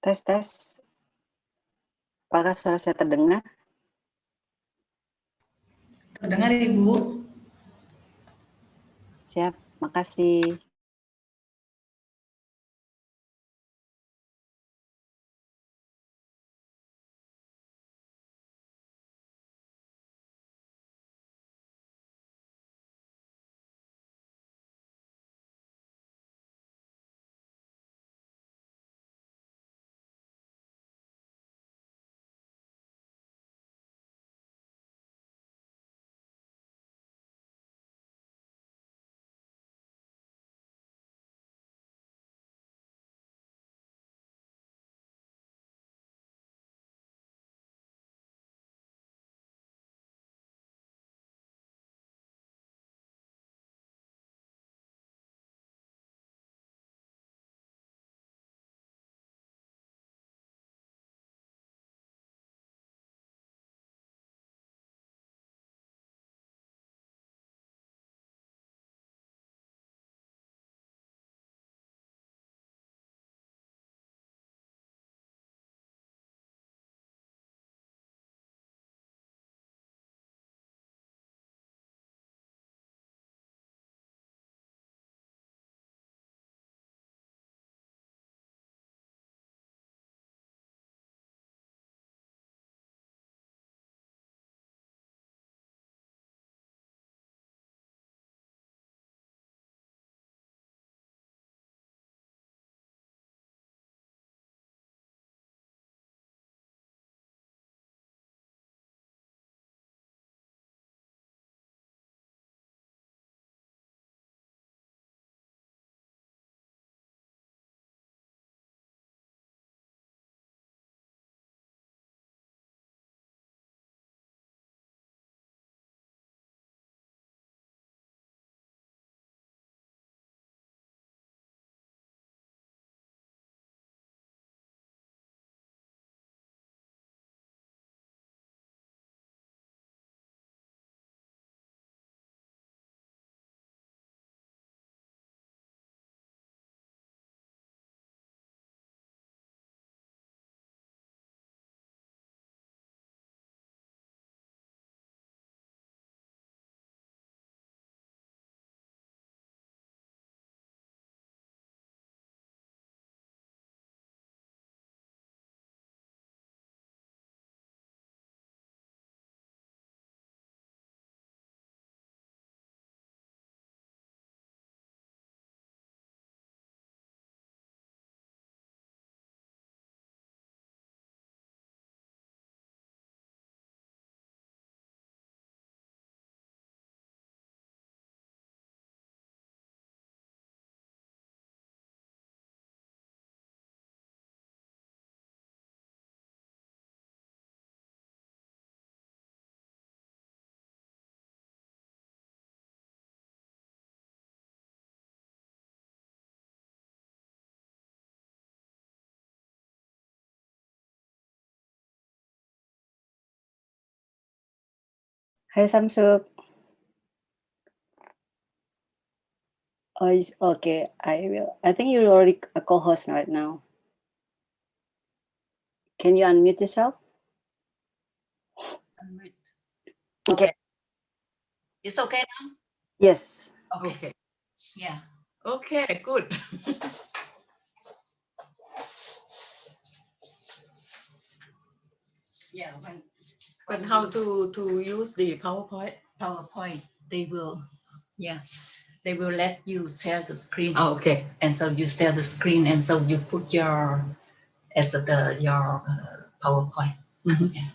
Tes, tes. Apakah suara saya terdengar? Terdengar, Ibu. Siap, makasih. Hai Samsuk. Oh, okay, I will. I think you're already a co-host right now. Can you unmute yourself? Unmute. Okay. It's okay now? Yes. Okay. Yeah. Okay, good. Yeah, when how to use the PowerPoint? PowerPoint, they will let you share the screen. Oh, okay. And so you share the screen, and so you put your PowerPoint. Mm-hmm. Yeah.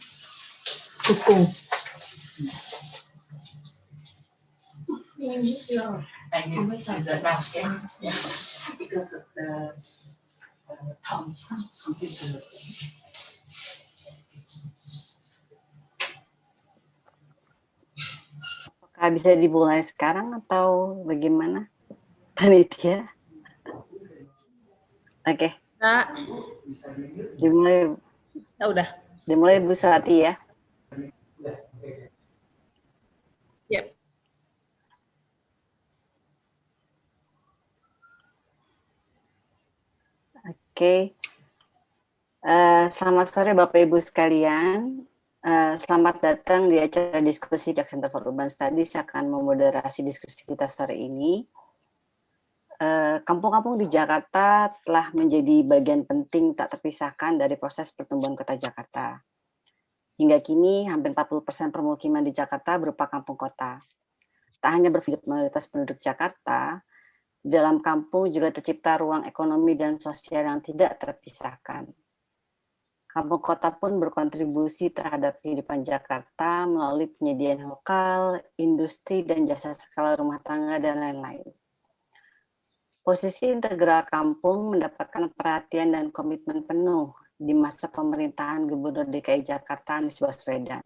Cool. I use the basket because of the Tom computer. Apakah bisa dimulai sekarang atau bagaimana? Panitia? Oke. Kak, Dimulai. ya udah. Dimulai Bu Sati ya. Yep. Oke. Selamat sore Bapak Ibu sekalian. Selamat datang di acara diskusi Jak Center for Urban Studies. Akan memoderasi diskusi kita sore ini. Kampung-kampung di Jakarta telah menjadi bagian penting tak terpisahkan dari proses pertumbuhan kota Jakarta. Hingga kini, hampir 40% permukiman di Jakarta berupa kampung kota. Tak hanya berhidup mayoritas penduduk Jakarta, di dalam kampung juga tercipta ruang ekonomi dan sosial yang tidak terpisahkan. Kampung kota pun berkontribusi terhadap kehidupan Jakarta melalui penyediaan lokal, industri, dan jasa skala rumah tangga, dan lain-lain. Posisi integral kampung mendapatkan perhatian dan komitmen penuh di masa pemerintahan Gubernur DKI Jakarta Anies Baswedan.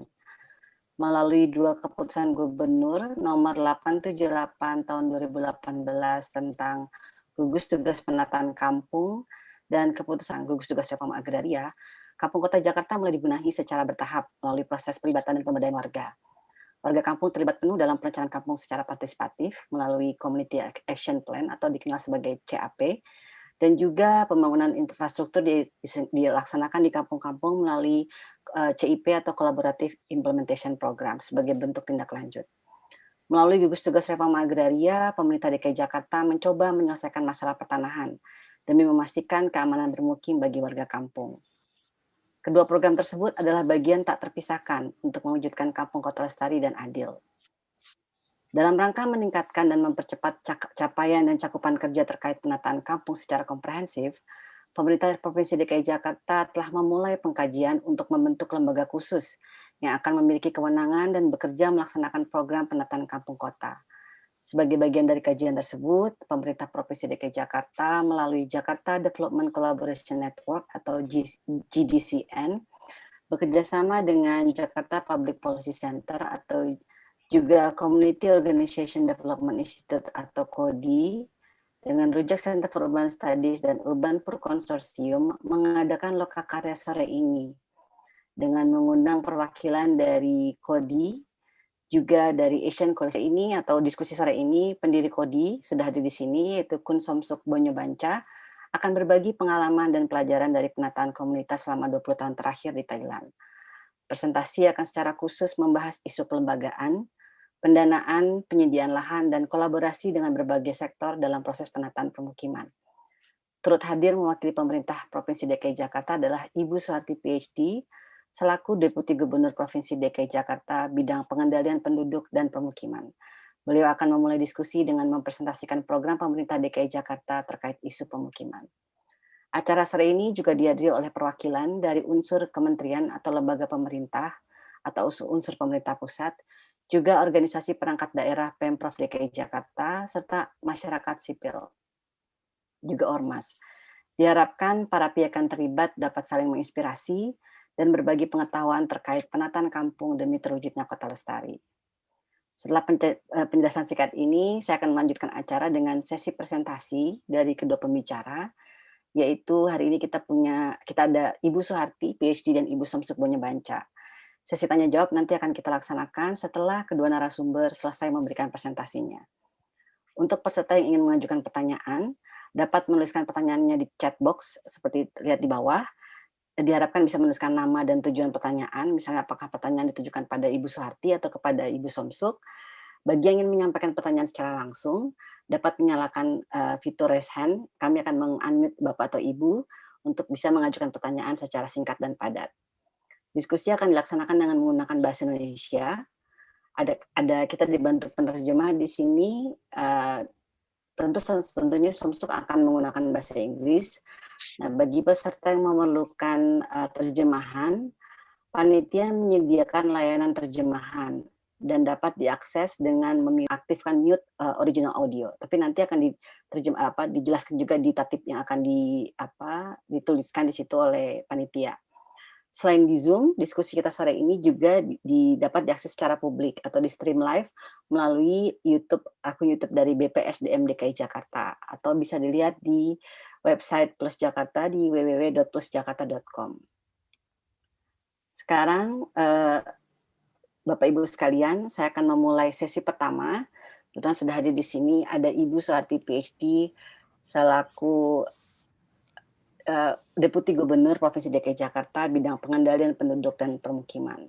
Melalui 2 keputusan Gubernur nomor 878 tahun 2018 tentang gugus tugas penataan kampung dan keputusan gugus tugas reforma agraria, Kampung Kota Jakarta mulai dibenahi secara bertahap melalui proses pelibatan dan pemberdayaan warga. Warga kampung terlibat penuh dalam perencanaan kampung secara partisipatif melalui Community Action Plan atau dikenal sebagai CAP, dan juga pembangunan infrastruktur dilaksanakan di kampung-kampung melalui CIP atau Collaborative Implementation Program sebagai bentuk tindak lanjut. Melalui gugus tugas reforma agraria, pemerintah DKI Jakarta mencoba menyelesaikan masalah pertanahan demi memastikan keamanan bermukim bagi warga kampung. Kedua program tersebut adalah bagian tak terpisahkan untuk mewujudkan kampung kota lestari dan adil. Dalam rangka meningkatkan dan mempercepat capaian dan cakupan kerja terkait penataan kampung secara komprehensif, pemerintah Provinsi DKI Jakarta telah memulai pengkajian untuk membentuk lembaga khusus yang akan memiliki kewenangan dan bekerja melaksanakan program penataan kampung kota. Sebagai bagian dari kajian tersebut, pemerintah Provinsi DKI Jakarta melalui Jakarta Development Collaboration Network atau GDCN bekerjasama dengan Jakarta Public Policy Center atau juga Community Organization Development Institute atau CODI dengan rujak Center for Urban Studies dan Urban Pur Consortium mengadakan lokakarya sore ini dengan mengundang perwakilan dari CODI, juga dari Asian Coalition ini atau diskusi sore ini, pendiri CODI sudah hadir di sini, yaitu Kun Somsuk Bonyobanca, akan berbagi pengalaman dan pelajaran dari penataan komunitas selama 20 tahun terakhir di Thailand. Presentasi akan secara khusus membahas isu kelembagaan, pendanaan, penyediaan lahan, dan kolaborasi dengan berbagai sektor dalam proses penataan permukiman. Turut hadir mewakili pemerintah Provinsi DKI Jakarta adalah Ibu Suharti PhD, selaku Deputi Gubernur Provinsi DKI Jakarta bidang pengendalian penduduk dan permukiman. Beliau akan memulai diskusi dengan mempresentasikan program pemerintah DKI Jakarta terkait isu pemukiman. Acara sore ini juga dihadiri oleh perwakilan dari unsur kementerian atau lembaga pemerintah atau unsur pemerintah pusat, juga organisasi perangkat daerah Pemprov DKI Jakarta, serta masyarakat sipil, juga ormas. Diharapkan para pihak yang terlibat dapat saling menginspirasi dan berbagi pengetahuan terkait penataan kampung demi terwujudnya kota lestari. Setelah penjelasan singkat ini, saya akan melanjutkan acara dengan sesi presentasi dari kedua pembicara, yaitu hari ini kita ada Ibu Suharti, PhD, dan Ibu Somsuk Bonyobanca. Sesi tanya jawab nanti akan kita laksanakan setelah kedua narasumber selesai memberikan presentasinya. Untuk peserta yang ingin mengajukan pertanyaan, dapat menuliskan pertanyaannya di chat box seperti lihat di bawah. Diharapkan bisa menuliskan nama dan tujuan pertanyaan, misalnya apakah pertanyaan ditujukan pada Ibu Suharti atau kepada Ibu Somsuk. Bagi yang ingin menyampaikan pertanyaan secara langsung, dapat menyalakan fitur raise hand. Kami akan meng-unmute Bapak atau Ibu untuk bisa mengajukan pertanyaan secara singkat dan padat. Diskusi akan dilaksanakan dengan menggunakan bahasa Indonesia. Kita dibantu penerjemah di sini. Tentunya Somsuk akan menggunakan bahasa Inggris. Nah, bagi peserta yang memerlukan terjemahan, panitia menyediakan layanan terjemahan dan dapat diakses dengan mengaktifkan mute original audio. Tapi nanti akan dijelaskan juga di tatip yang akan dituliskan di situ oleh panitia. Selain di Zoom, diskusi kita sore ini juga dapat diakses secara publik atau di stream live melalui akun YouTube dari BPSDM DKI Jakarta, atau bisa dilihat di website Plus Jakarta di www.plusjakarta.com. Sekarang, Bapak Ibu sekalian, saya akan memulai sesi pertama. Kebetulan sudah hadir di sini ada Ibu Suharti PhD selaku Deputi Gubernur Provinsi DKI Jakarta bidang pengendalian penduduk dan permukiman.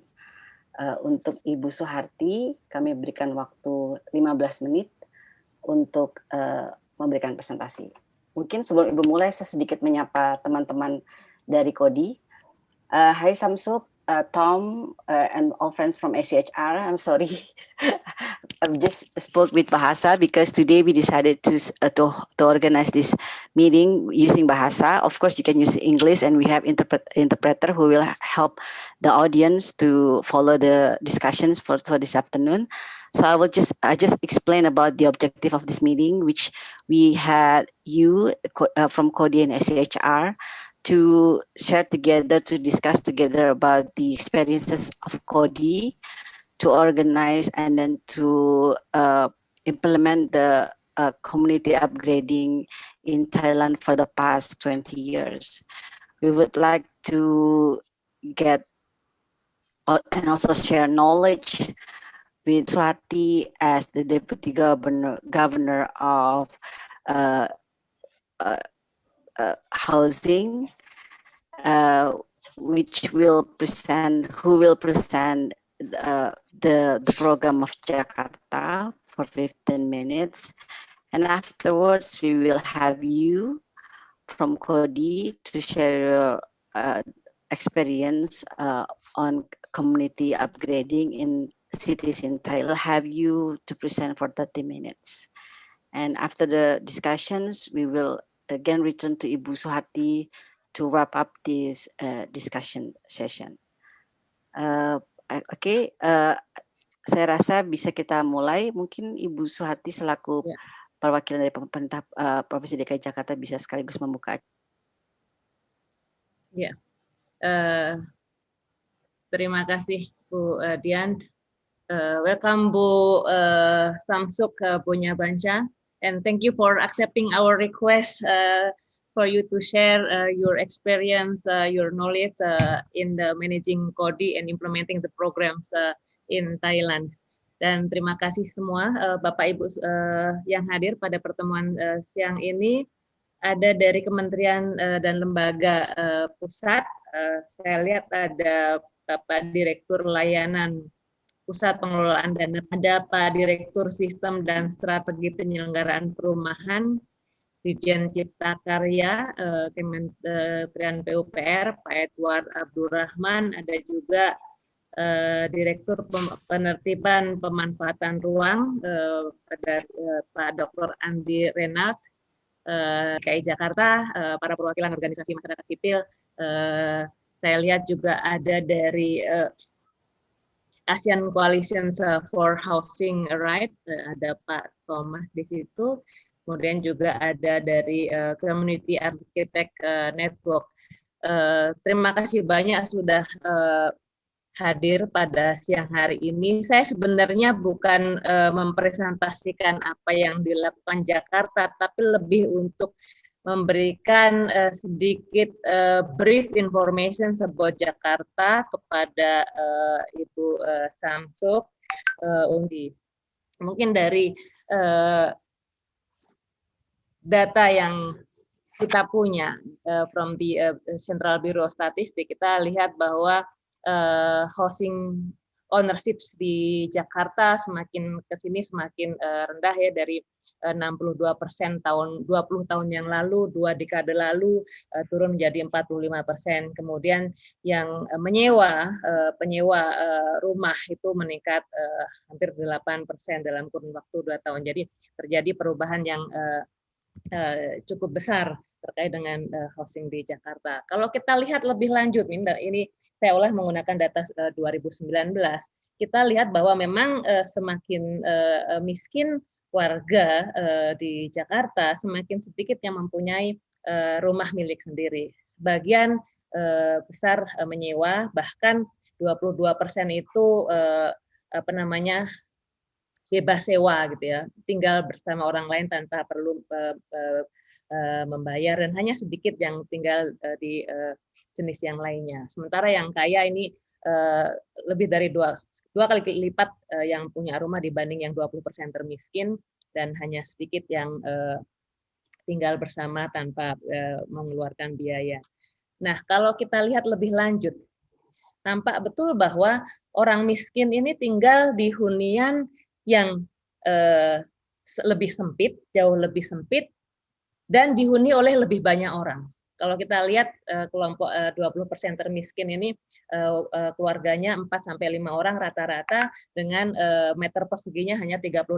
Untuk Ibu Suharti, kami berikan waktu 15 menit untuk memberikan presentasi. Mungkin sebelum Ibu mulai, saya sedikit menyapa teman-teman dari Kodi. Hai Samsuk, Tom, and all friends from ACHR. I'm sorry, I just spoke with Bahasa because today we decided to organize this meeting using Bahasa. Of course, you can use English, and we have interpreter who will help the audience to follow the discussions for this afternoon. So I just explain about the objective of this meeting, which we had you from Kodi and ACHR to share together, to discuss together about the experiences of Kodi, to organize and then to implement the community upgrading in Thailand for the past 20 years. We would like to get and also share knowledge with Suharti as the Deputy Governor of Housing, who will present the program of Jakarta for 15 minutes. And afterwards, we will have you from Kodi to share your experience on community upgrading in cities in Thailand. We'll have you to present for 30 minutes. And after the discussions, we will again return to Ibu Suharti to wrap up this discussion session. Oke, saya rasa bisa kita mulai. Mungkin Ibu Suharti selaku perwakilan dari pemerintah Provinsi DKI Jakarta bisa sekaligus membuka. Ya, terima kasih Bu Dian. Welcome Bu Samsuk Punya Banca, and thank you for accepting our request for you to share your experience, your knowledge in the managing Kodi and implementing the programs in Thailand. Dan terima kasih semua Bapak Ibu yang hadir pada pertemuan siang ini. Ada dari kementerian dan lembaga pusat. Saya lihat ada Bapak Direktur Layanan Pusat Pengelolaan Dana, ada Pak Direktur Sistem dan Strategi Penyelenggaraan Perumahan, Dirjen Cipta Karya, Kementerian PUPR, Pak Edward Abdurrahman, ada juga Direktur Penertiban Pemanfaatan Ruang, ada Pak Dr. Andi Renat, DKI Jakarta, para perwakilan organisasi masyarakat sipil. Saya lihat juga ada dari Asian Coalition for Housing Right, ada Pak Thomas di situ. Kemudian juga ada dari Community Architect Network. Terima kasih banyak sudah hadir pada siang hari ini. Saya sebenarnya bukan mempresentasikan apa yang dilakukan Jakarta, tapi lebih untuk memberikan sedikit brief information about Jakarta kepada Ibu Samsuk. Mungkin dari data yang kita punya from the Central Bureau of Statistics, kita lihat bahwa housing ownership di Jakarta semakin kesini semakin rendah ya, dari 62% tahun 20 tahun yang lalu, 2 dekade lalu turun menjadi 45%. Kemudian yang penyewa rumah itu meningkat hampir 8% dalam kurun waktu 2 tahun. Jadi terjadi perubahan yang cukup besar terkait dengan housing di Jakarta. Kalau kita lihat lebih lanjut, ini saya ulah menggunakan data 2019, kita lihat bahwa memang semakin miskin warga di Jakarta, semakin sedikit yang mempunyai rumah milik sendiri. Sebagian besar menyewa, bahkan 22% itu bebas sewa gitu ya, tinggal bersama orang lain tanpa perlu membayar, dan hanya sedikit yang tinggal di jenis yang lainnya. Sementara yang kaya ini lebih dari dua kali lipat yang punya rumah dibanding yang 20% termiskin, dan hanya sedikit yang tinggal bersama tanpa mengeluarkan biaya. Nah, kalau kita lihat lebih lanjut, nampak betul bahwa orang miskin ini tinggal di hunian yang lebih sempit, jauh lebih sempit, dan dihuni oleh lebih banyak orang. Kalau kita lihat kelompok 20% termiskin ini keluarganya 4-5 orang rata-rata dengan meter perseginya hanya 35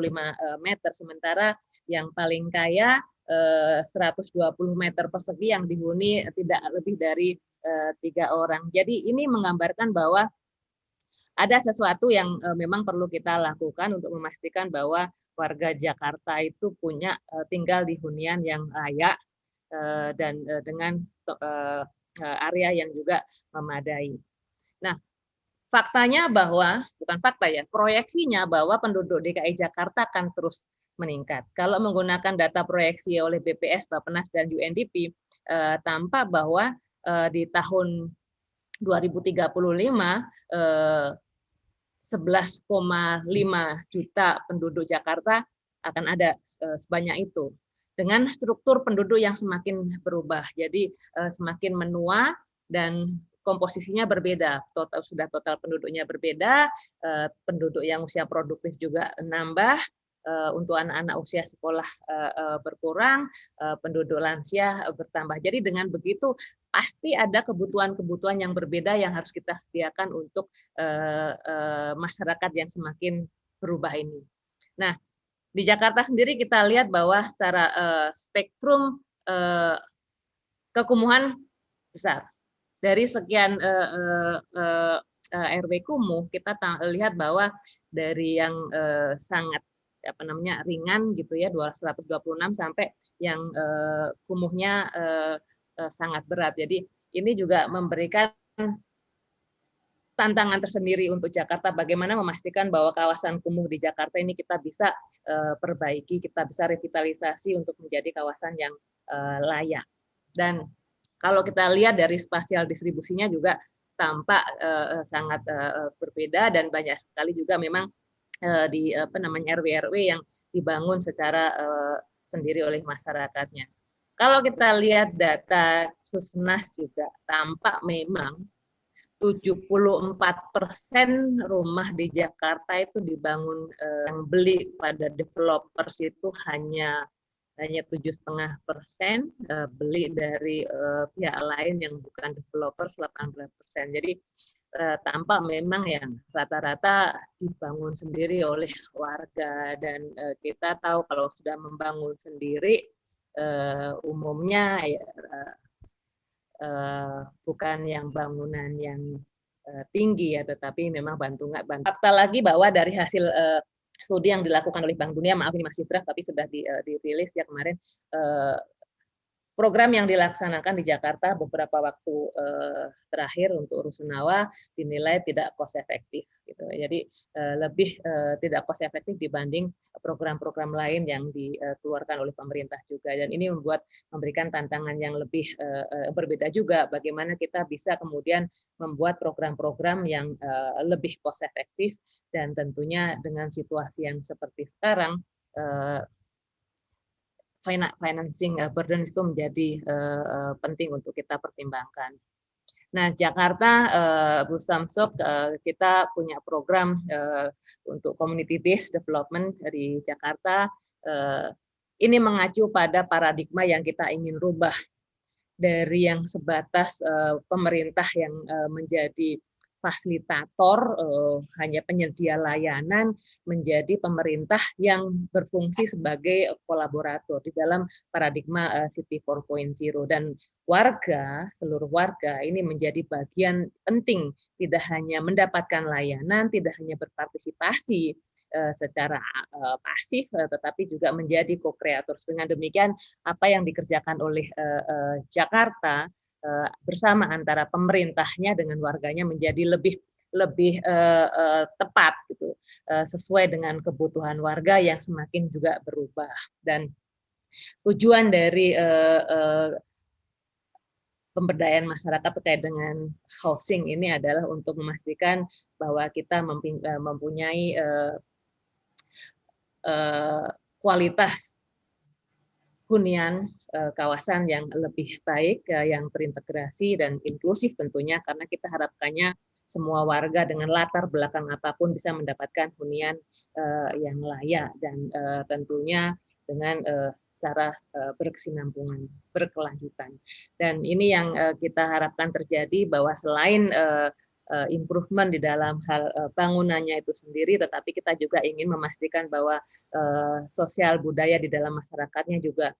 meter, sementara yang paling kaya 120 meter persegi yang dihuni tidak lebih dari 3 orang. Jadi ini menggambarkan bahwa ada sesuatu yang memang perlu kita lakukan untuk memastikan bahwa warga Jakarta itu punya tinggal di hunian yang layak dan dengan area yang juga memadai. Nah, faktanya bahwa, bukan fakta ya, proyeksinya bahwa penduduk DKI Jakarta akan terus meningkat. Kalau menggunakan data proyeksi oleh BPS, Bappenas, dan UNDP, tampak bahwa di tahun 2035 11,5 juta penduduk Jakarta akan ada sebanyak itu. Dengan struktur penduduk yang semakin berubah, jadi semakin menua dan komposisinya berbeda. Total penduduknya berbeda, penduduk yang usia produktif juga nambah, untuk anak-anak usia sekolah berkurang, penduduk lansia bertambah. Jadi dengan begitu pasti ada kebutuhan-kebutuhan yang berbeda yang harus kita sediakan untuk masyarakat yang semakin berubah ini. Nah, di Jakarta sendiri kita lihat bahwa secara spektrum kekumuhan besar. Dari sekian RW kumuh, kita lihat bahwa dari yang sangat ringan gitu ya 126 sampai yang kumuhnya sangat berat. Jadi ini juga memberikan tantangan tersendiri untuk Jakarta, bagaimana memastikan bahwa kawasan kumuh di Jakarta ini kita bisa perbaiki, kita bisa revitalisasi untuk menjadi kawasan yang layak. Dan kalau kita lihat dari spasial distribusinya juga tampak sangat berbeda, dan banyak sekali juga memang di RW-RW yang dibangun secara sendiri oleh masyarakatnya. Kalau kita lihat data Susnas juga tampak memang 74% rumah di Jakarta itu dibangun yang beli pada developers itu hanya 7,5%, beli dari pihak lain yang bukan developers 18%. Jadi tampak memang yang rata-rata dibangun sendiri oleh warga, dan kita tahu kalau sudah membangun sendiri umumnya bukan yang bangunan yang tinggi ya, tetapi memang bantuan. Fakta lagi bahwa dari hasil studi yang dilakukan oleh Bank Dunia, maaf ini masih draft tapi sudah dirilis ya kemarin, program yang dilaksanakan di Jakarta beberapa waktu terakhir untuk Rusunawa dinilai tidak cost efektif gitu. Jadi lebih tidak cost efektif dibanding program-program lain yang dikeluarkan oleh pemerintah juga, dan ini memberikan tantangan yang lebih berbeda juga, bagaimana kita bisa kemudian membuat program-program yang lebih cost efektif, dan tentunya dengan situasi yang seperti sekarang financing burden itu menjadi penting untuk kita pertimbangkan. Nah, Jakarta, Bu Samsuk, kita punya program untuk community based development di Jakarta. Ini mengacu pada paradigma yang kita ingin rubah dari yang sebatas pemerintah yang menjadi fasilitator, hanya penyedia layanan, menjadi pemerintah yang berfungsi sebagai kolaborator di dalam paradigma City 4.0, dan warga, seluruh warga ini menjadi bagian penting, tidak hanya mendapatkan layanan, tidak hanya berpartisipasi secara pasif, tetapi juga menjadi co-kreator. Dengan demikian, apa yang dikerjakan oleh Jakarta bersama antara pemerintahnya dengan warganya menjadi lebih tepat gitu, sesuai dengan kebutuhan warga yang semakin juga berubah. Dan tujuan dari pemberdayaan masyarakat terkait dengan housing ini adalah untuk memastikan bahwa kita mempunyai kualitas hunian kawasan yang lebih baik, yang terintegrasi dan inklusif tentunya, karena kita harapkannya semua warga dengan latar belakang apapun bisa mendapatkan hunian yang layak dan tentunya dengan secara berkesinambungan, berkelanjutan. Dan ini yang kita harapkan terjadi, bahwa selain improvement di dalam hal bangunannya itu sendiri, tetapi kita juga ingin memastikan bahwa sosial budaya di dalam masyarakatnya juga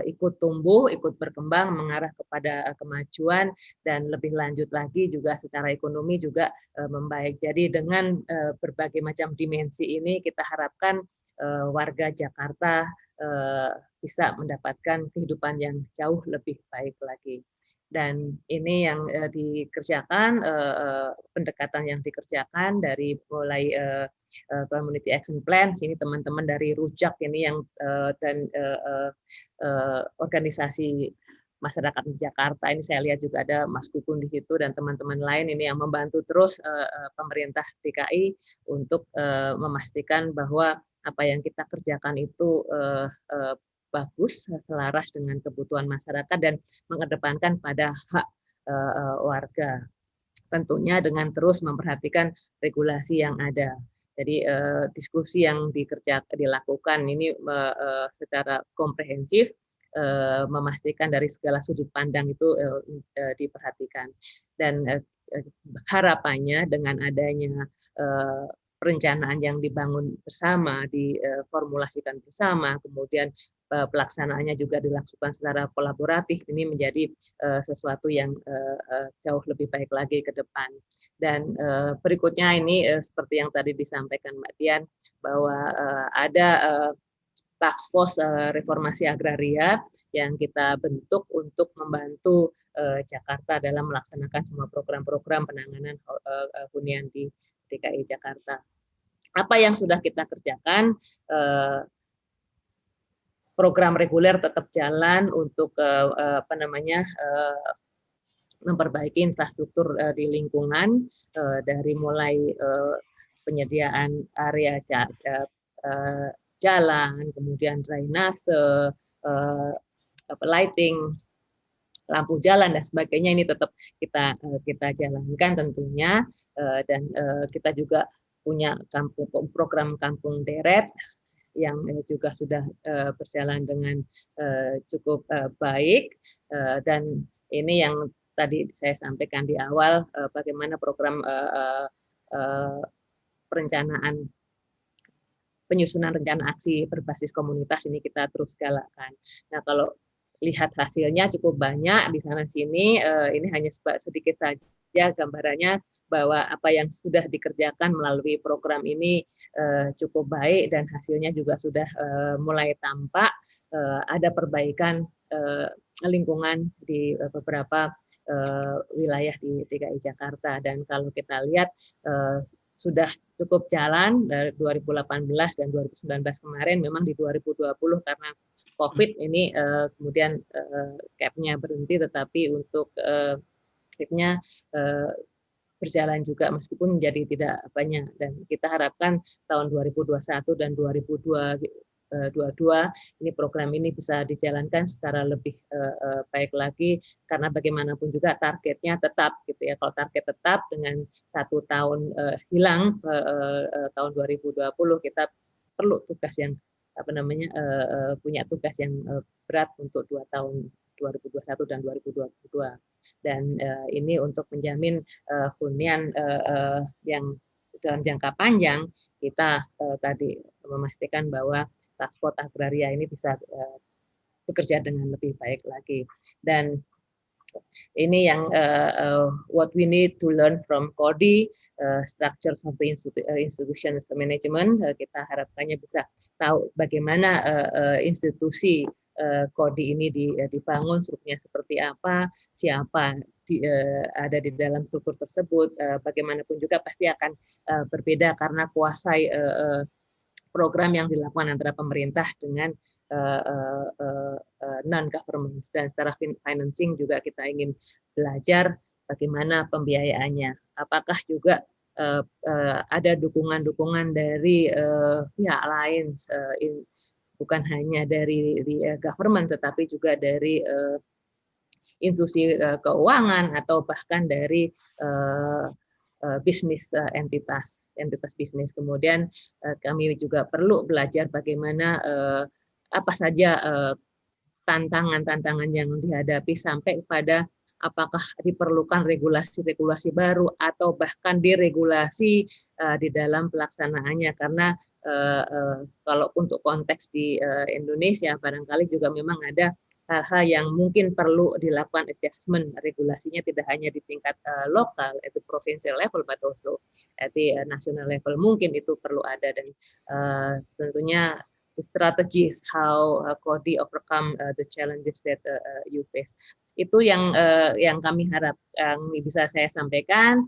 ikut tumbuh, ikut berkembang, mengarah kepada kemajuan, dan lebih lanjut lagi juga secara ekonomi juga membaik. Jadi dengan berbagai macam dimensi ini kita harapkan warga Jakarta bisa mendapatkan kehidupan yang jauh lebih baik lagi. Dan ini yang dikerjakan, pendekatan yang dikerjakan dari mulai Community Action Plan, sini teman-teman dari Rujak ini yang dan organisasi masyarakat di Jakarta ini saya lihat juga ada Mas Kukun di situ dan teman-teman lain ini yang membantu terus pemerintah DKI untuk memastikan bahwa apa yang kita kerjakan itu bagus, selaras dengan kebutuhan masyarakat dan mengedepankan pada hak warga. Tentunya dengan terus memperhatikan regulasi yang ada. Jadi diskusi yang dilakukan ini secara komprehensif, memastikan dari segala sudut pandang itu diperhatikan. Dan harapannya dengan adanya perencanaan yang dibangun bersama, diformulasikan bersama, kemudian pelaksanaannya juga dilakukan secara kolaboratif, ini menjadi sesuatu yang jauh lebih baik lagi ke depan. Dan berikutnya ini seperti yang tadi disampaikan Mbak Dian, bahwa ada task force reformasi agraria yang kita bentuk untuk membantu Jakarta dalam melaksanakan semua program-program penanganan hunian di DKI Jakarta. Apa yang sudah kita kerjakan, program reguler tetap jalan untuk memperbaiki infrastruktur di lingkungan, dari mulai penyediaan area jalan, kemudian drainase, lighting, lampu jalan dan sebagainya, ini tetap kita jalankan tentunya, dan kita juga punya program kampung deret yang juga sudah berjalan dengan cukup baik, dan ini yang tadi saya sampaikan di awal, bagaimana program perencanaan penyusunan rencana aksi berbasis komunitas ini kita terus galakkan. Nah, kalau lihat hasilnya cukup banyak di sana sini, ini hanya sedikit saja gambarannya bahwa apa yang sudah dikerjakan melalui program ini cukup baik dan hasilnya juga sudah mulai tampak, ada perbaikan lingkungan di beberapa wilayah di DKI Jakarta. Dan kalau kita lihat sudah cukup jalan dari 2018 dan 2019 kemarin, memang di 2020 karena COVID ini kemudian cap-nya berhenti, tetapi untuk cap-nya berjalan juga meskipun menjadi tidak banyak, dan kita harapkan tahun 2021 dan 2022 ini program ini bisa dijalankan secara lebih baik lagi, karena bagaimanapun juga targetnya tetap gitu ya. Kalau target tetap dengan 1 tahun hilang tahun 2020, kita perlu tugas yang punya tugas yang berat untuk 2 tahun 2021 dan 2022. Dan ini untuk menjamin hunian yang dalam jangka panjang, kita tadi memastikan bahwa transport agraria ini bisa bekerja dengan lebih baik lagi. Dan ini yang what we need to learn from CODI, structures of the institutions management. Kita harapkannya bisa tahu bagaimana institusi CODI ini dibangun, strukturnya seperti apa, siapa ada di dalam struktur tersebut. Bagaimanapun juga pasti akan berbeda karena kuasai program yang dilakukan antara pemerintah dengan non-government, dan secara financing juga kita ingin belajar bagaimana pembiayaannya. Apakah juga ada dukungan-dukungan dari pihak lain bukan hanya dari government tetapi juga dari institusi keuangan atau bahkan dari bisnis entitas bisnis. Kemudian kami juga perlu belajar bagaimana apa saja tantangan-tantangan yang dihadapi sampai pada apakah diperlukan regulasi-regulasi baru atau bahkan diregulasi di dalam pelaksanaannya, karena kalau untuk konteks di Indonesia barangkali juga memang ada hal-hal yang mungkin perlu dilakukan adjustment regulasinya, tidak hanya di tingkat lokal, itu provincial level, but also at the national level mungkin itu perlu ada, dan tentunya the strategies how Kodi overcome the challenges that you face. Itu yang kami harap yang bisa saya sampaikan,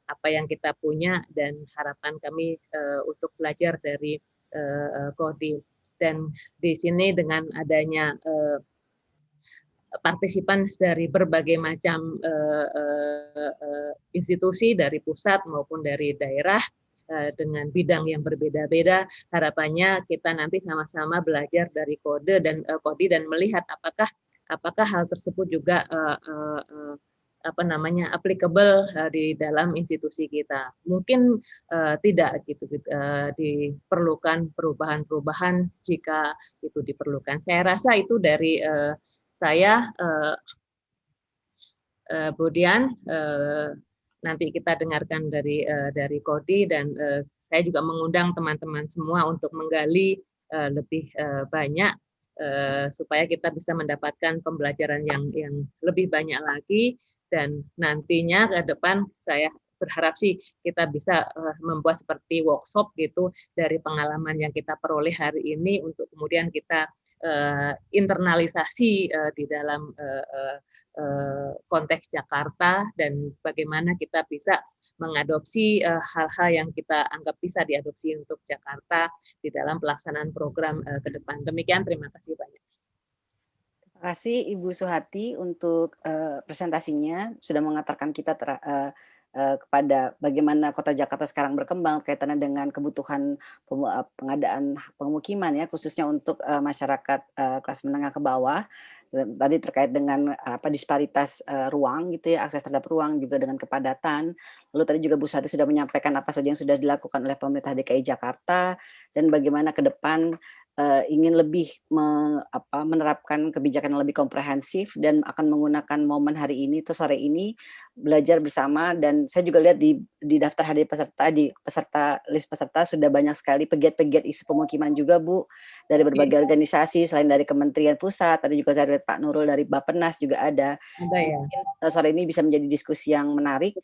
apa yang kita punya dan harapan kami untuk belajar dari Kodi. Dan di sini dengan adanya partisipan dari berbagai macam institusi dari pusat maupun dari daerah dengan bidang yang berbeda-beda, harapannya kita nanti sama-sama belajar dari Kodi dan melihat apakah hal tersebut juga applicable di dalam institusi kita. Mungkin tidak gitu, diperlukan perubahan-perubahan jika itu diperlukan. Saya rasa itu dari saya, Bu Dian. Nanti kita dengarkan dari Kodi, dan saya juga mengundang teman-teman semua untuk menggali lebih banyak supaya kita bisa mendapatkan pembelajaran yang lebih banyak lagi, dan nantinya ke depan saya berharap sih kita bisa membuat seperti workshop gitu dari pengalaman yang kita peroleh hari ini untuk kemudian kita internalisasi di dalam konteks Jakarta, dan bagaimana kita bisa mengadopsi hal-hal yang kita anggap bisa diadopsi untuk Jakarta di dalam pelaksanaan program ke depan. Demikian, terima kasih banyak. Terima kasih Ibu Suharti untuk presentasinya, sudah mengantarkan kita kepada bagaimana kota Jakarta sekarang berkembang kaitannya dengan kebutuhan pengadaan pemukiman ya, khususnya untuk masyarakat kelas menengah ke bawah. Tadi terkait dengan disparitas ruang gitu ya, akses terhadap ruang, juga dengan kepadatan. Lalu tadi juga Bu Suharti sudah menyampaikan apa saja yang sudah dilakukan oleh pemerintah DKI Jakarta dan bagaimana ke depan ingin lebih menerapkan kebijakan yang lebih komprehensif dan akan menggunakan momen hari ini atau sore ini belajar bersama. Dan saya juga lihat di daftar hadir peserta, list peserta sudah banyak sekali pegiat-pegiat isu pemukiman juga Bu, dari berbagai organisasi selain dari Kementerian Pusat. Tadi juga saya lihat Pak Nurul dari Bappenas juga ada. Ada ya. Mungkin sore ini bisa menjadi diskusi yang menarik.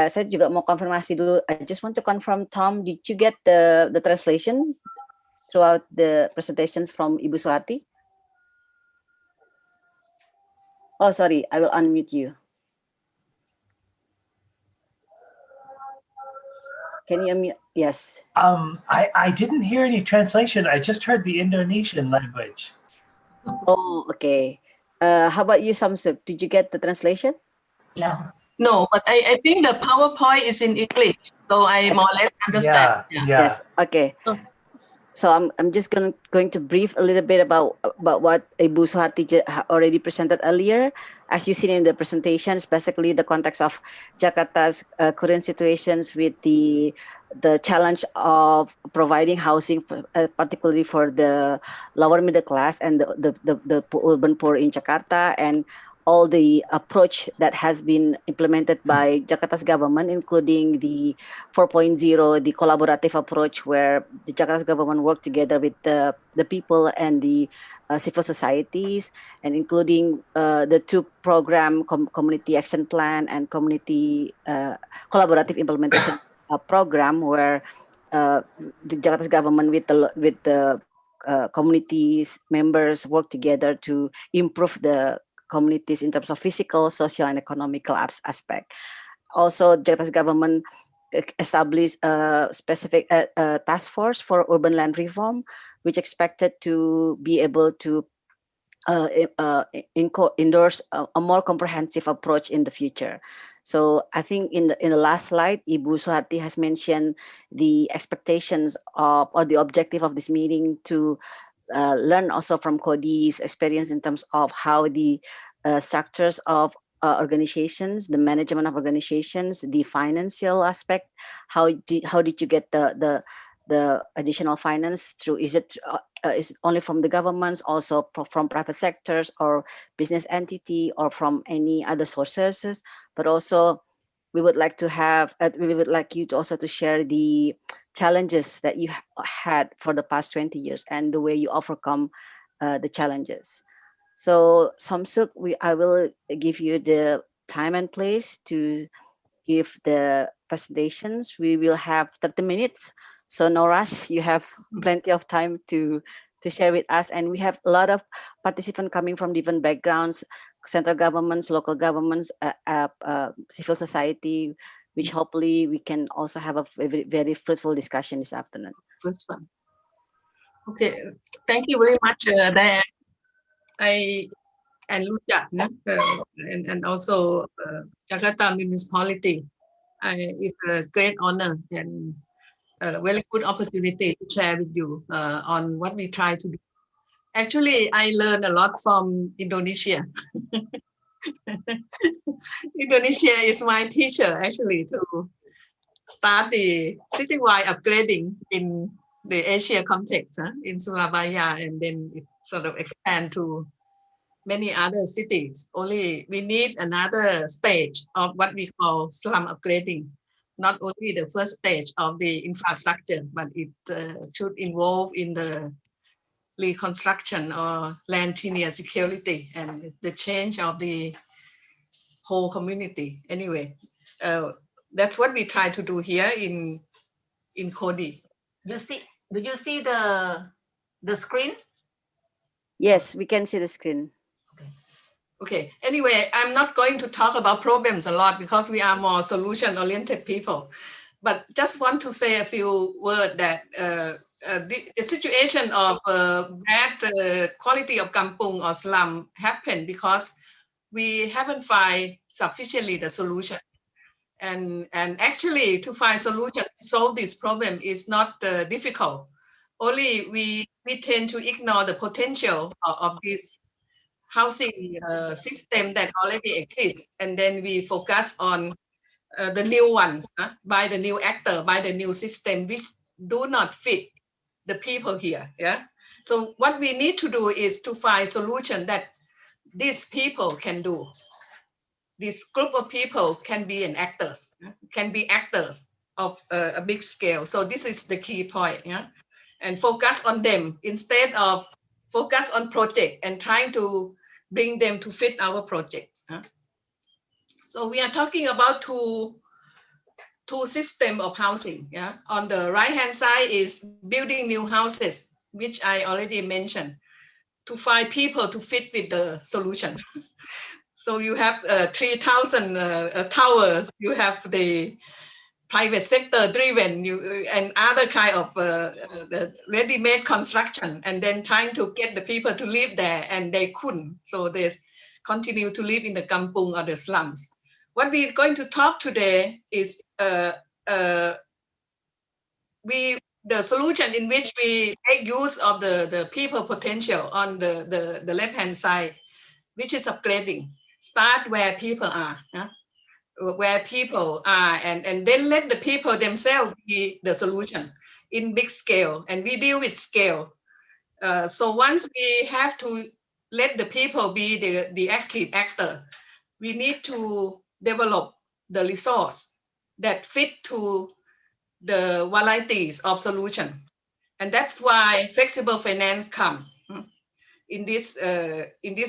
Saya juga mau konfirmasi dulu. I just want to confirm, Tom, did you get the translation throughout the presentations from Ibu Suharti? Oh, sorry, I will unmute you. Can you unmute? Yes. I didn't hear any translation. I just heard the Indonesian language. Oh, okay. How about you, Samsuk? Did you get the translation? No, but I think the PowerPoint is in English, so I more or less understand. Yeah. Yes. Okay. So I'm just going to brief a little bit about what Ibu Suharti already presented earlier. As you've seen in the presentations, basically the context of Jakarta's current situations with the challenge of providing housing, particularly for the lower middle class and the urban poor in Jakarta, and all the approach that has been implemented by Jakarta's government, including the 4.0, the collaborative approach where the Jakarta's government work together with the people and the civil societies, and including the two program, Community Action Plan and Community Collaborative Implementation Program, where the Jakarta's government with the communities members work together to improve the communities in terms of physical, social, and economical aspect. Also, Jakarta's government established a specific task force for urban land reform, which expected to be able to endorse a more comprehensive approach in the future. So I think in the last slide, Ibu Suharti has mentioned the expectations of, or the objective of this meeting to learn also from Cody's experience in terms of how the structures of organizations, the management of organizations, the financial aspect, how did you get the additional finance through? Is it only from the governments, also from private sectors or business entity, or from any other sources? But also, we would like to have, we would like you to also to share the challenges that you had for the past 20 years and the way you overcome the challenges. So Samsuk, I will give you the time and place to give the presentations. We will have 30 minutes. So Noras, you have plenty of time to share with us. And we have a lot of participants coming from different backgrounds, central governments, local governments, civil society, which hopefully we can also have a very, very fruitful discussion this afternoon. First one. Okay, thank you very much, Diane. And Lucia, and also Jakarta Municipality. It's a great honor and a very good opportunity to share with you on what we try to do. Actually, I learned a lot from Indonesia. Indonesia is my teacher, actually, to start the citywide upgrading in the Asia context, in Surabaya, and then it sort of expand to many other cities. Only we need another stage of what we call slum upgrading. Not only the first stage of the infrastructure, but it should involve in the reconstruction or land tenure security and the change of the whole community. Anyway, that's what we try to do here in Cody. Do you see the screen? Yes, we can see the screen. Okay. Anyway, I'm not going to talk about problems a lot because we are more solution-oriented people. But just want to say a few words that the situation of bad quality of kampung or slum happened because we haven't found sufficiently the solution. And actually, to find solution to solve this problem is not difficult. Only we tend to ignore the potential of this housing system that already exists, and then we focus on the new ones by the new actor, by the new system, which do not fit the people here. Yeah. So what we need to do is to find solution that these people can do. This group of people can be actors of a big scale. So this is the key point. Yeah. And focus on them instead of focus on project and trying to bring them to fit our projects. So we are talking about two systems of housing. Yeah. On the right-hand side is building new houses, which I already mentioned, to find people to fit with the solution. So you have 3,000 towers. You have the private sector driven and other kind of ready-made construction, and then trying to get the people to live there, and they couldn't. So they continue to live in the kampung or the slums. What we're going to talk today is the solution in which we make use of the people potential on the left-hand side, which is upgrading. Start where people are. Yeah? Where people are, and then let the people themselves be the solution in big scale, and we deal with scale. So once we have to let the people be the active actor, we need to develop the resource that fit to the varieties of solution. And that's why flexible finance come in this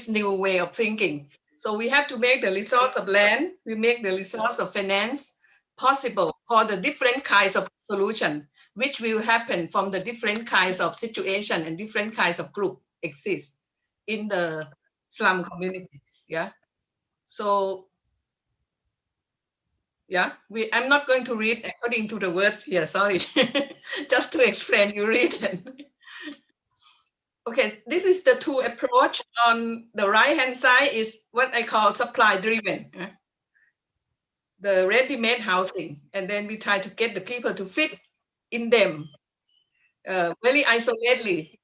new way of thinking. So we have to make the resource of land, we make the resource of finance possible for the different kinds of solution, which will happen from the different kinds of situation and different kinds of group exist in the slum communities. Yeah. So yeah, I'm not going to read according to the words here, sorry. Just to explain, you read it. Okay, this is the two approach. On the right-hand side is what I call supply-driven. the ready-made housing, and then we try to get the people to fit in them very isolatedly,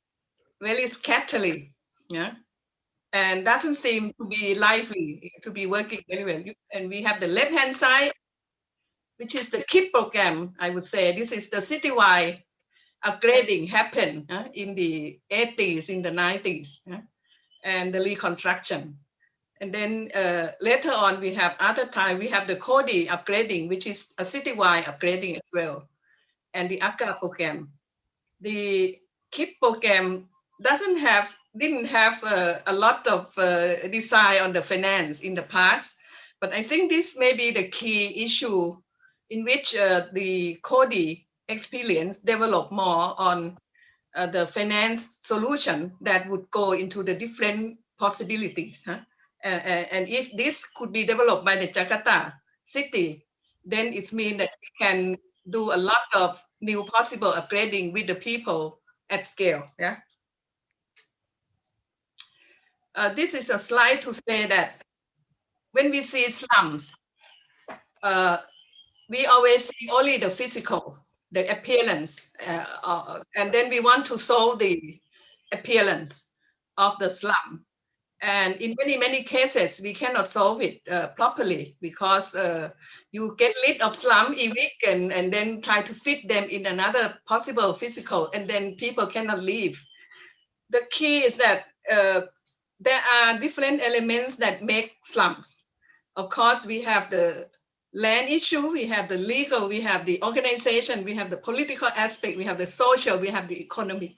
very scatterly, yeah, and doesn't seem to be lively, to be working very well. And we have the left-hand side, which is the KIP program. I would say this is the citywide upgrading happened in the 80s, in the 90s, and the reconstruction. And then later on, we have other time, we have the CODI upgrading, which is a citywide upgrading as well, and the ACA program. The KIP program didn't have a lot of design on the finance in the past, but I think this may be the key issue in which the CODI experience develop more on the finance solution that would go into the different possibilities. And if this could be developed by the Jakarta city, then it means that we can do a lot of new possible upgrading with the people at scale. Yeah. This is a slide to say that when we see slums, we always see only the physical, the appearance, and then we want to solve the appearance of the slum. And in many cases, we cannot solve it properly because you get rid of slum, evict, and then try to fit them in another possible physical, and then people cannot leave. The key is that there are different elements that make slums. Of course, we have the land issue, we have the legal, we have the organization, we have the political aspect, we have the social, we have the economic.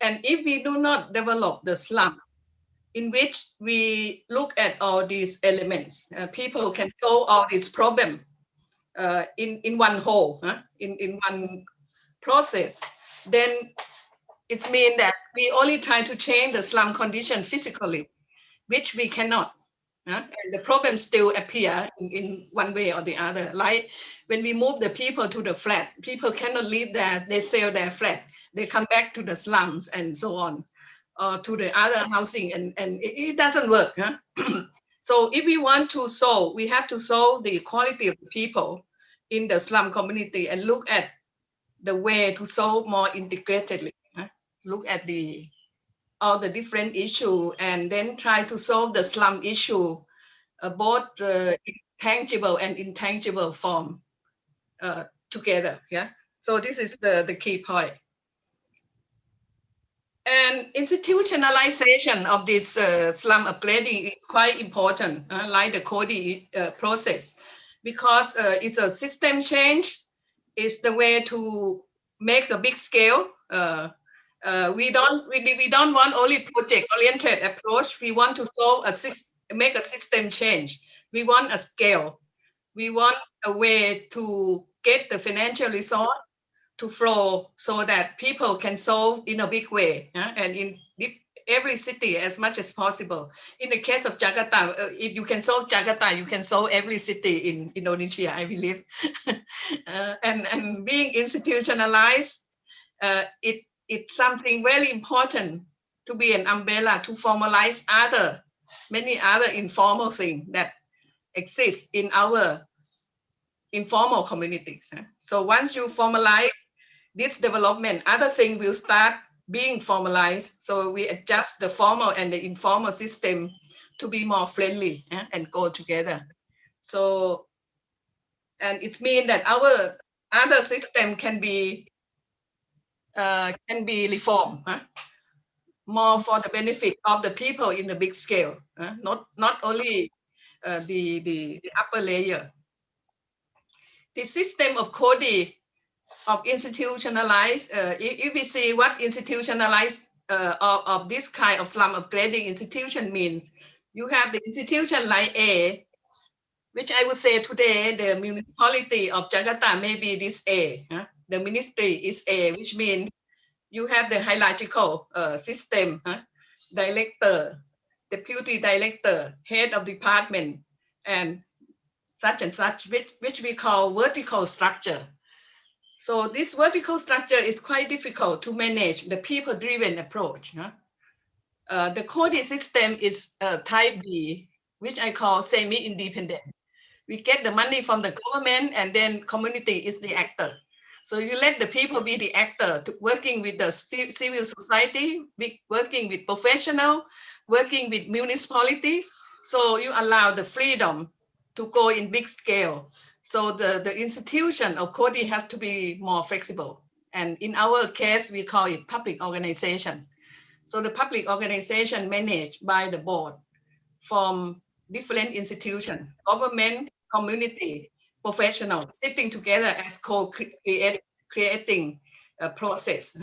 And if we do not develop the slum, in which we look at all these elements, people can solve all these problems in one whole, in one process, then it means that we only try to change the slum condition physically, which we cannot. And the problems still appear in one way or the other. Like when we move the people to the flat, people cannot live there, they sell their flat, they come back to the slums and so on, to the other housing, and it doesn't work. So if we want to solve, we have to solve the quality of the people in the slum community and look at the way to solve more integratedly. Look at all the different issues and then try to solve the slum issue, both tangible and intangible form together. Yeah. So this is the key point. And institutionalization of this slum upgrading is quite important, like the CODI process, because it's a system change. It's the way to make a big scale. We don't want only project-oriented approach. We want to make a system change. We want a scale. We want a way to get the financial resource to flow so that people can solve in a big way, and in every city as much as possible. In the case of Jakarta, if you can solve Jakarta, you can solve every city in Indonesia, I believe. And being institutionalized, it's something very important to be an umbrella to formalize many other informal things that exist in our informal communities. So once you formalize this development, other things will start being formalized. So we adjust the formal and the informal system to be more friendly and go together. So, and it means that our other system can be reformed more for the benefit of the people in the big scale, not only the upper layer. The system of CODI, of institutionalized, if we see what institutionalized of this kind of slum upgrading institution means, you have the institution like A, which I would say today, the municipality of Jakarta may be this A. The ministry is A, which means you have the hierarchical system, director, deputy director, head of department, and such, which we call vertical structure. So this vertical structure is quite difficult to manage, the people-driven approach. The CODI system is type B, which I call semi-independent. We get the money from the government, and then community is the actor. So you let the people be the actor, working with the civil society, working with professional, working with municipalities. So you allow the freedom to go in big scale. So the institution of CODI has to be more flexible. And in our case, we call it public organization. So the public organization managed by the board from different institutions, government, community, professionals, sitting together as co-creating a process.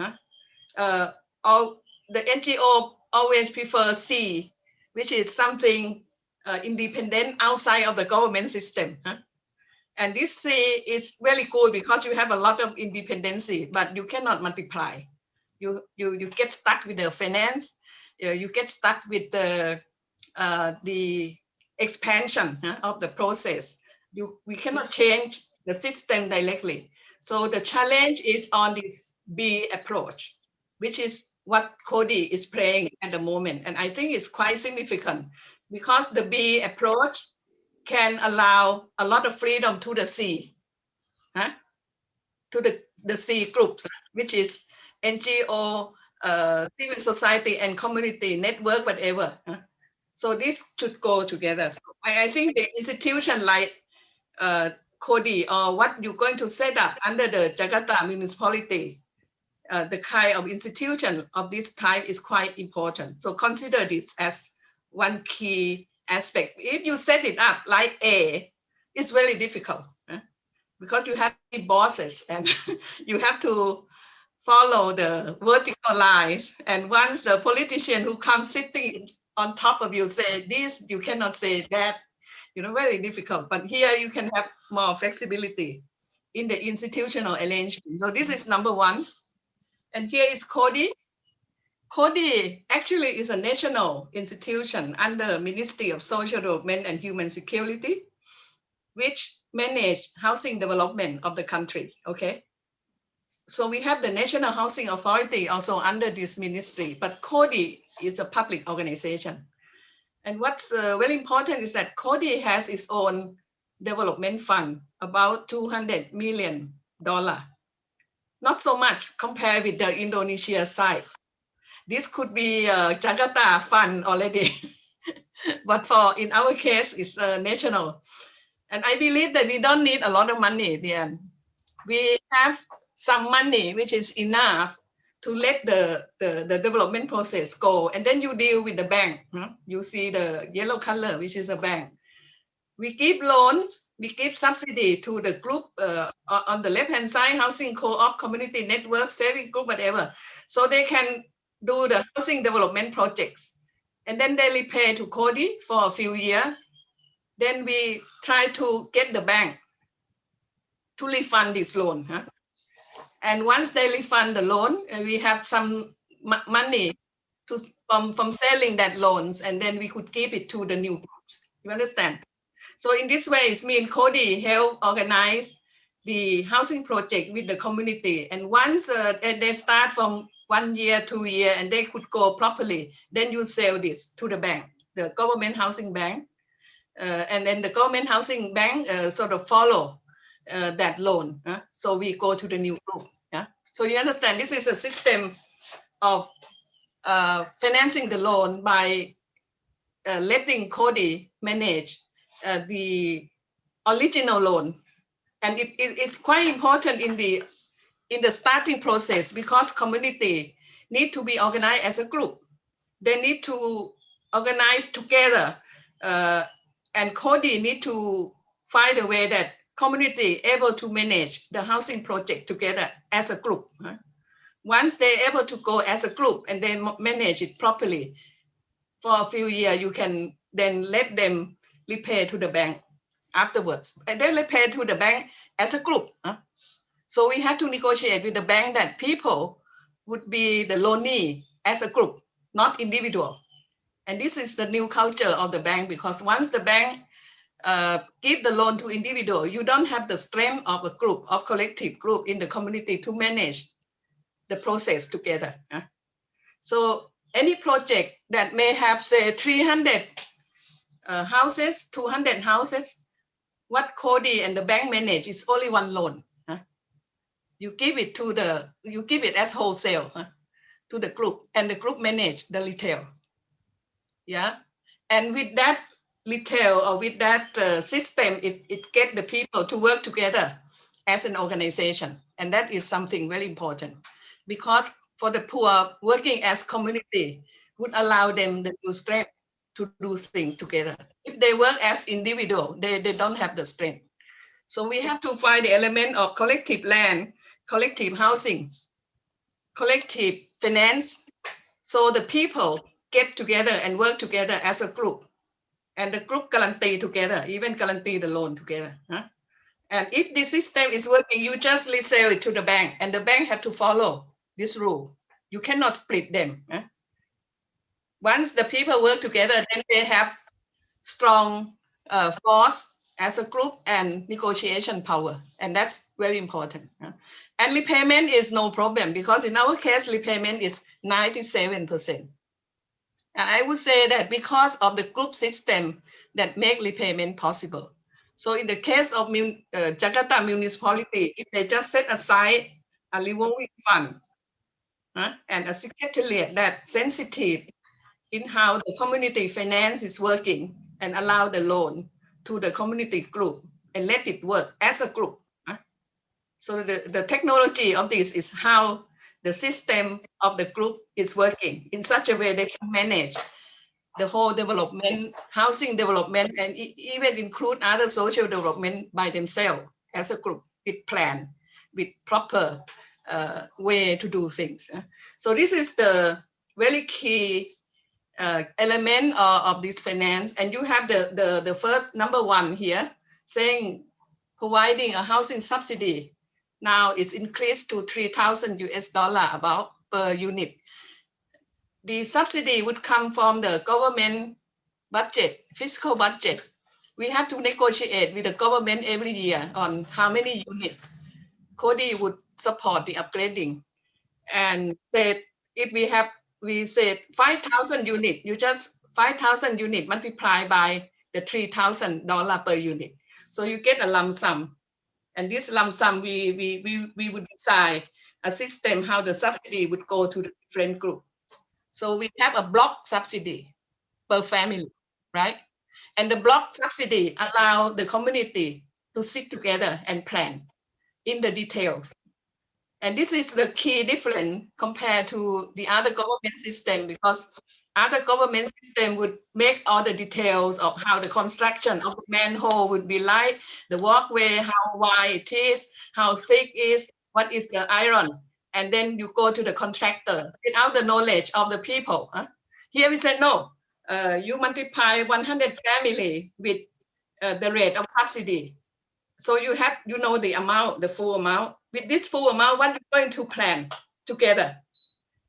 All the NGO always prefer C, which is something independent outside of the government system. And this C is very good because you have a lot of independency, but you cannot multiply. You get stuck with the finance, you get stuck with the expansion of the process. We cannot change the system directly. So the challenge is on this B approach, which is what CODI is playing at the moment. And I think it's quite significant because the B approach can allow a lot of freedom to the C, to the C groups, which is NGO, civil society and community network, whatever. So this should go together. So I think the institution like CODI or what you're going to set up under the Jakarta municipality, the kind of institution of this type is quite important. So consider this as one key aspect. If you set it up like A, it's very difficult because you have bosses and you have to follow the vertical lines. And once the politician who comes sitting on top of you say this, you cannot say that, very difficult. But here you can have more flexibility in the institutional arrangement. So this is number one. And here is CODI. CODI actually is a national institution under Ministry of Social Development and Human Security, which manage housing development of the country, okay? So we have the National Housing Authority also under this ministry, but CODI is a public organization. And what's very important is that CODI has its own development fund, about $200 million. Not so much compared with the Indonesia side. This could be a Jakarta fund already, but in our case, it's national. And I believe that we don't need a lot of money there. We have some money, which is enough to let the development process go. And then you deal with the bank. You see the yellow color, which is a bank. We give loans, we give subsidy to the group on the left-hand side, housing co-op, community network, saving group, whatever. So they can do the housing development projects. And then they repay to CODI for a few years. Then we try to get the bank to refund this loan. And once they refund the loan, we have some money from selling that loans, and then we could give it to the new groups. You understand? So in this way, it means CODI help organize the housing project with the community. And once they start from 1 year, 2 years, and they could go properly, then you sell this to the bank, the government housing bank. And then the government housing bank sort of follow that loan. So we go to the new group. So you understand, this is a system of financing the loan by letting CODI manage the original loan. And it's quite important in the starting process because community need to be organized as a group. They need to organize together, and CODI need to find a way that community able to manage the housing project together as a group. Once they're able to go as a group and they manage it properly for a few years, you can then let them repay to the bank afterwards. And they repay to the bank as a group. So we have to negotiate with the bank that people would be the loanee as a group, not individual. And this is the new culture of the bank, because once the bank give the loan to individual, you don't have the strength of a group, of collective group in the community to manage the process together. So any project that may have, say, 300 houses, 200 houses, what Cody and the bank manage is only one loan. You give it as wholesale to the group, and the group manage the retail. Yeah, and with that retail or with that system, it get the people to work together as an organization, and that is something very important, because for the poor, working as community would allow them the strength to do things together. If they work as individual, they don't have the strength. So we have to find the element of collective land, collective housing, collective finance, so the people get together and work together as a group, and the group guarantee together, even guarantee the loan together. And if the system is working, you just resell it to the bank, and the bank have to follow this rule. You cannot split them. Once the people work together, then they have strong force as a group and negotiation power, and that's very important. And repayment is no problem, because in our case, repayment is 97%. And I would say that because of the group system that make repayment possible. So in the case of Jakarta municipality, if they just set aside a revolving fund and a secretariat that sensitive in how the community finance is working, and allow the loan to the community group and let it work as a group. So the technology of this is how the system of the group is working in such a way they can manage the whole development, housing development, and even include other social development by themselves as a group with plan, with proper way to do things. So this is the very key element of this finance. And you have the first number one here saying providing a housing subsidy. Now it's increased to $3,000 US about per unit. The subsidy would come from the government budget, fiscal budget. We have to negotiate with the government every year on how many units Cody would support the upgrading. And said, if we said 5,000 units, you just 5,000 units multiplied by the $3,000 per unit. So you get a lump sum. And this lump sum, we would decide a system how the subsidy would go to the different group. So we have a block subsidy per family, right? And the block subsidy allow the community to sit together and plan in the details. And this is the key difference compared to the other government system, because other government system would make all the details of how the construction of the manhole would be like, the walkway, how wide it is, how thick it is, what is the iron. And then you go to the contractor without the knowledge of the people. Here we said, no, you multiply 100 family with the rate of subsidy. So you know the amount, the full amount. With this full amount, what you're going to plan together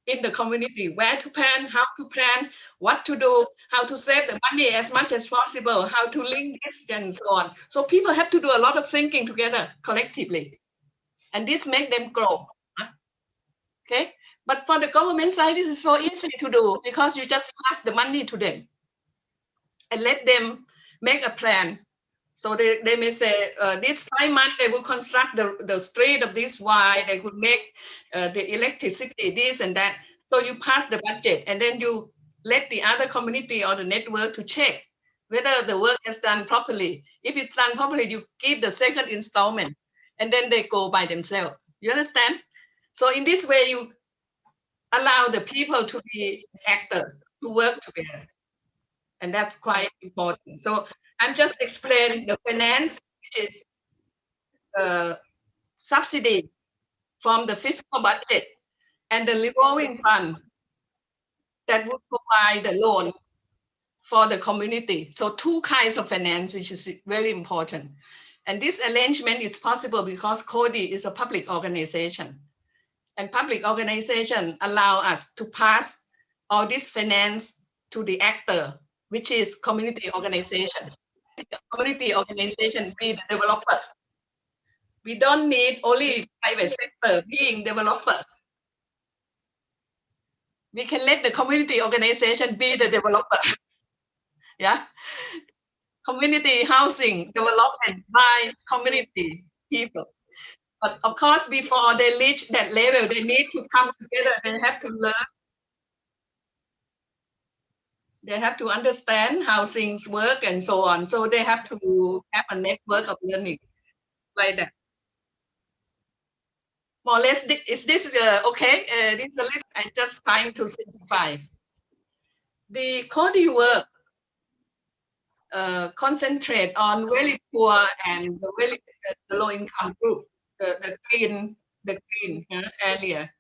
in the community, where to plan, how to plan, what to do, how to save the money as much as possible, how to link this and so on. So people have to do a lot of thinking together collectively. And this makes them grow. Okay, but for the government side, this is so easy to do, because you just pass the money to them and let them make a plan. So they may say, this 5 months, they will construct the street of this wide, they would make the electricity, this and that. So you pass the budget, and then you let the other community or the network to check whether the work is done properly. If it's done properly, you give the second installment, and then they go by themselves. You understand? So in this way, you allow the people to be actors, to work together. And that's quite important. So I'm just explaining the finance, which is subsidy from the fiscal budget, and the revolving fund that would provide the loan for the community. So two kinds of finance, which is very important. And this arrangement is possible because Cody is a public organization. And public organization allow us to pass all this finance to the actor, which is community organization. Community organization be the developer. We don't need only private sector being developer. We can let the community organization be the developer. Yeah. community housing development by community people. But of course, before they reach that level, they need to come together. They have to learn. They have to understand how things work and so on. So they have to have a network of learning like that. More or less, is this okay? This is a little, I'm just trying to simplify. The Cody work concentrate on very poor and very the low income group, the green area.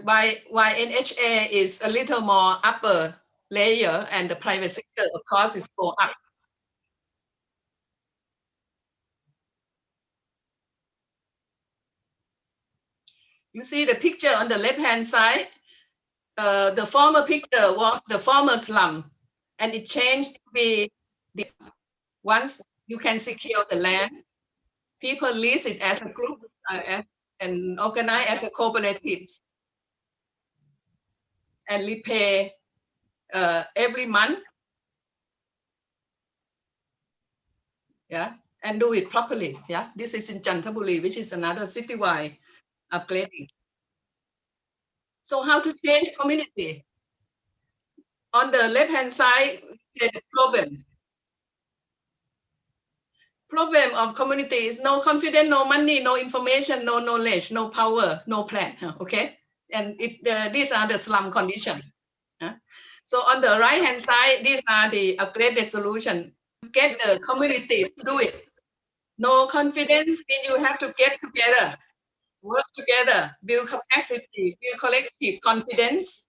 While NHA is a little more upper layer, and the private sector, of course, is go up. You see the picture on the left-hand side. The former picture was the former slum, and it changed to be once you can secure the land, people lease it as a group and organize as a cooperative and repay every month. Yeah, and do it properly. Yeah, this is in Chantaburi, which is another citywide upgrading. So how to change community? On the left-hand side, the problem. Problem of community is no confidence, no money, no information, no knowledge, no power, no plan. Okay, and these are the slum conditions. So on the right-hand side, these are the upgraded solution. Get the community to do it. No confidence, means you have to get together, work together, build capacity, build collective confidence.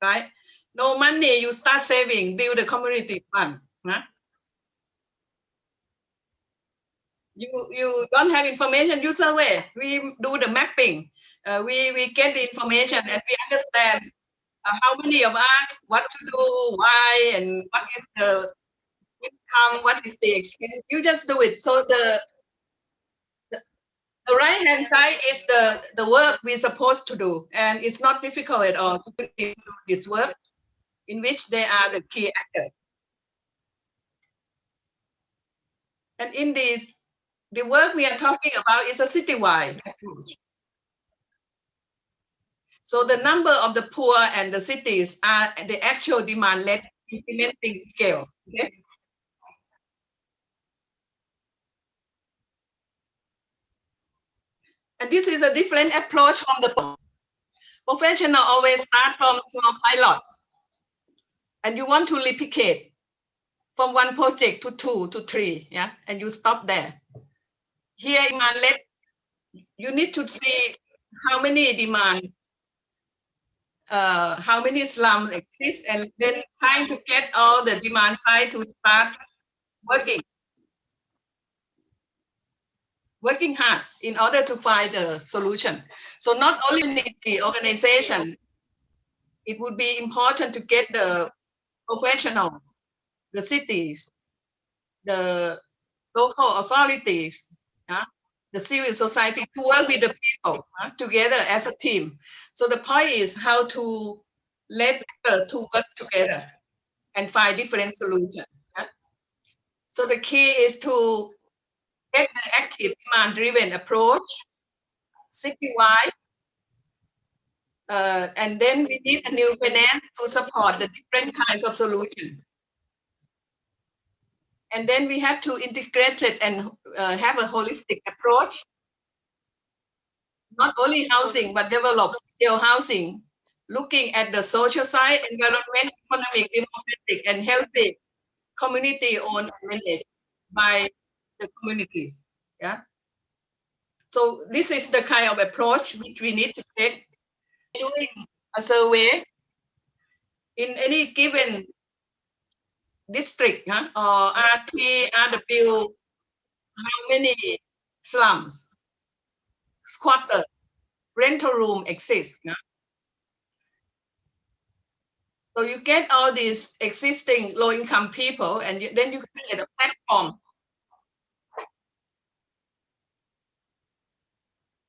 Right? No money, you start saving, build a community fund. Huh? You don't have information, you survey. We do the mapping. We get the information and we understand how many of us, what to do, why, and what is the income, what is the expense. You just do it. So the right-hand side is the work we're supposed to do. And it's not difficult at all to do this work in which they are the key actors. And in this, the work we are talking about is a citywide approach. So the number of the poor and the cities are the actual demand-led implementing scale. Okay? And this is a different approach from the professional always start from small pilot. And you want to replicate from one project to 2 to 3, yeah, and you stop there. Here in demand-led, you need to see how many demand, how many slums exist, and then trying to get all the demand side to start working hard in order to find a solution. So not only the organization, it would be important to get the professionals, the cities, the local authorities, the civil society to work with the people together as a team. So the point is how to let people to work together and find different solutions. So the key is to get the active demand-driven approach citywide, and then we need a new finance to support the different kinds of solutions. And then we have to integrate it and have a holistic approach. Not only housing, but develop still housing, looking at the social side, environment, economic, democratic, and healthy community-owned and managed by the community. Yeah. So this is the kind of approach which we need to take. Doing a survey in any given district or RW, how many slums, squatter, rental room exist. So you get all these existing low-income people, and then you create a platform.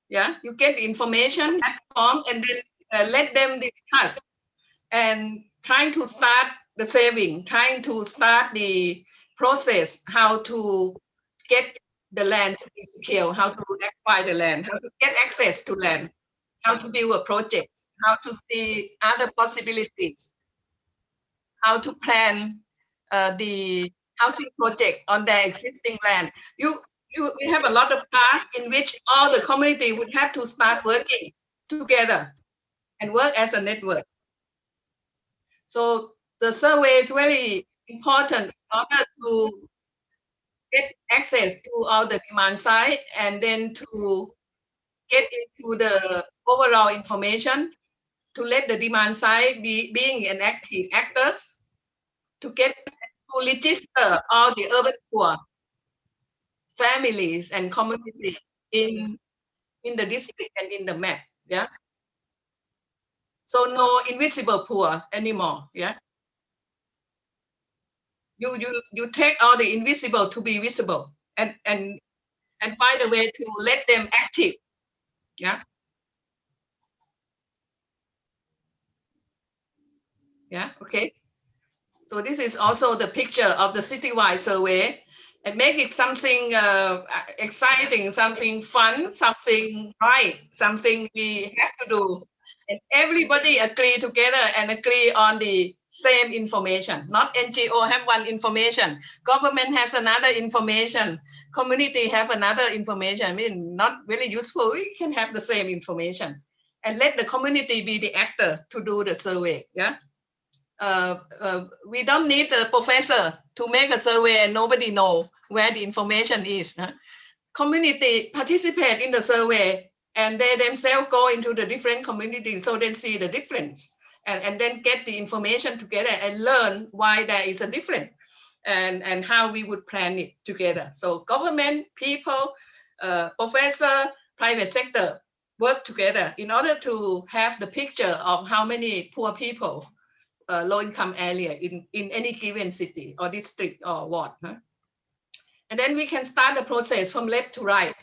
Yeah, you get the information platform, and then let them discuss and trying to start the saving, trying to start the process, how to get the land to be secure, how to acquire the land, how to get access to land, how to build a project, how to see other possibilities, how to plan the housing project on their existing land. We have a lot of paths in which all the community would have to start working together and work as a network. So the survey is very important in order to get access to all the demand side and then to get into the overall information, to let the demand side being an active actors, to get to register all the urban poor families and communities in the district and in the map. Yeah. So no invisible poor anymore. Yeah. You take all the invisible to be visible and find a way to let them active. Yeah. Yeah. Okay. So this is also the picture of the citywide survey, and make it something exciting, something fun, something right, something we have to do. And everybody agree together and agree on the same information. Not NGO have one information, government has another information, community have another information. I mean, not really useful. We can have the same information and let the community be the actor to do the survey. Yeah. We don't need a professor to make a survey and nobody know where the information is. Community participate in the survey and they themselves go into the different communities so they see the difference and then get the information together and learn why there is a difference and how we would plan it together. So government, people, professor, private sector work together in order to have the picture of how many poor people, low-income area in any given city or district or ward. And then we can start the process from left to right.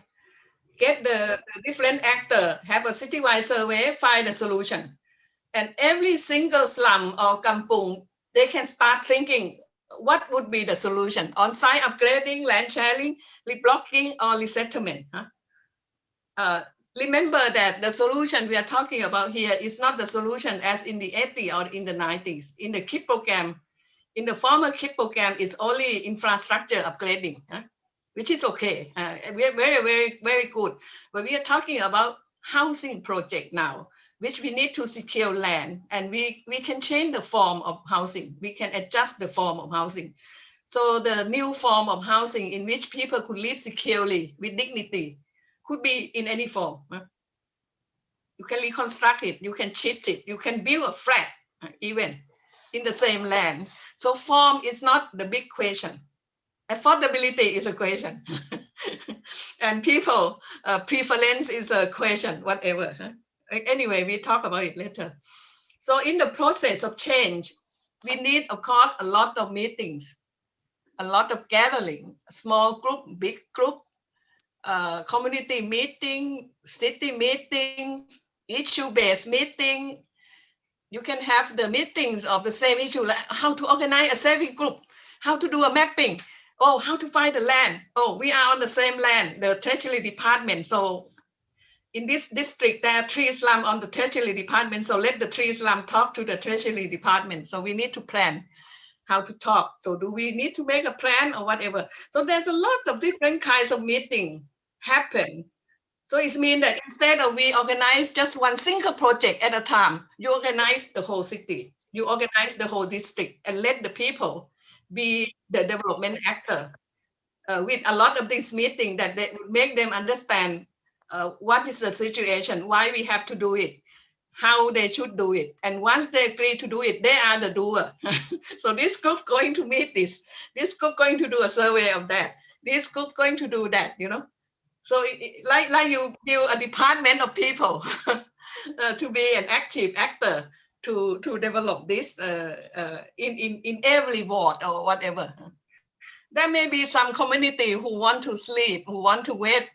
Get the different actor, have a citywide survey, find a solution. And every single slum or kampung, they can start thinking, what would be the solution? On-site upgrading, land sharing, reblocking, or resettlement. Remember that the solution we are talking about here is not the solution as in the 80s or in the 90s. In the KIP program, in the former KIP program, is only infrastructure upgrading, which is okay. We are very, very, very good. But we are talking about housing project now, which we need to secure land, and we can change the form of housing. We can adjust the form of housing. So the new form of housing in which people could live securely with dignity could be in any form. You can reconstruct it, you can shift it, you can build a flat even in the same land. So form is not the big question. Affordability is a question. And people preference is a question, whatever. Anyway, we talk about it later. So in the process of change, we need, of course, a lot of meetings, a lot of gathering, small group, big group, community meeting, city meetings, issue-based meeting. You can have the meetings of the same issue, like how to organize a saving group, how to do a mapping, oh, how to find the land. Oh, we are on the same land, the Treasury Department. So in this district, there are 3 slums on the Treasury Department. So let the 3 slums talk to the Treasury Department. So we need to plan how to talk. So do we need to make a plan or whatever? So there's a lot of different kinds of meeting happen. So it means that instead of we organize just one single project at a time, you organize the whole city, you organize the whole district, and let the people be the development actor. With a lot of this meeting that they would make them understand what is the situation, why we have to do it, how they should do it. And once they agree to do it, they are the doer. So this group going to meet this group going to do a survey of that, this group going to do that, you know. So like you build a department of people to be an active actor to develop this in every ward or whatever. There may be some community who want to sleep, who want to wait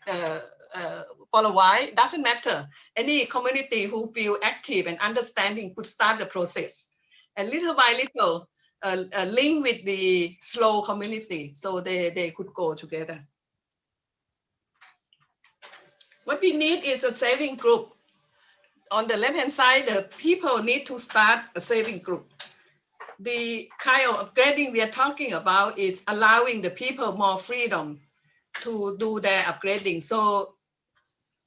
for a while, doesn't matter. Any community who feel active and understanding could start the process. and little by little link with the slow community, so they could go together. What we need is a saving group. On the left-hand side, the people need to start a saving group. The kind of upgrading we are talking about is allowing the people more freedom to do their upgrading. So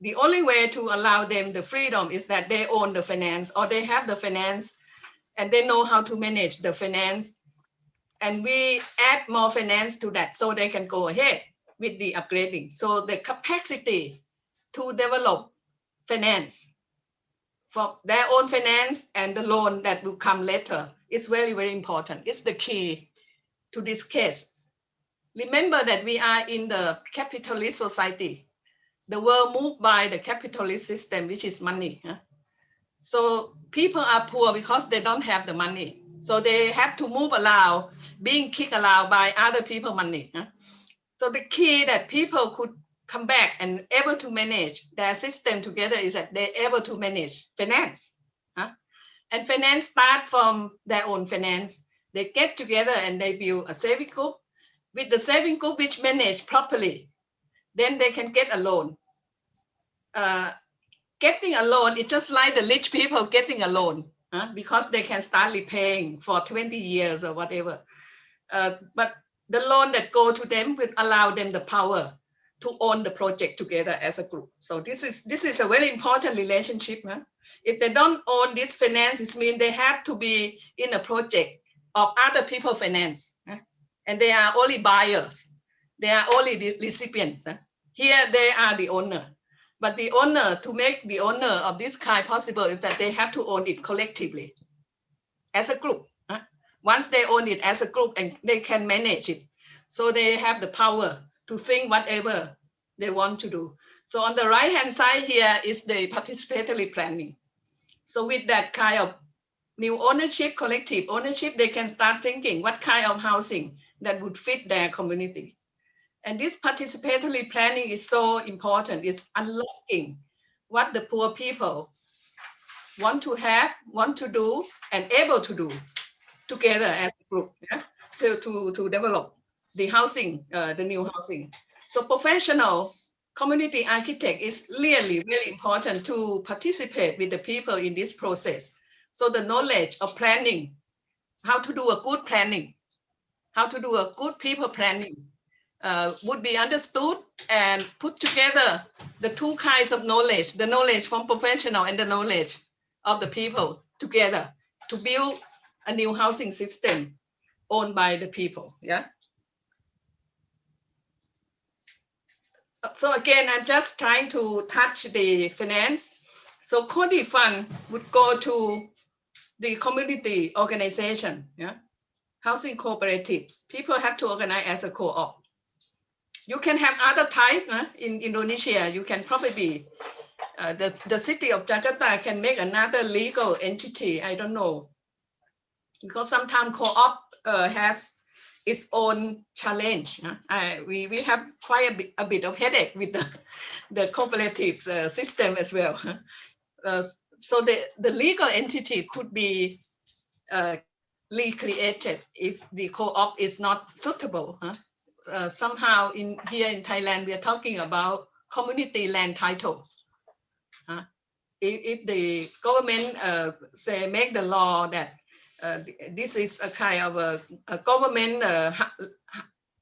the only way to allow them the freedom is that they own the finance, or they have the finance and they know how to manage the finance. And we add more finance to that so they can go ahead with the upgrading. So the capacity to develop finance for their own finance and the loan that will come later is very, very important. It's the key to this case. Remember that we are in the capitalist society. The world moved by the capitalist system, which is money. So people are poor because they don't have the money. So they have to move around, being kicked around by other people money. So the key that people could come back and able to manage their system together is that they're able to manage finance. And finance start from their own finance. They get together and they build a saving group. With the saving group which manage properly, then they can get a loan. Getting a loan is just like the rich people getting a loan because they can start repaying for 20 years or whatever. But the loan that go to them will allow them the power to own the project together as a group. So this is a very important relationship. If they don't own this finance, it means they have to be in a project of other people finance. And they are only buyers. They are only the recipients. Here they are the owner. But the owner, to make the owner of this kind possible, is that they have to own it collectively as a group. Once they own it as a group and they can manage it, so they have the power to think whatever they want to do. So on the right-hand side here is the participatory planning. So with that kind of new ownership, collective ownership, they can start thinking what kind of housing that would fit their community. And this participatory planning is so important. It's unlocking what the poor people want to have, want to do, and able to do together as a group to develop the housing, the new housing. So professional community architect is really very important to participate with the people in this process. So the knowledge of planning, how to do a good planning, how to do a good people planning would be understood and put together the two kinds of knowledge, the knowledge from professional and the knowledge of the people together to build a new housing system owned by the people. Yeah. So again, I'm just trying to touch the finance. So CODI fund would go to the community organization, housing cooperatives. People have to organize as a co-op. You can have other type. In Indonesia, you can probably, the city of Jakarta can make another legal entity. I don't know. Because sometimes co-op has its own challenge. We have quite a bit of headache with the cooperative system as well. So the legal entity could be recreated if the co-op is not suitable. Somehow here in Thailand, we are talking about community land title. If the government say make the law that this is a kind of a government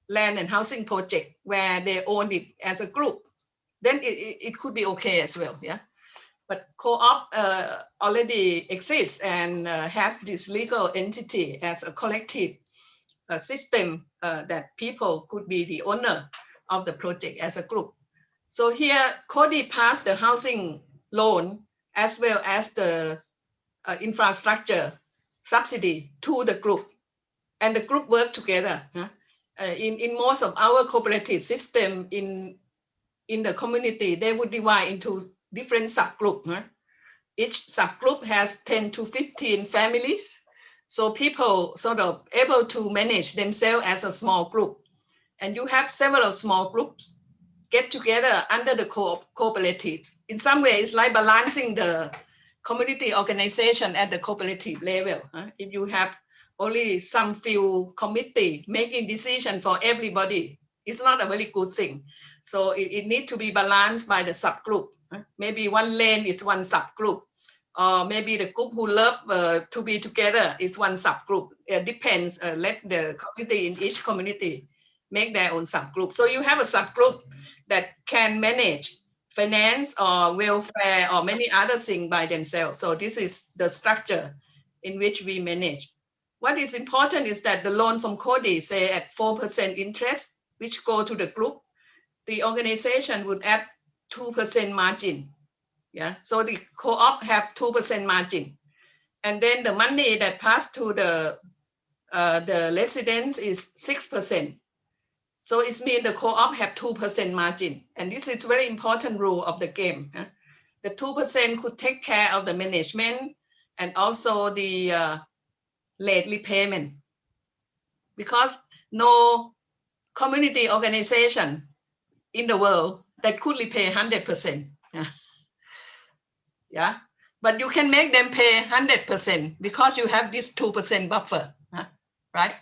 land and housing project where they own it as a group, then it could be okay as well. Yeah, but co-op already exists and has this legal entity as a collective system that people could be the owner of the project as a group. So here CODI passed the housing loan as well as the infrastructure subsidy to the group, and the group work together. In most of our cooperative system in the community, they would divide into different subgroups. Each subgroup has 10 to 15 families. So people sort of able to manage themselves as a small group. And you have several small groups get together under the cooperatives. In some way, it's like balancing the community organization at the cooperative level. If you have only some few committee making decision for everybody, it's not a very good thing. So it needs to be balanced by the subgroup. Maybe one lane is one subgroup, or maybe the group who love to be together is one subgroup. It depends. Let the community in each community make their own subgroup. So you have a subgroup that can manage finance or welfare or many other things by themselves. So this is the structure in which we manage. What is important is that the loan from CODI, say at 4% interest, which go to the group, the organization would add 2% margin. Yeah, so the co-op have 2% margin. And then the money that passed to the residents is 6%. So it means the co-op have 2% margin. And this is very important rule of the game. The 2% could take care of the management and also the late repayment. Because no community organization in the world that could repay 100%. Yeah, but you can make them pay 100% because you have this 2% buffer, right?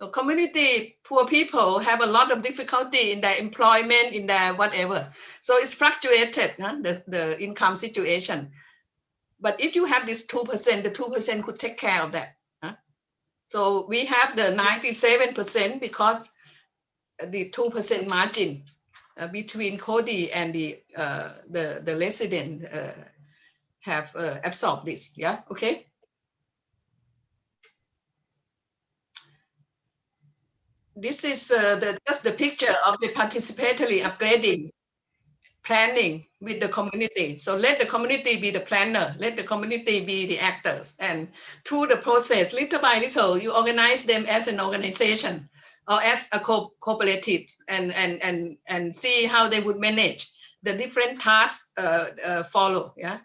The community, poor people have a lot of difficulty in their employment, in their whatever. So it's fluctuated, the income situation. But if you have this 2%, the 2% could take care of that. So we have the 97% because the 2% margin between CODI and the resident have absorbed this. Yeah, okay. This is just the picture of the participatory upgrading planning with the community. So let the community be the planner, let the community be the actors, and through the process, little by little, you organize them as an organization or as a cooperative, and see how they would manage the different tasks follow. Yeah.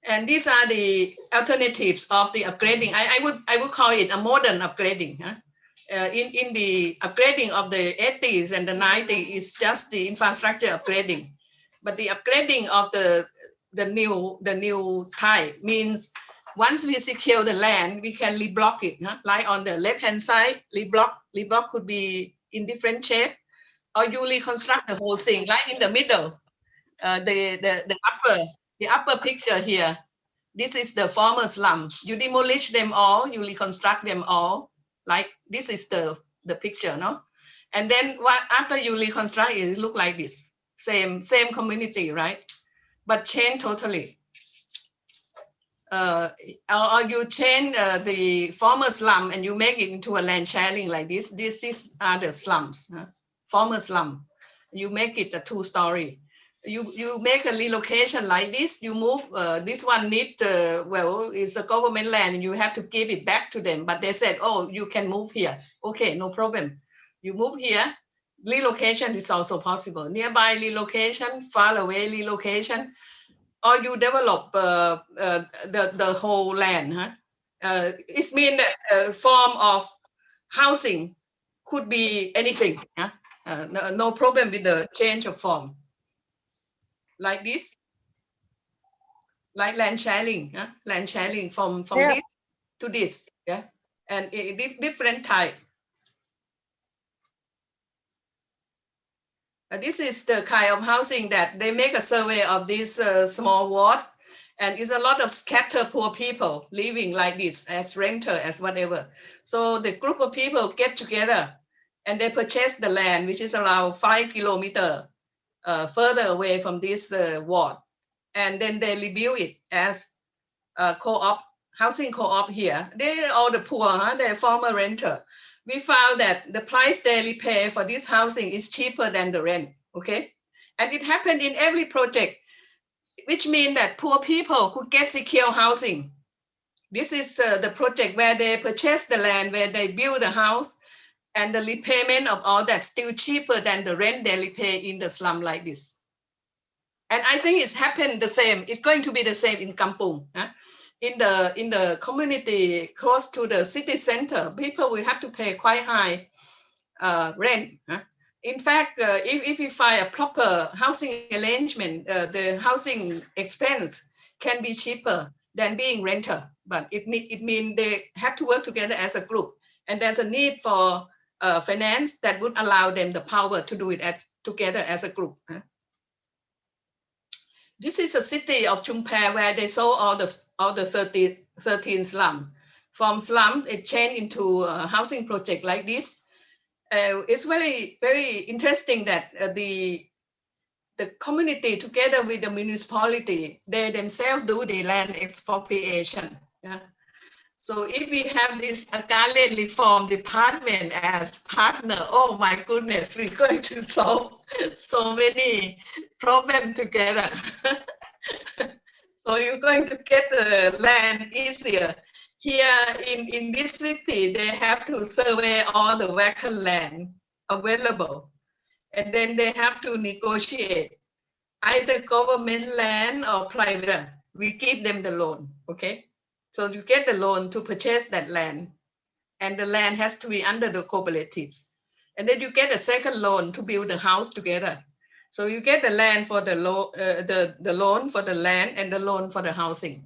And these are the alternatives of the upgrading. I would call it a modern upgrading. In the upgrading of the 80s and the 90s is just the infrastructure upgrading. But the upgrading of the new type means once we secure the land, we can reblock it. Like on the left-hand side, reblock could be in different shape, or you reconstruct the whole thing, like in the middle, the upper picture here. This is the former slums. You demolish them all, you reconstruct them all. Like this is the picture, no? And then after you reconstruct it, look like this. Same community, right? But change totally. Or you change the former slum and you make it into a land sharing like this. These are the slums, former slum. You make it a 2-story. You make a relocation like this, you move, this one need, well, it's a government land and you have to give it back to them. But they said, oh, you can move here. Okay, no problem. You move here. Relocation is also possible. Nearby relocation, far away relocation, or you develop the whole land. It means that a form of housing could be anything. No problem with the change of form. Like this, like land sharing from Yeah. this to this, yeah, and different type. This is the kind of housing that they make a survey of this small ward, and it's a lot of scattered poor people living like this as renter, as whatever. So the group of people get together and they purchase the land, which is around 5 kilometers further away from this ward. And then they rebuild it as a co-op, housing co-op here. They're all the poor, they're former renter. We found that the price they pay for this housing is cheaper than the rent, okay? And it happened in every project, which means that poor people could get secure housing. This is the project where they purchase the land, where they build the house, and the repayment of all that still cheaper than the rent they repay in the slum like this. And I think it's happened the same. It's going to be the same in Kampung. In the community close to the city center, people will have to pay quite high rent. In fact, if you find a proper housing arrangement, the housing expense can be cheaper than being renter, but it means they have to work together as a group, and there's a need for finance that would allow them the power to do it together as a group. This is a city of Chumphar where they saw all the 13 slums. From slum, it changed into a housing project like this. It's very, very interesting that the community together with the municipality, they themselves do the land expropriation. Yeah. So if we have this Agale Reform Department as partner, oh my goodness, we're going to solve so many problems together. So you're going to get the land easier. Here in this city, they have to survey all the vacant land available. And then they have to negotiate either government land or private. We give them the loan, okay? So you get the loan to purchase that land, and the land has to be under the cooperatives. And then you get a second loan to build the house together. So you get the land for the loan for the land and the loan for the housing,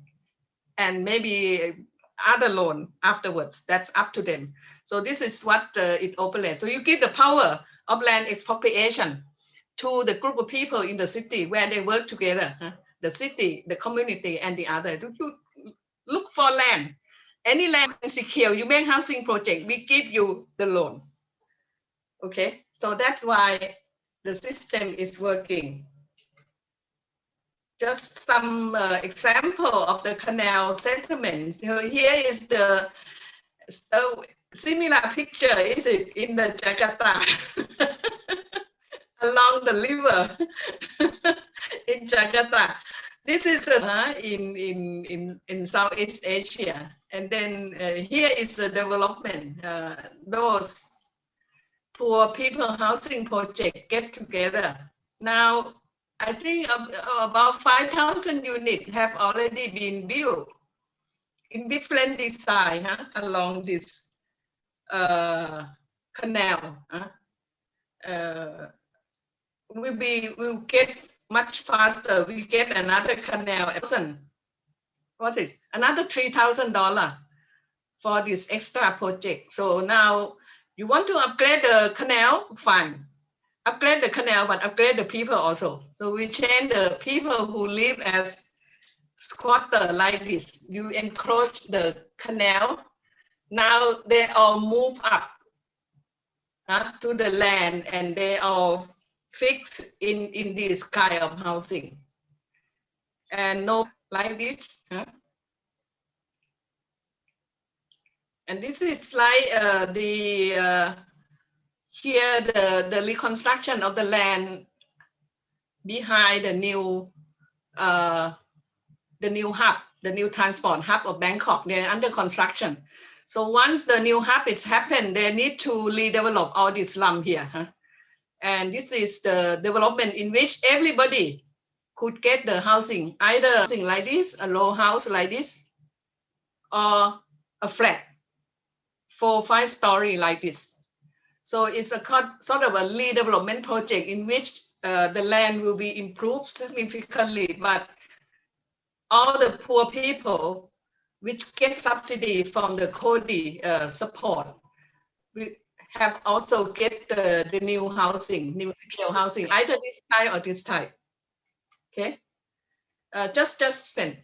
and maybe other loan afterwards. That's up to them. So this is what it operates. So you give the power of land expropriation to the group of people in the city where they work together, the city, the community, and the other. You look for land. Any land is secure. You make housing project, we give you the loan. Okay, so that's why the system is working. Just some example of the canal settlement. So here is the similar picture, is it, in the Jakarta, along the river in Jakarta. This is in Southeast Asia. And then here is the development. Those poor people housing project get together. Now, I think about 5,000 units have already been built in different design along this canal. We'll get much faster. We get another canal. What is another $3,000 for this extra project? So now you want to upgrade the canal, fine. Upgrade the canal, but upgrade the people also. So we change the people who live as squatter like this. You encroach the canal. Now they all move up to the land, and they all fix in this kind of housing. And no like this. And this is like here the reconstruction of the land behind the new hub, the new transport hub of Bangkok. They're under construction. So once the new hub is happened, they need to redevelop all this slum here. And this is the development in which everybody could get the housing, either housing like this, a low house like this, or a flat, 4 or 5 story like this. So it's a sort of a redevelopment project in which the land will be improved significantly, but all the poor people which get subsidy from the CODI support, we have also get the new housing, new secure housing, either this type or this type. Okay, just spend.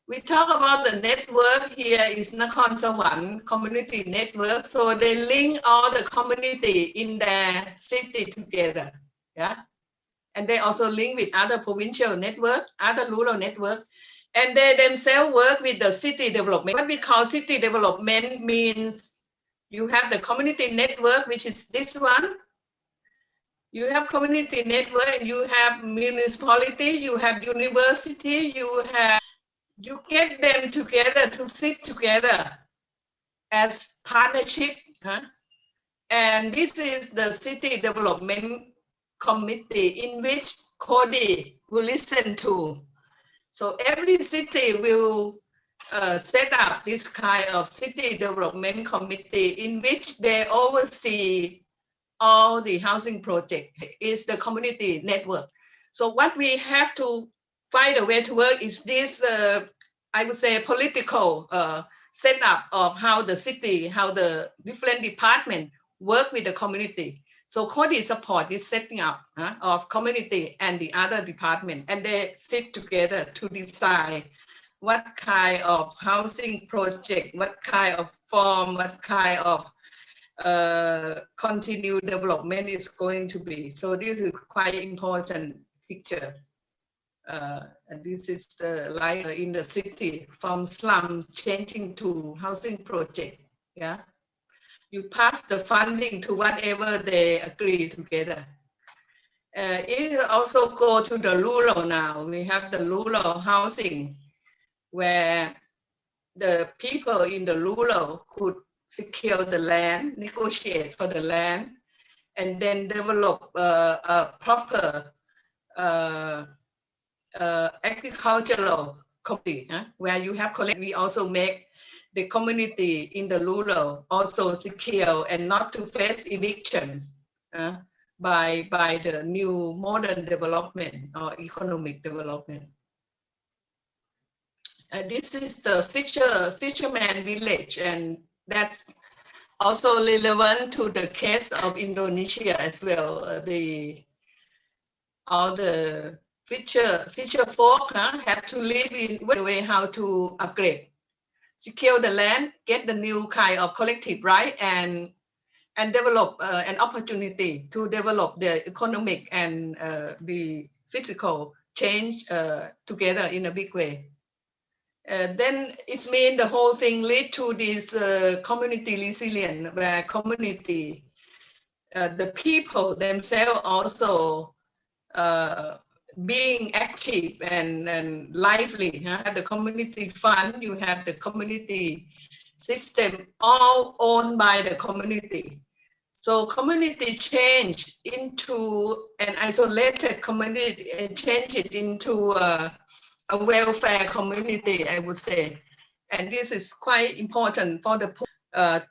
We talk about the network. Here is Nakhon Sawan community network. So they link all the community in their city together. Yeah, and they also link with other provincial network, other rural network, and they themselves work with the city development. What we call city development means you have the community network, which is this one. You have community network, you have municipality, you have university, you get them together to sit together as partnership. And this is the city development committee in which CODI will listen to. So every city will set up this kind of city development committee in which they oversee all the housing project. Is the community network. So what we have to find a way to work is this, I would say, political setup of how the city, how the different departments work with the community. So CODI support this setting up of community and the other department, and they sit together to decide what kind of housing project, what kind of form, what kind of continued development is going to be. So this is quite important picture. And this is the life in the city, from slums changing to housing project. Yeah, you pass the funding to whatever they agree together. It also go to the rural now. We have the rural housing, where the people in the rural could secure the land, negotiate for the land, and then develop a proper agricultural community, where you have collect. We also make the community in the rural also secure and not to face eviction by the new modern development or economic development. This is the fisherman village, and that's also relevant to the case of Indonesia as well. All the fisher folk have to live in the way how to upgrade, secure the land, get the new kind of collective right, and develop an opportunity to develop the economic and the physical change together in a big way. Then it means the whole thing lead to this community resilience, where community, the people themselves also being active and lively. The community fund, you have the community system, all owned by the community. So community change into an isolated community and change it into a welfare community, I would say. And this is quite important for the poor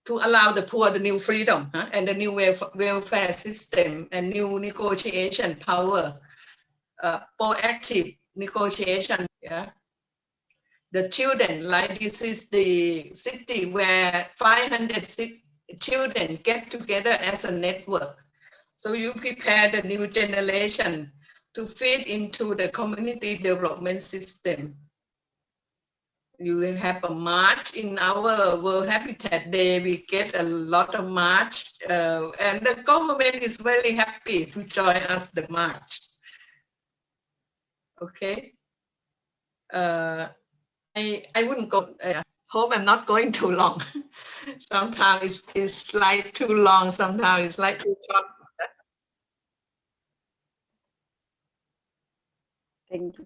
to allow the poor the new freedom and the new welfare system and new negotiation power, proactive negotiation. Yeah. The children, like this is the city where 500 children get together as a network. So you prepare the new generation to fit into the community development system. You have a march in our World Habitat Day. We get a lot of march, and the government is very happy to join us the march. Okay. I wouldn't go. Hope I'm not going too long. Sometimes it's like too long. Sometimes it's like too short.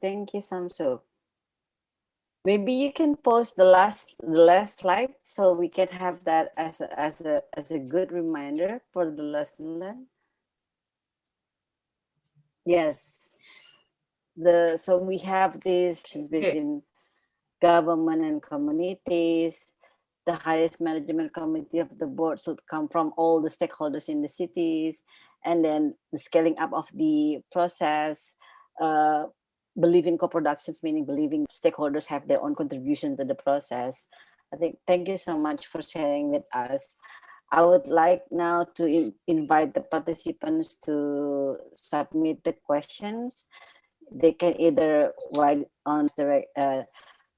Thank you, Samsuk. Maybe you can post the last slide so we can have that as a good reminder for the lesson learned. Yes. So we have this between government and communities. The highest management committee of the board should come from all the stakeholders in the cities, and then the scaling up of the process. Believing co-productions, meaning believing stakeholders have their own contribution to the process. I think, thank you so much for sharing with us. I would like now to invite the participants to submit the questions. They can either write on direct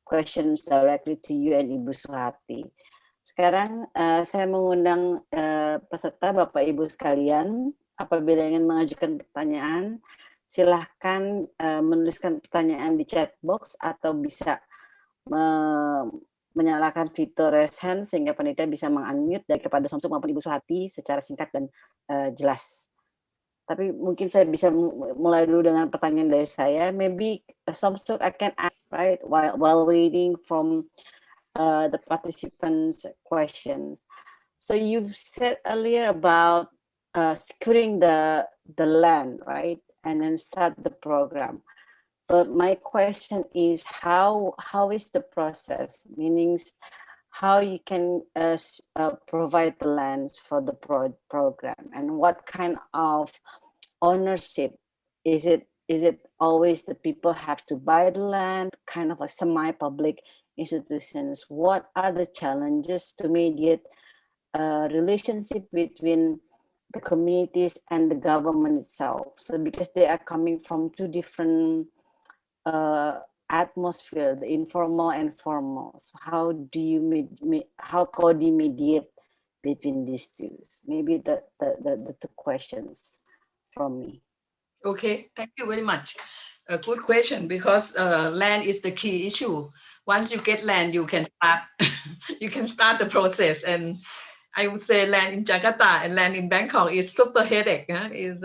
questions directly to you and Ibu Suharti. Sekarang saya mengundang peserta Bapak Ibu sekalian, apabila ingin mengajukan pertanyaan, silahkan menuliskan pertanyaan di chat box atau bisa menyalakan fitur raise hand sehingga panitia bisa meng-unmute dari kepada Samsuk maupun Ibu Suharti secara singkat dan jelas. Tapi mungkin saya bisa mulai dulu dengan pertanyaan dari saya. Maybe Samsuk I can ask, right, while waiting from the participants' question. So you've said earlier about securing the land, right? And then start the program. But my question is how is the process? Meaning how you can provide the lands for the program, and what kind of ownership is it Is it always the people have to buy the land, kind of a semi-public institutions? What are the challenges to mediate a relationship between the communities and the government itself? So because they are coming from two different atmosphere, the informal and formal. So how do you how Cody mediate between these two? Maybe the two questions from me. Okay, thank you very much. A good question, because land is the key issue. Once you get land, you can start you can start the process. And I would say land in Jakarta and land in Bangkok is super headache. Is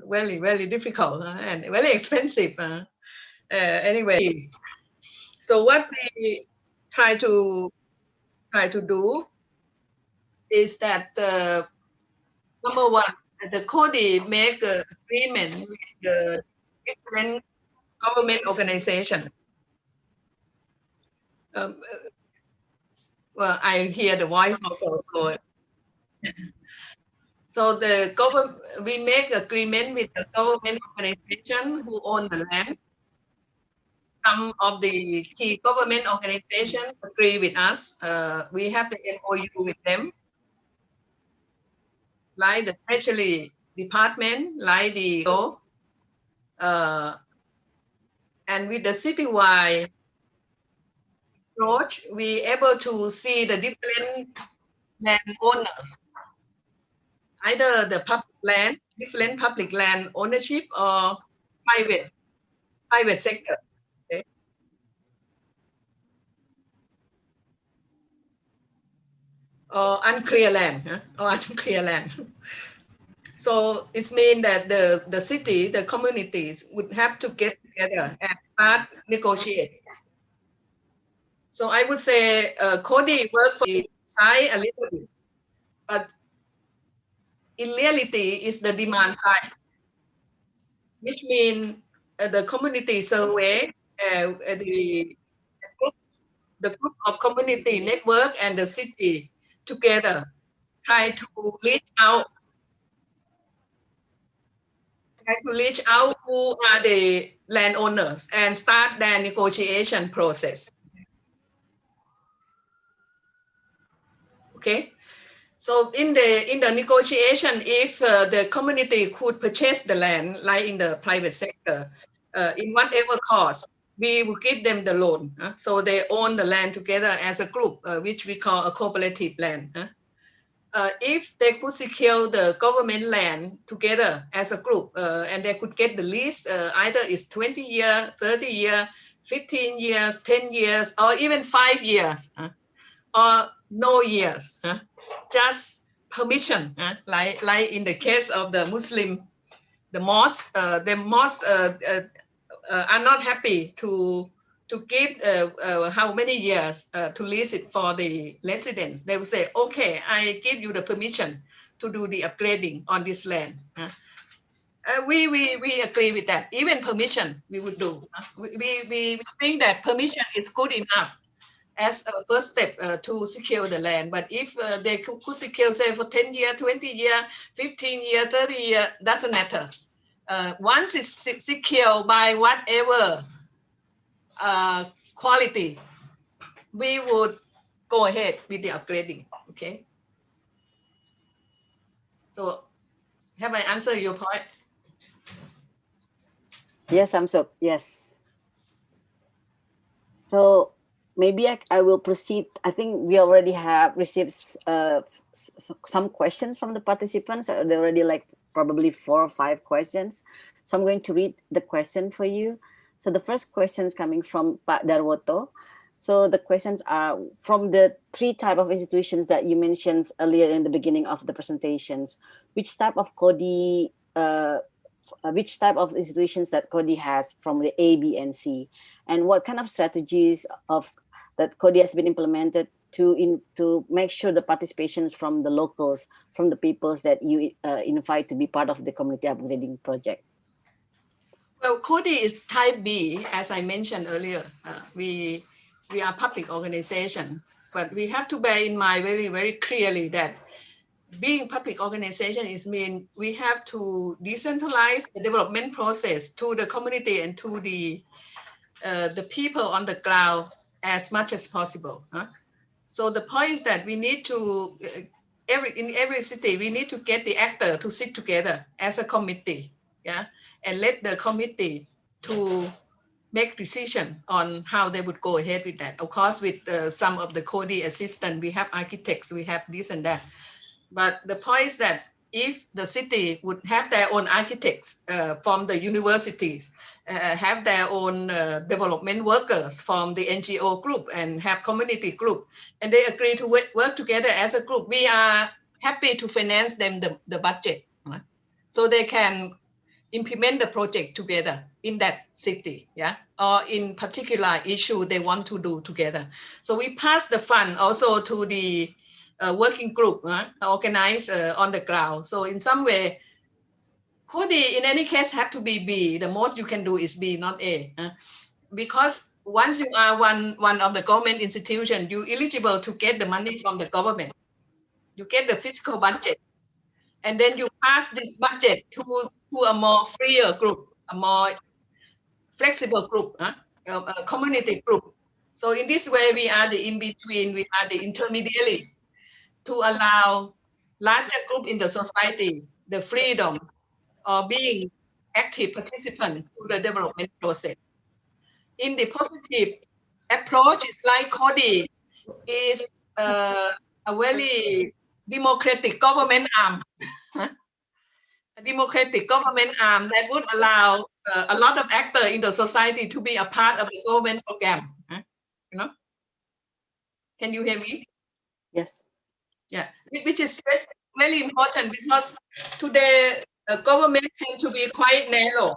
very, very difficult and very expensive. Anyway, so what we try to do is that number one, the Cody make an agreement with the different government organization. Well, I hear the voice also. So the government, we make agreement with the government organization who own the land. Some of the key government organizations agree with us. We have the MOU with them, like the Treasury Department, like the and with the citywide approach, we able to see the different land owners, either the public land, different public land ownership, or private sector. Okay. Or unclear land, or unclear land. So it means that the city, the communities would have to get together and start negotiate. So I would say Cody works for the side a little bit, but in reality is the demand side, which means the community survey, the group of community network and the city together try to reach out who are the landowners and start their negotiation process. Okay, so in the negotiation, if the community could purchase the land, like in the private sector, in whatever cost, we will give them the loan. So they own the land together as a group, which we call a cooperative land. If they could secure the government land together as a group, and they could get the lease, either it's 20 years, 30 years, 15 years, 10 years, or even 5 years, or no years, just permission, like in the case of the Muslim, the mosque are not happy to give how many years to lease it for the residents. They will say, okay, I give you the permission to do the upgrading on this land. We agree with that. Even permission we would do. We think that permission is good enough as a first step to secure the land. But if they could secure, say, for 10 years, 20 years, 15 years, 30 years, doesn't matter. Once it's secure by whatever quality, we would go ahead with the upgrading. Okay. So have I answered your point? Yes, Samsuk. Yes. So maybe I will proceed. I think we already have received some questions from the participants. There already like probably 4 or 5 questions. So I'm going to read the question for you. So the first question is coming from Pak Darwoto. So the questions are from the 3 type of institutions that you mentioned earlier in the beginning of the presentations. Which type of Cody, which type of institutions that Cody has from the A, B, and C, and what kind of strategies that Cody has been implemented to make sure the participations from the locals, from the peoples that you invite to be part of the community upgrading project? Well, Cody is type B, as I mentioned earlier. We are public organization, but we have to bear in mind very, very clearly that being public organization is mean we have to decentralize the development process to the community and to the people on the ground as much as possible. So the point is that we need to in every city we need to get the actor to sit together as a committee, yeah, and let the committee to make decision on how they would go ahead with that. Of course, with some of the Cody assistant, we have architects, we have this and that. But the point is that if the city would have their own architects from the universities, have their own development workers from the NGO group and have community group, and they agree to work together as a group, we are happy to finance them the budget, right? So they can implement the project together in that city, yeah, or in particular issue they want to do together. So we pass the fund also to the working group organized on the ground. So in some way, Cody in any case have to be B. The most you can do is B, not A, because once you are one of the government institution, you eligible to get the money from the government. You get the fiscal budget, and then you pass this budget to a more freer group, a more flexible group, a community group. So in this way, we are the in-between, we are the intermediary to allow larger group in the society the freedom of being active participant to the development process. In the positive approach, it's like Cody is a very democratic government arm. A democratic government arm that would allow a lot of actors in the society to be a part of the government program. You know? Can you hear me? Yes. Yeah, which is very important because today government tend to be quite narrow.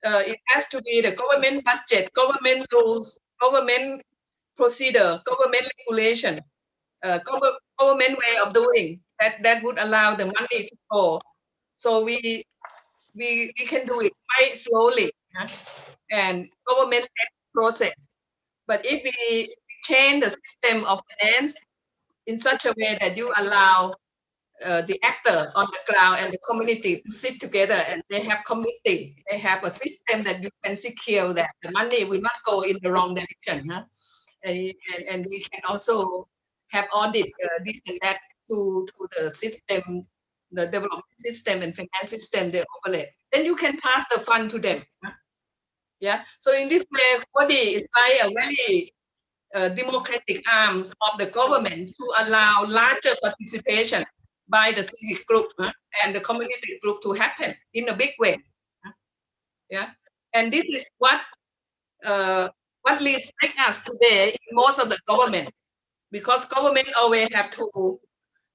It has to be the government budget, government rules, government procedure, government regulation, government way of doing that would allow the money to go. So we can do it quite slowly, and government process. But if we change the system of finance in such a way that you allow the actor on the ground and the community to sit together, and they have committee, they have a system that you can secure that the money will not go in the wrong direction, and we can also have audit this and that to the system, the development system and finance system they operate. Then you can pass the fund to them. Yeah. So in this way, body is like a very democratic arms of the government to allow larger participation by the civic group and the community group to happen in a big way. Yeah. And this is what leads us today in most of the government, because government always have to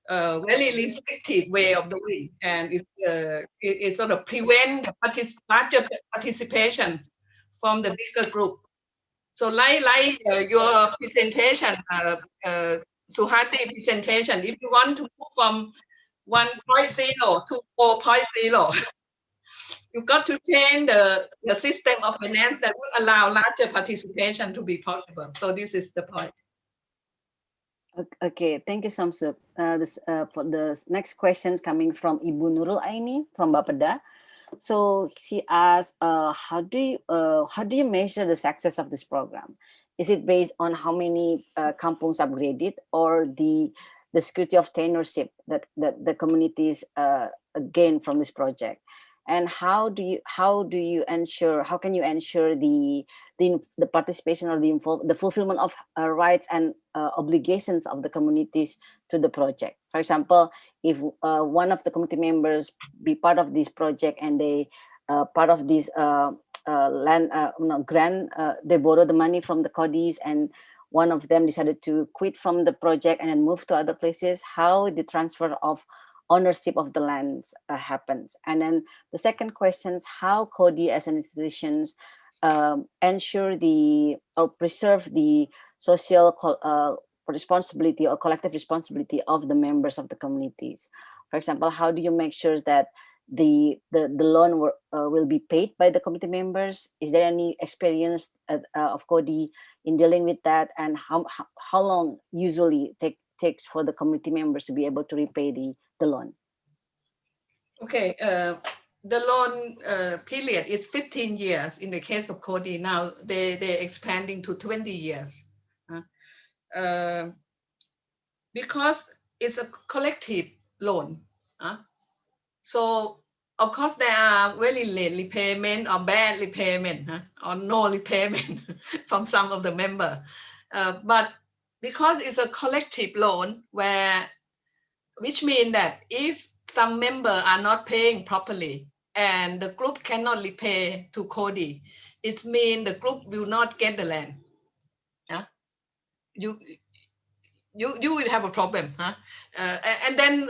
very restrictive way of doing, and it sort of prevent the larger participation from the bigger group. So like your presentation, Suhati presentation, if you want to move from 1.0 to 4.0, you've got to change the system of finance that would allow larger participation to be possible. So this is the point. Okay, thank you, Samsuk. For the next questions coming from Ibu Nurul Aini from Bapeda. So she asked, how do you measure the success of this program? Is it based on how many kampungs upgraded, or the security of tenureship that the communities gain from this project? And how can you ensure the participation or the fulfillment of rights and obligations of the communities to the project? For example, if one of the community members be part of this project and they part of this land grant, they borrow the money from the Codis, and one of them decided to quit from the project and then move to other places, how the transfer of ownership of the lands happens? And then the second question is how Cody as an institutions ensure or preserve the social responsibility or collective responsibility of the members of the communities. For example, how do you make sure that the loan will be paid by the community members? Is there any experience of Cody in dealing with that? And how long usually takes for the community members to be able to repay the loan? Okay, the loan period is 15 years in the case of Cody. Now they're expanding to 20 years. Because it's a collective loan. So of course there are very late repayment or bad repayment or no repayment from some of the member. But because it's a collective loan which means that if some member are not paying properly and the group cannot repay to Cody, it means the group will not get the land. You will have a problem, and then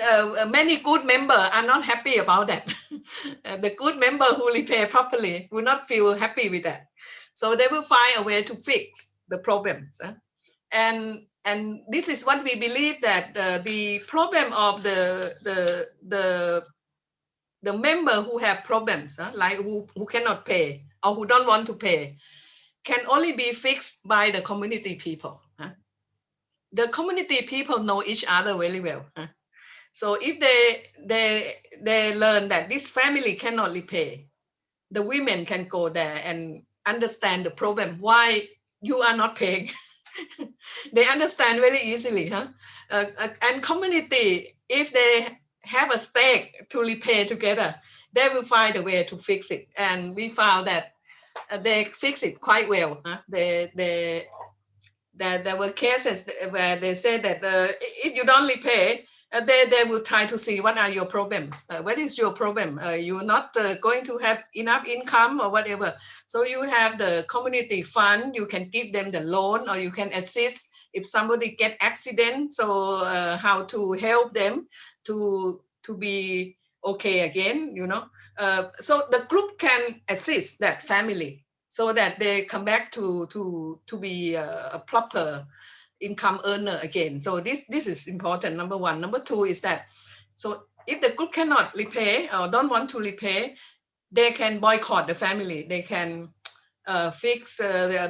many good members are not happy about that. The good member who repay properly will not feel happy with that, so they will find a way to fix the problems. And this is what we believe, that the problem of the member who have problems, like who cannot pay or who don't want to pay, can only be fixed by the community people. The community people know each other very well. So if they learn that this family cannot repay, the women can go there and understand the problem, why you are not paying. They understand very easily. And community, if they have a stake to repay together, they will find a way to fix it. And we found that they fix it quite well. There were cases where they said that if you don't repay, they will try to see what are your problems. What is your problem? You're not going to have enough income or whatever. So you have the community fund. You can give them the loan, or you can assist if somebody get accident. So how to help them to be okay again, So the group can assist that family, so that they come back to be a proper income earner again. So this is important, number one. Number two is that, so if the group cannot repay or don't want to repay, they can boycott the family. They can fix,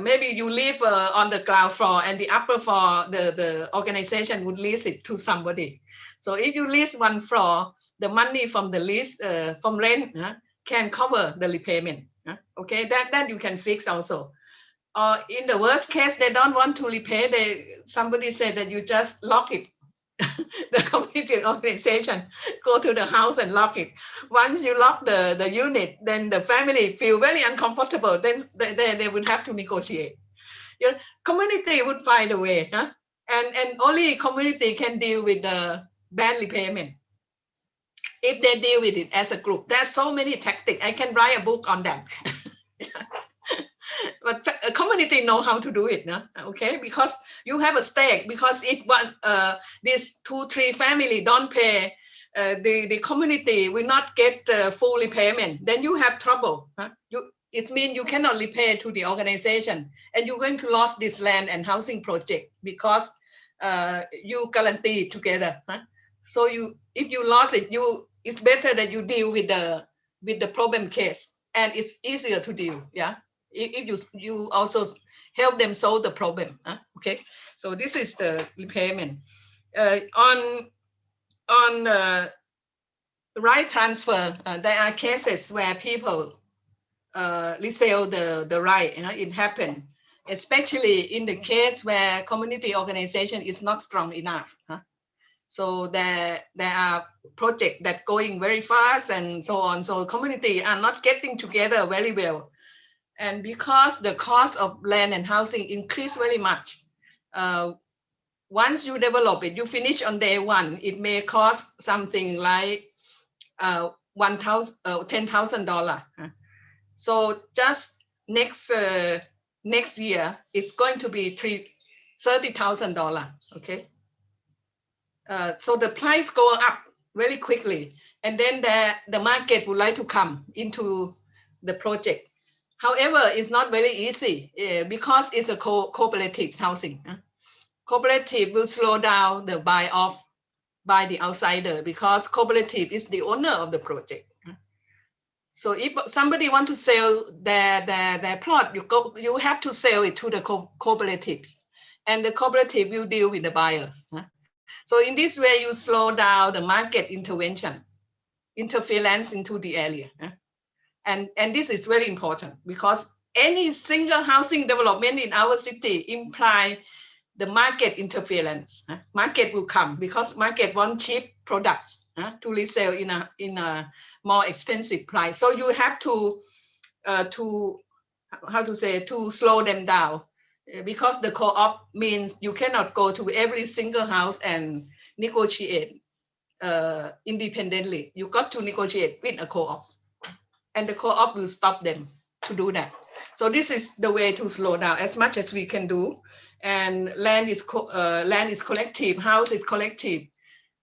maybe you live on the ground floor and the upper floor, the organization would lease it to somebody. So if you lease one floor, the money from the lease, from rent, can cover the repayment. Okay, that you can fix also. Or in the worst case, they don't want to repay. Somebody said that you just lock it. The community organization go to the house and lock it. Once you lock the unit, then the family feel very uncomfortable. Then they would have to negotiate. Community would find a way, and only community can deal with the bad repayment. If they deal with it as a group, there's so many tactics. I can write a book on that. But a community know how to do it, okay? Because you have a stake. Because if these 2-3 family don't pay, the community will not get full repayment. Then you have trouble. It means you cannot repay to the organization, and you're going to lose this land and housing project because you guarantee it together. So if you lost it, it's better that you deal with the problem case, and it's easier to deal. If you also help them solve the problem. Okay, so this is the repayment. On right transfer, there are cases where people resell the right. It happened, especially in the case where community organization is not strong enough. So there are projects that going very fast and so on. So community are not getting together very well. And because the cost of land and housing increase very much, once you develop it, you finish on day one, it may cost something like $10,000. So just next year, it's going to be $30,000. Okay. So the price go up very quickly, and then the market would like to come into the project. However, it's not very easy because it's a cooperative housing. Cooperative will slow down the buy off by the outsider because cooperative is the owner of the project. So if somebody want to sell their plot, you have to sell it to the cooperatives, and the cooperative will deal with the buyers. So in this way, you slow down the market interference into the area. And this is very important because any single housing development in our city imply the market interference. Market will come because market want cheap products to resell in a more expensive price. So you have to slow them down, because the co-op means you cannot go to every single house and negotiate independently. You got to negotiate with a co-op, and the co-op will stop them to do that. So this is the way to slow down as much as we can do. And land is collective, house is collective,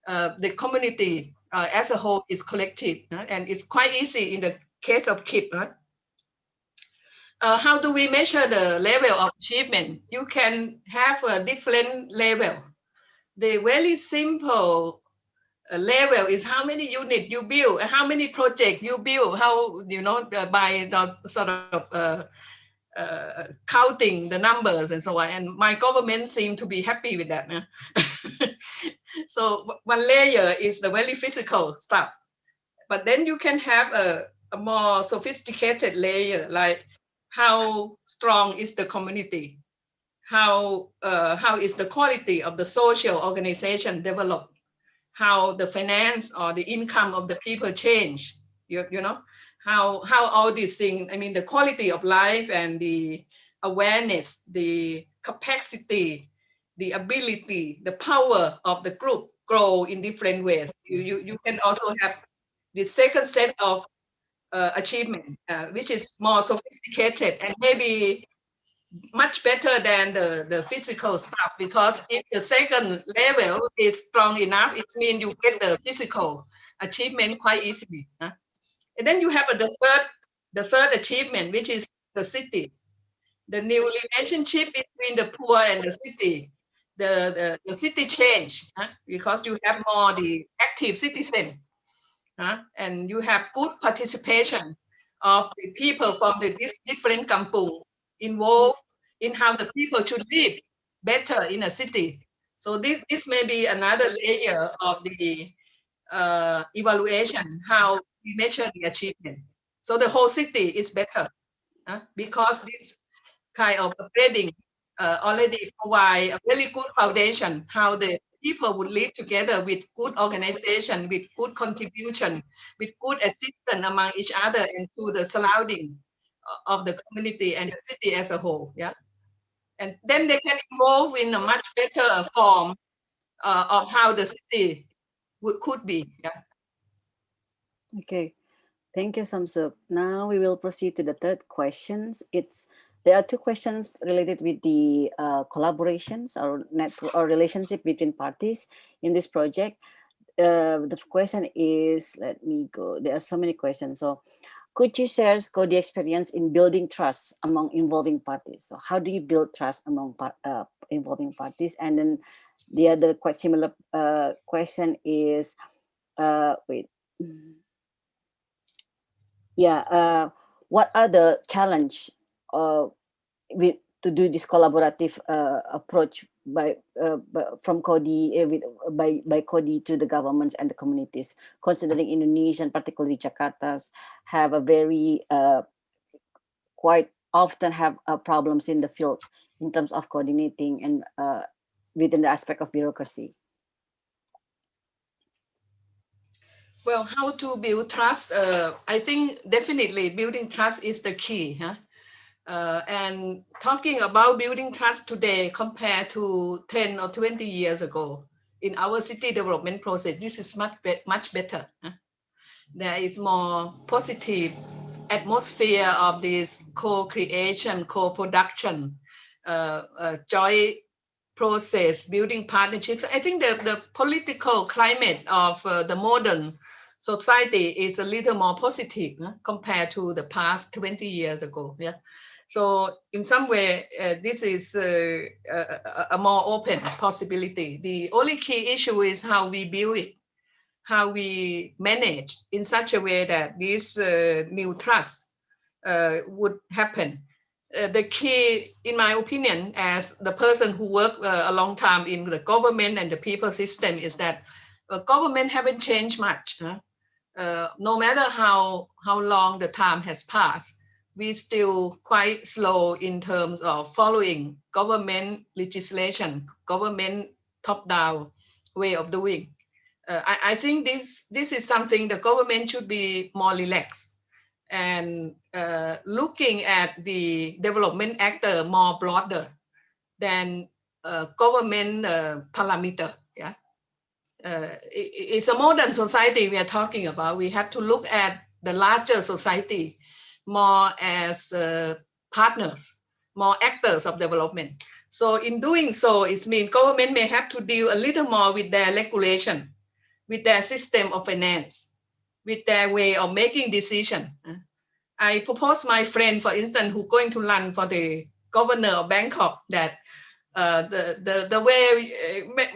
the community as a whole is collective, and it's quite easy in the case of KIP. How do we measure the level of achievement? You can have a different level. The very simple level is how many units you build, how many projects you build, how, by the sort of counting the numbers and so on. And my government seemed to be happy with that. So one layer is the very physical stuff. But then you can have a more sophisticated layer, like how strong is the community? How is the quality of the social organization developed? How the finance or the income of the people change? How all these things, I mean, the quality of life and the awareness, the capacity, the ability, the power of the group grow in different ways. You can also have the second set of achievement, which is more sophisticated and maybe much better than the physical stuff, because if the second level is strong enough, it means you get the physical achievement quite easily. And then you have the third achievement, which is the city, the new relationship between the poor and the city. The city change, because you have more the active citizen, and you have good participation of the people from the different kampung involved in how the people should live better in a city. So this may be another layer of the evaluation, how we measure the achievement. So the whole city is better, because this kind of upgrading already provide a very good foundation, how the people would live together with good organization, with good contribution, with good assistance among each other and to the surrounding of the community and the city as a whole. Yeah, and then they can evolve in a much better form of how the city could be. Yeah. Okay, thank you, Samsuk. Now we will proceed to the third questions. There are two questions related with the collaborations or network or relationship between parties in this project. The question is, let me go. There are so many questions. So, could you share the experience in building trust among involving parties? So, how do you build trust among involving parties? And then the other quite similar question is, what are the challenge with to do this collaborative approach from CODI by CODI to the governments and the communities, considering Indonesia and particularly Jakarta's have a very quite often have problems in the field in terms of coordinating and within the aspect of bureaucracy. Well, how to build trust? I think definitely building trust is the key. And talking about building trust today compared to 10 or 20 years ago in our city development process, this is much better. There is more positive atmosphere of this co-creation, co-production, joint process, building partnerships. I think the political climate of the modern society is a little more positive compared to the past 20 years ago. Yeah. So in some way, this is a more open possibility. The only key issue is how we build it, how we manage in such a way that this new trust would happen. the key, in my opinion, as the person who worked a long time in the government and the people system, is that government haven't changed much. No matter how long the time has passed, we still quite slow in terms of following government legislation, government top-down way of doing. I think this is something the government should be more relaxed and looking at the development actor more broader than government parameter. Yeah, it's a modern society we are talking about. We have to look at the larger society more as partners, more actors of development. So in doing so, it means government may have to deal a little more with their regulation, with their system of finance, with their way of making decisions. I propose my friend, for instance, who's going to run for the governor of Bangkok, that the way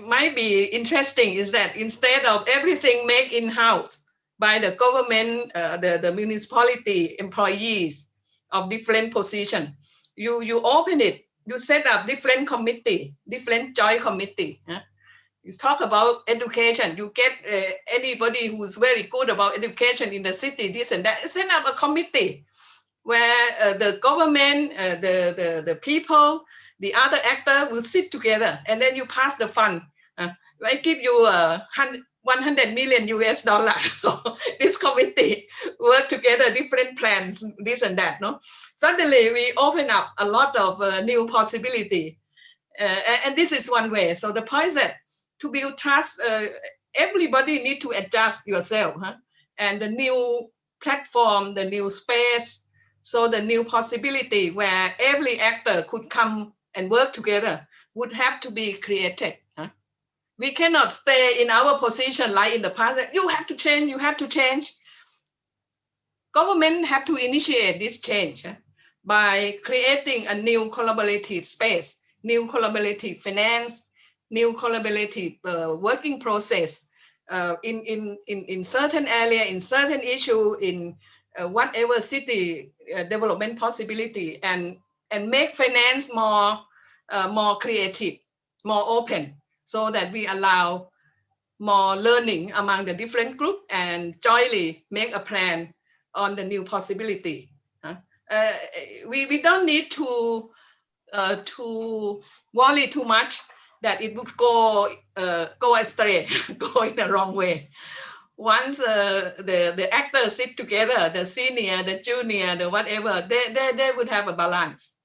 might be interesting is that instead of everything made in-house by the government, the municipality employees of different positions, you open it, you set up different committee, different joint committee. You talk about education, you get anybody who's very good about education in the city, this and that, set up a committee where the government, the people, the other actor will sit together, and then you pass the fund. I give you $100 million US. So this committee work together, different plans, this and that. No, suddenly we open up a lot of new possibility, and this is one way. So the point is that to build trust, everybody need to adjust yourself, and the new platform, the new space, so the new possibility where every actor could come and work together would have to be created. We cannot stay in our position like in the past. You have to change, you have to change. Government have to initiate this change by creating a new collaborative space, new collaborative finance, new collaborative working process in certain area, in certain issue, in whatever city development possibility, and make finance more creative, more open, so that we allow more learning among the different group and jointly make a plan on the new possibility. We don't need to worry too much that it would go astray, go in the wrong way. Once the actors sit together, the senior, the junior, the whatever, they would have a balance.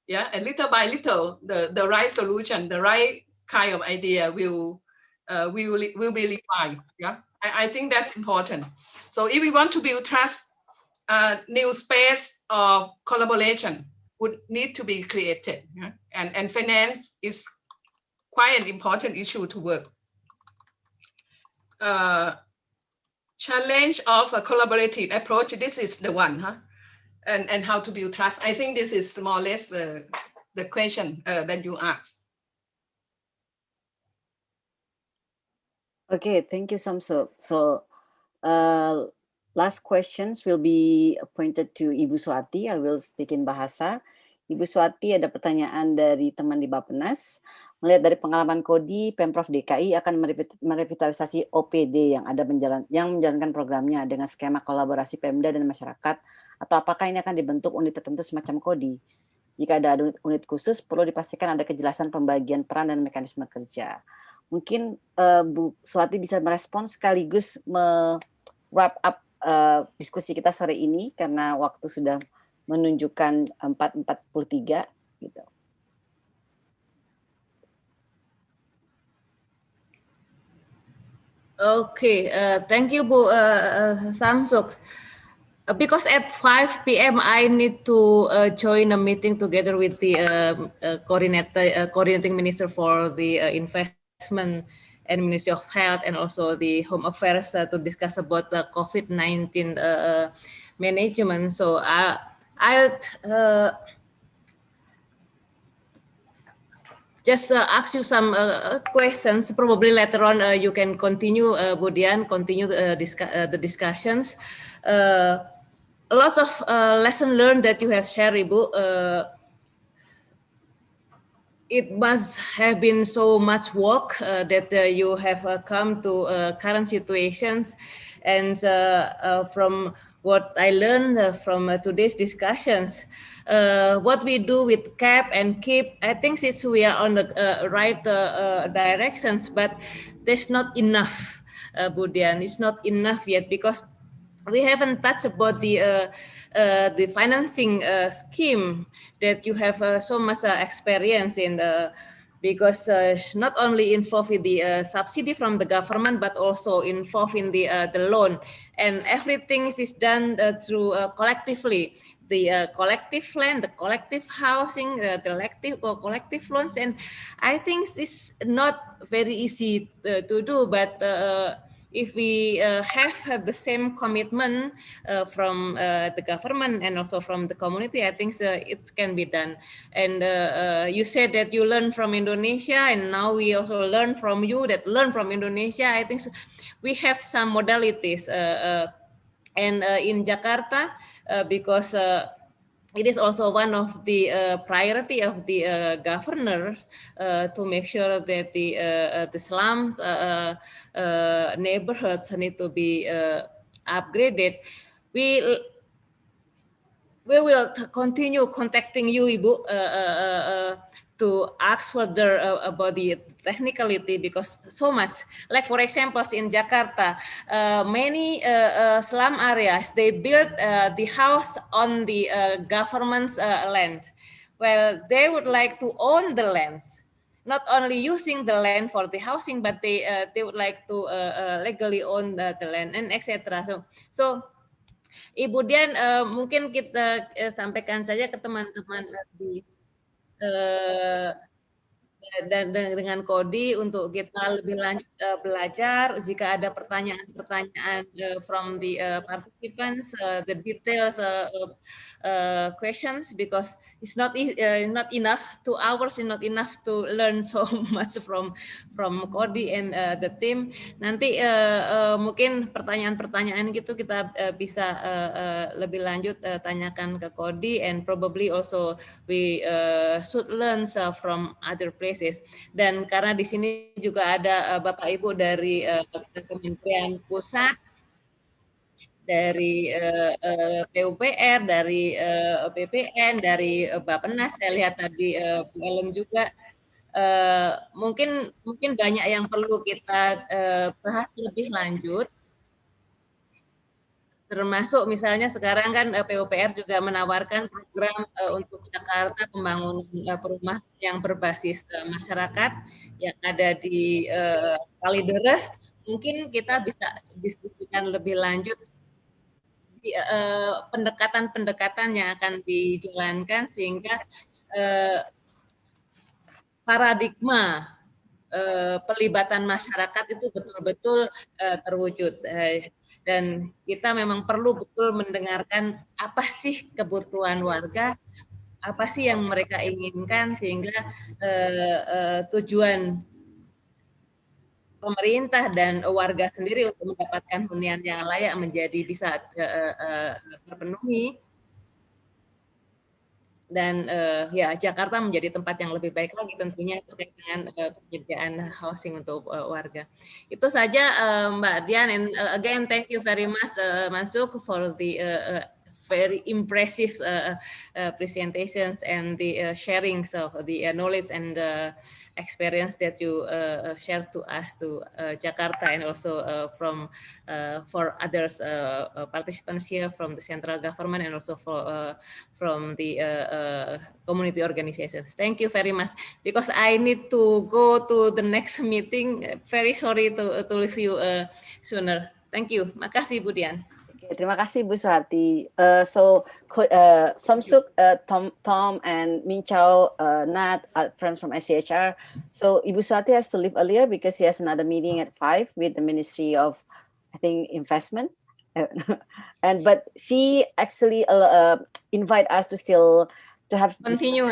Yeah, and little by little, the right solution, the right kind of idea will be refined. Yeah, I think that's important. So if we want to build trust, new space of collaboration would need to be created. Yeah? And finance is quite an important issue to work. Challenge of a collaborative approach, this is the one, and how to build trust. I think this is more or less the question that you asked. Okay, thank you, Samsuk. So last questions will be pointed to Ibu Suwati. I will speak in Bahasa. Ibu Suwati, ada pertanyaan dari teman di Bappenas. Melihat dari pengalaman Kodi, Pemprov DKI akan merevitalisasi OPD yang menjalankan programnya dengan skema kolaborasi Pemda dan masyarakat, atau apakah ini akan dibentuk unit tertentu semacam Kodi? Jika ada unit khusus, perlu dipastikan ada kejelasan pembagian peran dan mekanisme kerja. Mungkin Bu Suwati bisa merespons sekaligus wrap up diskusi kita sore ini, karena waktu sudah menunjukkan 4:43 gitu. Okay, thank you, Bu Samsuk. Because at 5 p.m. I need to join a meeting together with the coordinating minister for the investment and Ministry of Health and also the Home Affairs to discuss about the COVID-19 management. So I'll just ask you some questions. Probably later on you can continue, Budian, continue the discussions. lots of lesson learned that you have shared, Ibu. It must have been so much work that you have come to current situations, and from what I learned from today's discussions, what we do with CAP and KEEP, I think since we are on the right directions, but there's not enough, Budian. It's not enough yet, because we haven't touched about the financing scheme that you have so much experience in, because not only involved in the subsidy from the government, but also involved in the loan, and everything is done through collectively. The collective land, the collective housing, the collective loans, and I think it's not very easy to do, but if we have the same commitment from the government and also from the community, I think it can be done. And you said that you learn from Indonesia, and now we also learn from you that learn from Indonesia. I think we have some modalities. And in Jakarta, because it is also one of the priority of the governor to make sure that the slums neighborhoods need to be upgraded. We will continue contacting you, Ibu, to ask further about the technicality, because so much, like for example, in Jakarta, many slum areas, they built the house on the government's land. Well, they would like to own the lands, not only using the land for the housing, but they would like to legally own the land, and etc. So Ibu Dian, mungkin kita sampaikan saja ke teman-teman di dan dengan Kodi untuk kita lebih lanjut belajar. Jika ada pertanyaan-pertanyaan from the participants, the details questions, because it's not enough, 2 hours is not enough to learn so much from Kodi and the team. Nanti mungkin pertanyaan-pertanyaan gitu kita bisa lebih lanjut tanyakan ke Kodi, and probably also we should learn from other places. Dan karena di sini juga ada Bapak Ibu dari Kementerian Pusat, dari PUPR, dari BPN, dari Bappenas, saya lihat tadi Bu Ellen juga. Mungkin banyak yang perlu kita bahas lebih lanjut, termasuk misalnya sekarang kan PUPR juga menawarkan program untuk Jakarta, pembangunan perumahan yang berbasis masyarakat yang ada di Kalideres. Mungkin kita bisa diskusikan lebih lanjut pendekatan-pendekatan yang akan dijalankan sehingga paradigma pelibatan masyarakat itu betul-betul terwujud, dan kita memang perlu betul mendengarkan apa sih kebutuhan warga, apa sih yang mereka inginkan, sehingga tujuan pemerintah dan warga sendiri untuk mendapatkan hunian yang layak menjadi bisa terpenuhi. Dan ya Jakarta menjadi tempat yang lebih baik lagi tentunya terkait dengan penyediaan housing untuk warga. Itu saja Mbak Dian, and again thank you very much Mansuk for the very impressive presentations and the sharings of the knowledge and experience that you share to us to Jakarta, and also for others participants here from the central government and also from the community organizations. Thank you very much. Because I need to go to the next meeting. Very sorry to leave you sooner. Thank you. Makasih Bu Dian. Terima kasih Bu Suharti. Samsuk, Tom, and Min Chow, Nat, friends from SCHR. So Ibu Suharti has to leave earlier because he has another meeting at 5 with the Ministry of, I think, Investment. But she actually invite us to still to have continue,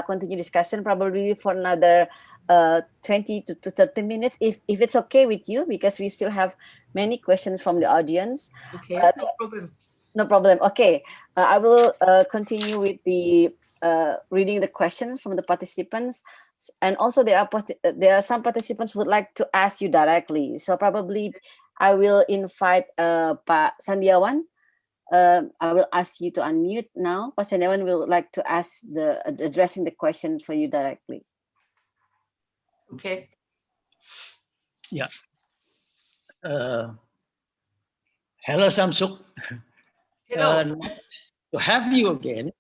continue discussion probably for another 20 to 30 minutes, if it's okay with you, because we still have many questions from the audience. Okay, no problem. No problem. Okay, I will continue with the reading the questions from the participants, and also there are some participants who would like to ask you directly. So probably I will invite Pak Sandiawan. I will ask you to unmute now. Pak Sandiawan will like to ask addressing the question for you directly. Okay. Yeah. Hello, Samsuk. Hello. Nice to have you again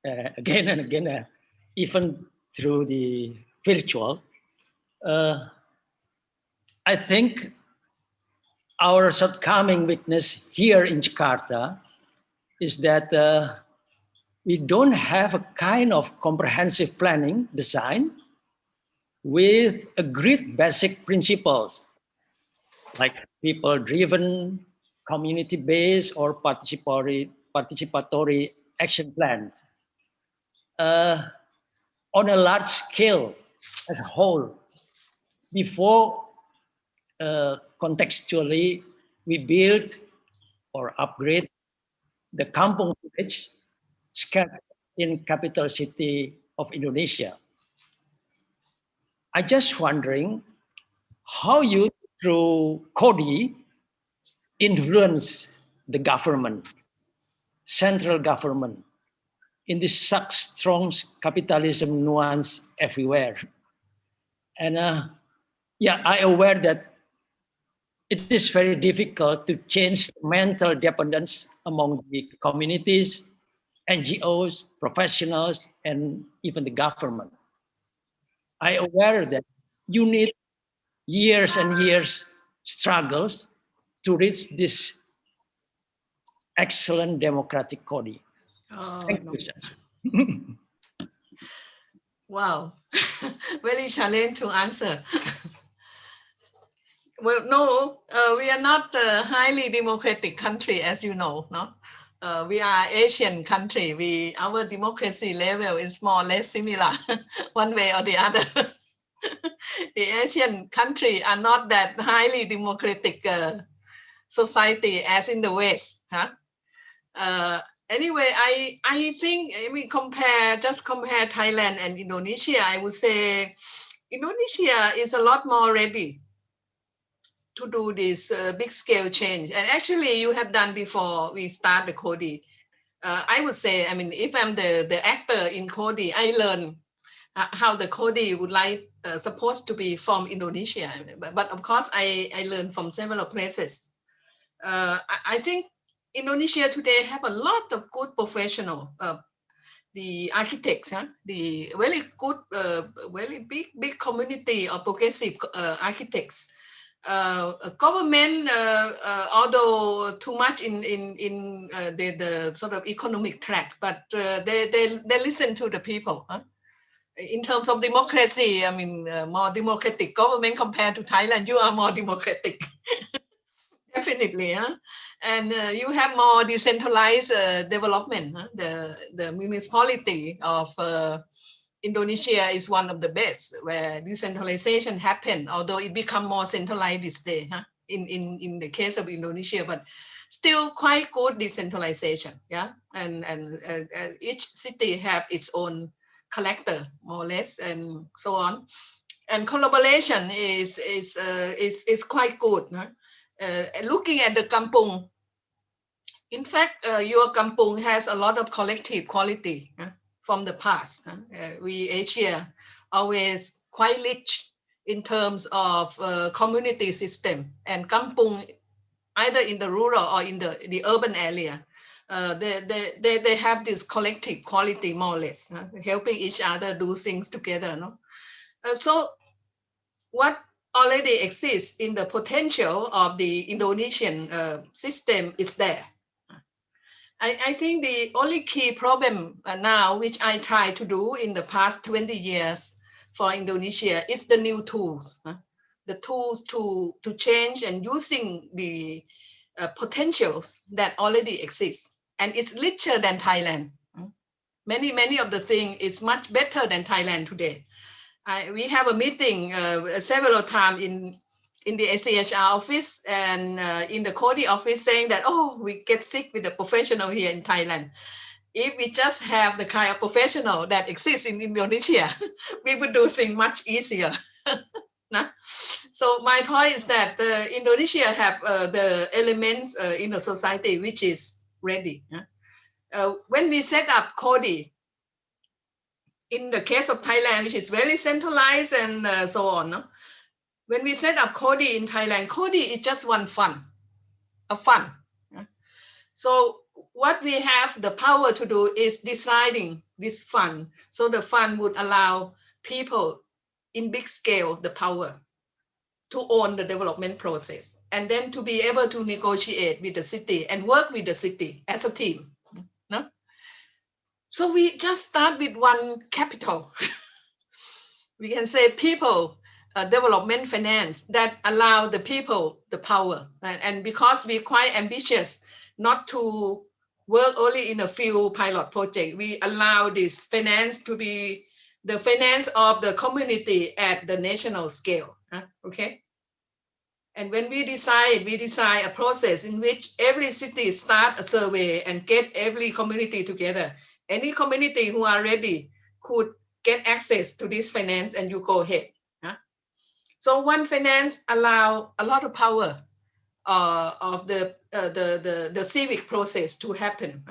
and again, even through the virtual. I think our shortcoming weakness here in Jakarta is that we don't have a kind of comprehensive planning design with agreed basic principles like people-driven, community-based, or participatory action plans. On a large scale as a whole, before contextually we build or upgrade the kampung village scattered in capital city of Indonesia. I just wondering how you, through KODI, influence the government, central government, in this such strong capitalism nuance everywhere. And yeah, I aware that it is very difficult to change mental dependence among the communities, NGOs, professionals, and even the government. I aware that you need years and years struggles to reach this excellent democratic KODI. Oh, Thank no. you, sir. Wow. Very challenging to answer. Well, no, we are not a highly democratic country, as you know. No, we are Asian country. Our democracy level is more or less similar, one way or the other. The Asian country are not that highly democratic society as in the West. Huh? Anyway, I think compare Thailand and Indonesia. I would say Indonesia is a lot more ready to do this big scale change. And actually you have done before we start the KODI. I would say, if I'm the actor in KODI, I learn how the KODI would supposed to be from Indonesia. But of course, I learned from several places. I think Indonesia today have a lot of good professional, the architects, the very good, very big community of progressive architects. Government, although too much in the sort of economic track, but they listen to the people. Huh? In terms of democracy, more democratic government compared to Thailand, you are more democratic. Definitely, huh? And you have more decentralized development. Huh? The municipality of Indonesia is one of the best where decentralization happened, although it become more centralized this day, huh? in the case of Indonesia, but still quite good decentralization, yeah. And each city have its own collector, more or less, and so on. And collaboration is quite good. Huh? Looking at the kampung, in fact, your kampung has a lot of collective quality from the past. We Asia always quite rich in terms of community system, and kampung, either in the rural or in the urban area, they have this collective quality, more or less, helping each other do things together. No? So what already exists in the potential of the Indonesian system is there. I think the only key problem now, which I try to do in the past 20 years for Indonesia, is the new tools. The tools to change and using the potentials that already exist. And it's richer than Thailand. Many of the things is much better than Thailand today. We have a meeting several times in the ACHR office and in the CODI office saying that, oh, we get sick with the professional here in Thailand. If we just have the kind of professional that exists in Indonesia, we would do things much easier. So my point is that Indonesia have the elements in the society which is ready. When we set up CODI, in the case of Thailand, which is very centralized and so on, when we set up CODI in Thailand, CODI is just one fund, a fund. So what we have the power to do is deciding this fund. So the fund would allow people in big scale the power to own the development process and then to be able to negotiate with the city and work with the city as a team. No? So we just start with one capital. We can say people development finance that allow the people the power. And because we're quite ambitious not to work only in a few pilot projects, we allow this finance to be the finance of the community at the national scale. Okay. And when we decide a process in which every city start a survey and get every community together. Any community who are ready could get access to this finance and you go ahead. So one finance allow a lot of power of the civic process to happen.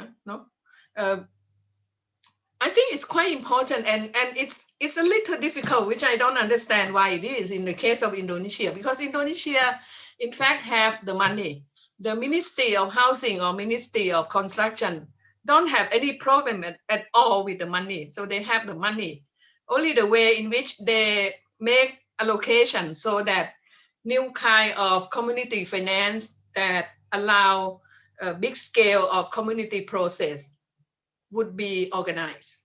I think it's quite important and it's a little difficult, which I don't understand why it is in the case of Indonesia, because Indonesia, in fact, have the money. The Ministry of Housing or Ministry of Construction don't have any problem at all with the money. So they have the money. Only the way in which they make allocation so that new kind of community finance that allow a big scale of community process would be organized.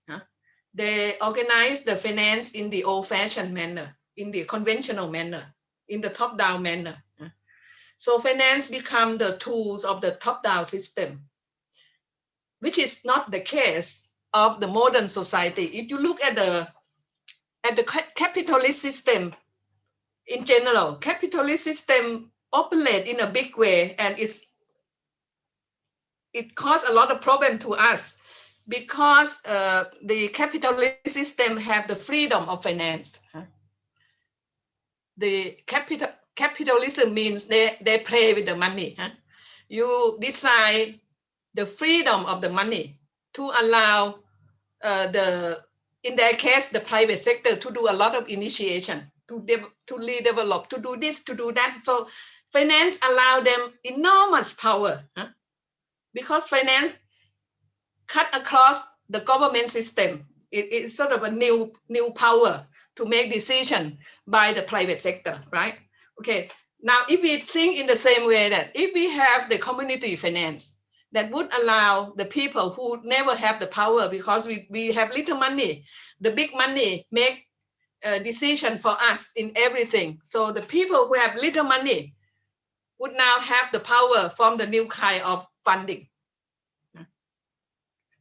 They organize the finance in the old-fashioned manner, in the conventional manner, in the top-down manner. So finance become the tools of the top-down system, which is not the case of the modern society. If you look at the capitalist system in general, capitalist system operate in a big way, and it caused a lot of problem to us because the capitalist system have the freedom of finance. The capitalism means they play with the money. You decide the freedom of the money to allow in their case, the private sector to do a lot of initiation, to redevelop, to do this, to do that. So finance allow them enormous power because finance cut across the government system. It's sort of a new power to make decision by the private sector, right? Okay, now if we think in the same way that if we have the community finance, that would allow the people who never have the power because we have little money, the big money make a decision for us in everything. So the people who have little money would now have the power from the new kind of funding.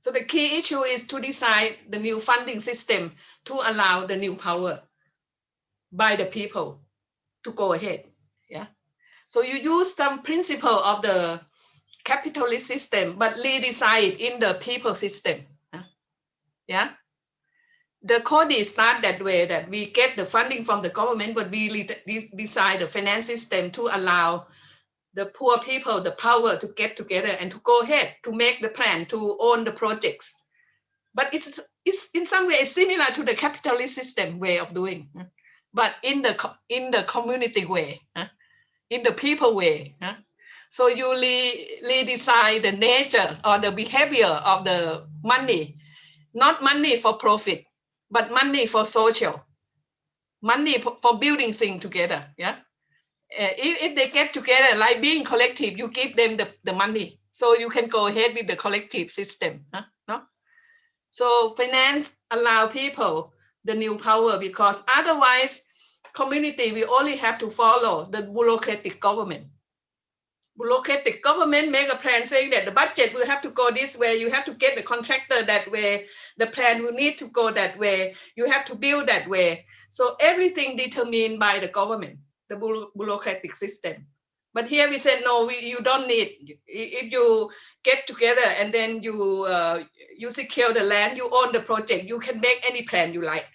So the key issue is to decide the new funding system to allow the new power by the people to go ahead. Yeah. So you use some principle of the capitalist system, but redesign in the people system. Yeah. The CODI start that way, that we get the funding from the government, but we design the finance system to allow the poor people the power to get together and to go ahead to make the plan to own the projects. But it's in some way similar to the capitalist system way of doing, but in the community way, in the people way. So you redesign the nature or the behavior of the money, not money for profit, but money for social, money for building things together. Yeah. If they get together, like being collective, you give them the money. So you can go ahead with the collective system. No? So finance allow people the new power, because otherwise community, we only have to follow the bureaucratic government. Bureaucratic government make a plan saying that the budget will have to go this way. You have to get the contractor that way. The plan will need to go that way. You have to build that way. So everything determined by the government. the bureaucratic system. But here we said, no, you don't need. If you get together and then you secure the land, you own the project, you can make any plan you like.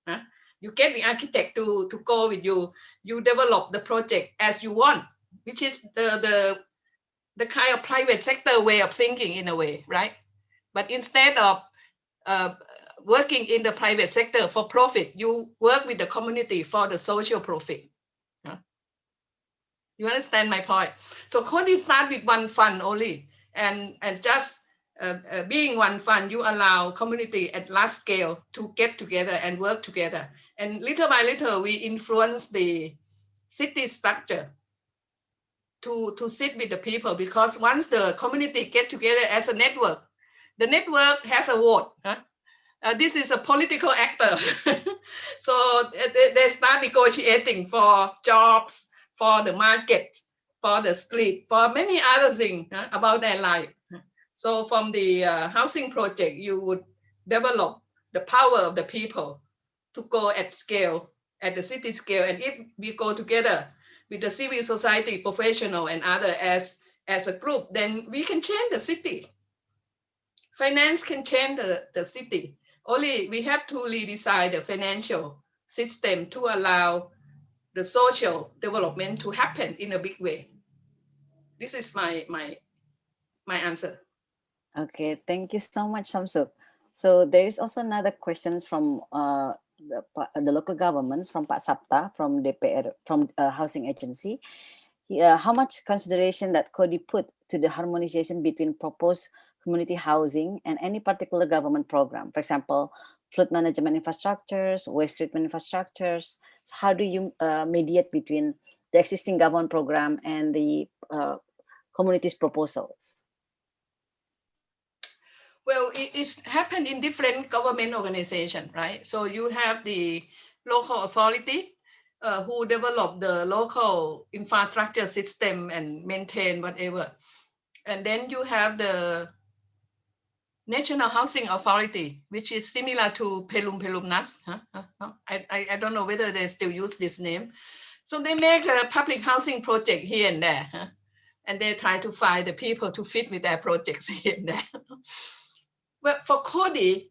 Huh? You get the architect to go with you. You develop the project as you want, which is the kind of private sector way of thinking in a way, right? But instead of working in the private sector for profit, you work with the community for the social profit. You understand my point? So Cody start with one fund only, and just being one fund, you allow community at large scale to get together and work together. And little by little, we influence the city structure to sit with the people, because once the community get together as a network, the network has a vote. This is a political actor. So they start negotiating for jobs, for the market, for the street, for many other things about their life. So from the housing project, you would develop the power of the people to go at scale, at the city scale. And if we go together with the civil society, professional and other as a group, then we can change the city. Finance can change the city. Only we have to redesign the financial system to allow the social development to happen in a big way. This is my answer. Okay, thank you so much, Samsuk. So there is also another questions from the local governments, from Pak Sapta, from DPR, from Housing Agency. How much consideration that Cody put to the harmonization between proposed community housing and any particular government program? For example, flood management infrastructures, waste treatment infrastructures. So how do you mediate between the existing government program and the community's proposals? Well, it's happened in different government organizations, right? So you have the local authority who develop the local infrastructure system and maintain whatever. And then you have the National Housing Authority, which is similar to Pelumnas. I don't know whether they still use this name. So they make a public housing project here and there. And they try to find the people to fit with their projects here and there. But for Cody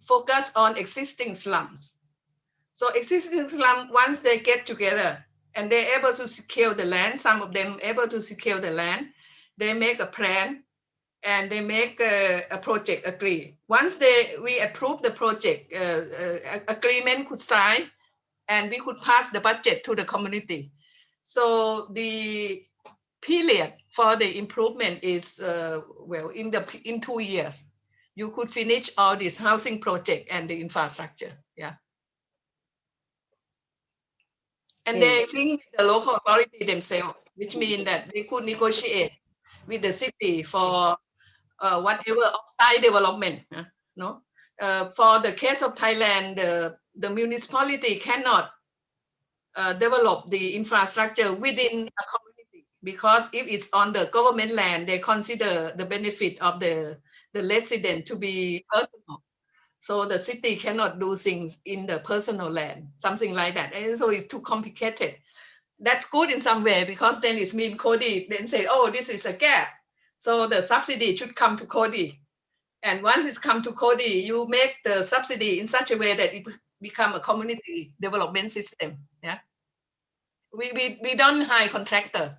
focus on existing slums. So existing slums, once they get together and they're able to secure the land, some of them able to secure the land, they make a plan and they make a project agree. Once we approve the project, agreement could sign, and we could pass the budget to the community. So the period for the improvement is well, in 2 years. You could finish all this housing project and the infrastructure, yeah. And they link the local authority themselves, which means that they could negotiate with the city for whatever offsite development. No, for the case of Thailand, the municipality cannot develop the infrastructure within a community, because if it's on the government land, they consider the benefit of the resident to be personal. So the city cannot do things in the personal land, something like that. And so it's too complicated. That's good in some way, because then it means Cody then say, oh, this is a gap. So the subsidy should come to Cody. And once it's come to Cody, you make the subsidy in such a way that it become a community development system. Yeah. We don't hire contractor,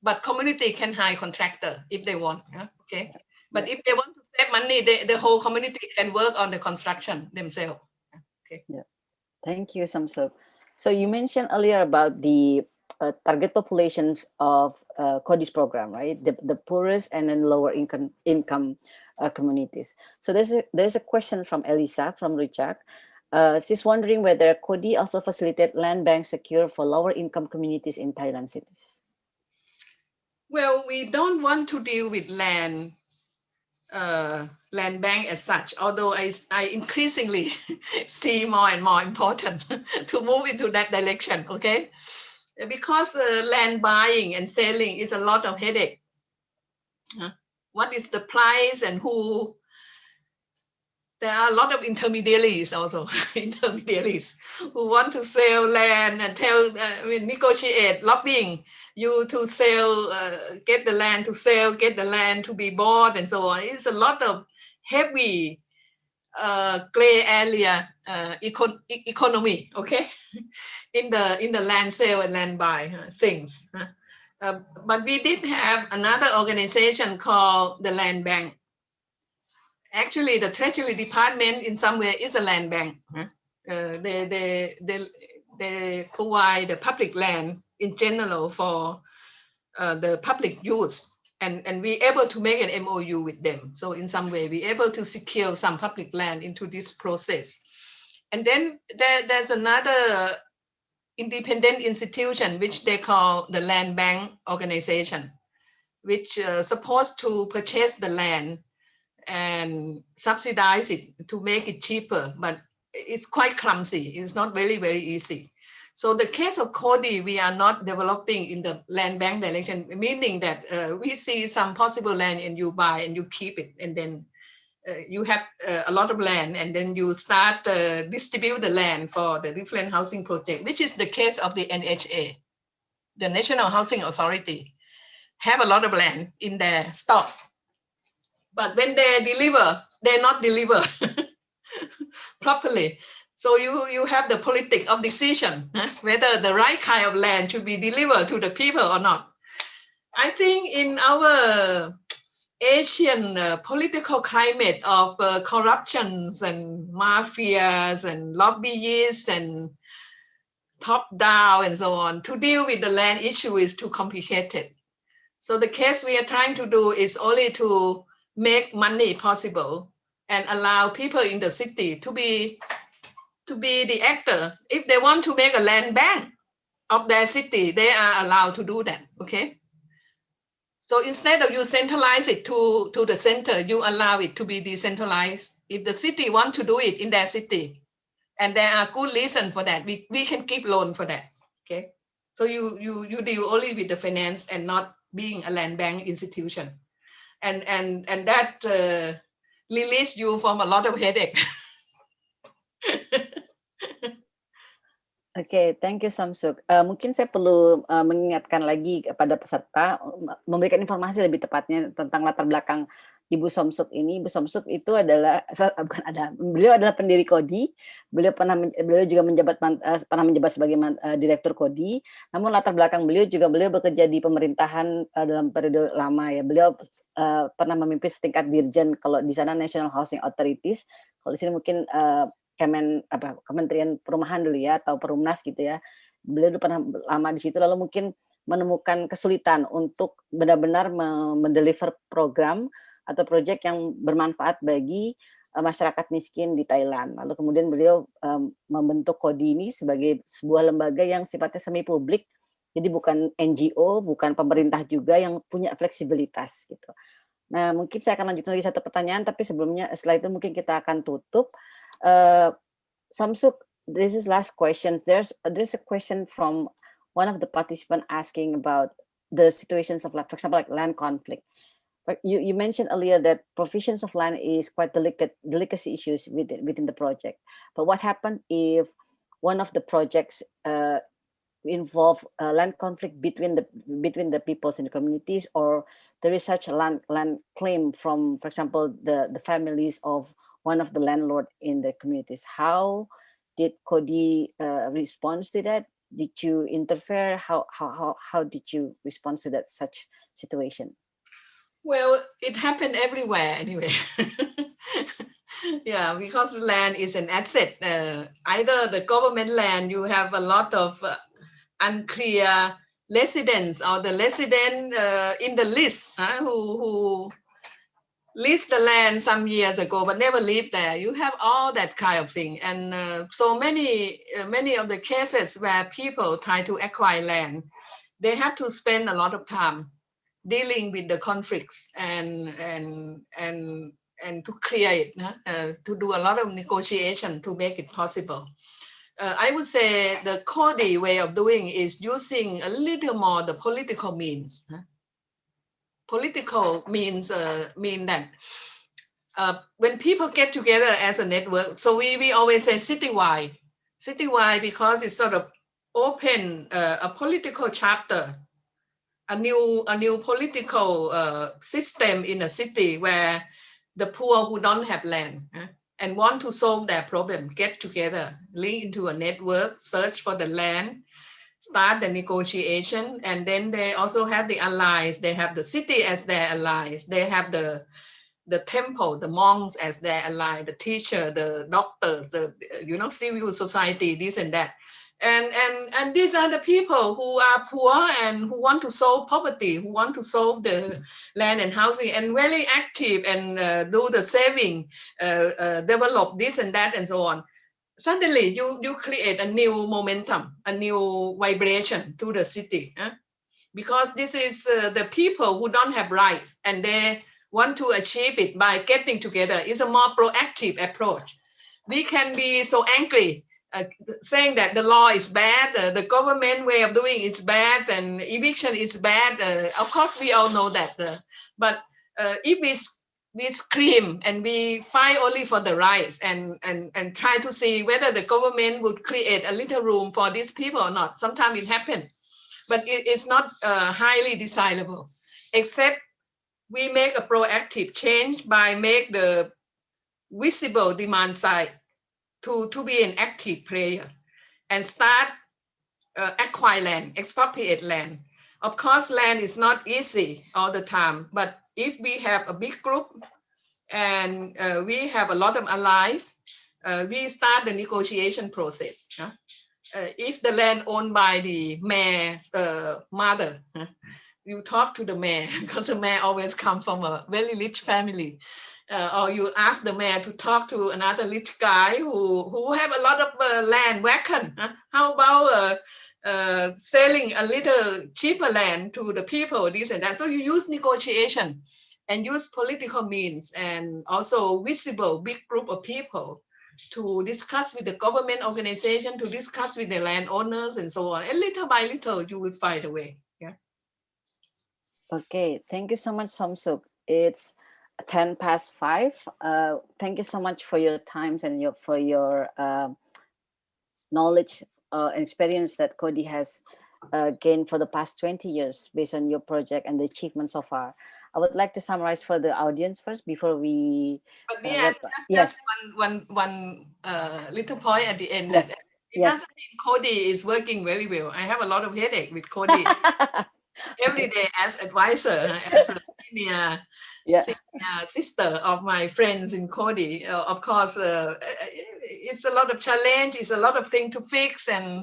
but community can hire contractor if they want. Yeah? Okay. But if they want to save money, the whole community can work on the construction themselves. Okay. Yeah. Thank you, Samsuk. So you mentioned earlier about the target populations of Cody's program, right? The poorest and then lower income communities. So there's a question from Elisa from Richard. She's wondering whether Cody also facilitate land bank secure for lower income communities in Thailand cities. Well, we don't want to deal with land bank as such, although I increasingly see more and more important to move into that direction, okay? Because land buying and selling is a lot of headache. What is the price and who there are a lot of intermediaries also, intermediaries who want to sell land and negotiate, lobbying you to sell, get the land to sell, get the land to be bought, and so on. It's a lot of heavy gray area economy, okay, in the land sale and land buy things. But we did have another organization called the Land Bank. Actually, the Treasury Department in some way is a land bank. They provide the public land in general for the public use, and we able to make an MOU with them. So in some way, we able to secure some public land into this process. And then there's another independent institution which they call the Land Bank Organization, which supposed to purchase the land and subsidize it to make it cheaper, but it's quite clumsy. It's not very, very easy. So the case of Cody, we are not developing in the land bank direction, meaning that we see some possible land and you buy and you keep it, and then you have a lot of land, and then you start distribute the land for the different housing project, which is the case of the NHA, the National Housing Authority, have a lot of land in their stock. But when they deliver, they not deliver properly. So you have the politics of decision, whether the right kind of land should be delivered to the people or not. I think in our Asian political climate of corruptions and mafias and lobbyists and top down and so on, to deal with the land issue is too complicated. So the case we are trying to do is only to make money possible and allow people in the city to be the actor. If they want to make a land bank of their city, they are allowed to do that, okay? So instead of you centralize it to the center, you allow it to be decentralized. If the city want to do it in their city, and there are good reasons for that, we can give loan for that, okay? So you deal only with the finance and not being a land bank institution. And that release you from a lot of headache. Oke, thank you Samsuk. Mungkin saya perlu mengingatkan lagi kepada peserta, memberikan informasi lebih tepatnya tentang latar belakang Ibu Samsuk ini. Ibu Samsuk itu adalah beliau adalah pendiri Kodi. Beliau juga pernah menjabat sebagai direktur Kodi. Namun latar belakang beliau bekerja di pemerintahan dalam periode lama ya. Beliau pernah memimpin setingkat dirjen, kalau di sana National Housing Authorities, kalau di sini mungkin Kementerian Perumahan dulu ya, atau Perumnas gitu ya. Beliau pernah lama di situ, lalu mungkin menemukan kesulitan untuk benar-benar mendeliver program atau proyek yang bermanfaat bagi masyarakat miskin di Thailand. Lalu kemudian beliau membentuk Kodi ini sebagai sebuah lembaga yang sifatnya semi publik, jadi bukan NGO, bukan pemerintah juga, yang punya fleksibilitas gitu. Nah, mungkin saya akan lanjutkan lagi satu pertanyaan, tapi sebelumnya setelah itu mungkin kita akan tutup. Samsuk, this is last question. There's a question from one of the participants asking about the situations of, like, for example, like land conflict. You mentioned earlier that provisions of land is quite delicacy issues within the project. But what happened if one of the projects involve land conflict between the peoples in the communities, or there is such a land claim from, for example, the families of one of the landlord in the communities? How did Kodi respond to that? Did you interfere? How did you respond to that such situation? Well, it happened everywhere anyway. Yeah, because land is an asset. Either the government land, you have a lot of unclear residents, or the resident in the list who leased the land some years ago but never lived there. You have all that kind of thing. And so many of the cases where people try to acquire land, they have to spend a lot of time dealing with the conflicts and to clear it, to do a lot of negotiation to make it possible. I would say the Kodi way of doing is using a little more the political means. Political means mean that when people get together as a network, so we always say citywide because it's sort of open a political chapter, a new political system in a city where the poor who don't have land and want to solve their problem get together, link into a network, search for the land, start the negotiation, and then they also have the allies. They have the city as their allies. They have the temple, the monks as their ally, the teacher, the doctors, the civil society, this and that. And these are the people who are poor and who want to solve poverty, who want to solve the land and housing, and very active and do the saving, develop this and that and so on. Suddenly you create a new momentum, a new vibration to the city, because this is the people who don't have rights and they want to achieve it by getting together. It's a more proactive approach. We can be so angry saying that the law is bad, the government way of doing is bad, and eviction is bad. Of course, we all know that. But if we scream and we fight only for the rights and try to see whether the government would create a little room for these people or not, sometimes it happens. But it's not highly desirable, except we make a proactive change by make the visible demand side to be an active player and start acquire land, expropriate land. Of course, land is not easy all the time, but if we have a big group and we have a lot of allies, we start the negotiation process. If the land owned by the mayor's mother, you talk to the mayor because the mayor always comes from a very rich family, or you ask the mayor to talk to another rich guy who have a lot of land vacant. How about selling a little cheaper land to the people, this and that? So you use negotiation and use political means and also visible big group of people to discuss with the government organization, to discuss with the landowners and so on. And little by little, you will find a way. Yeah. Okay, thank you so much, Samsuk. It's 5:10. Thank you so much for your times and for your knowledge and experience that Cody has gained for the past 20 years based on your project and the achievements so far. I would like to summarize for the audience first before we. But yeah, just one little point at the end. Yes. That it doesn't mean Cody is working very well. I have a lot of headache with Cody every day as advisor, as a senior sister of my friends in Cody. Of course, it's a lot of challenge. It's a lot of things to fix and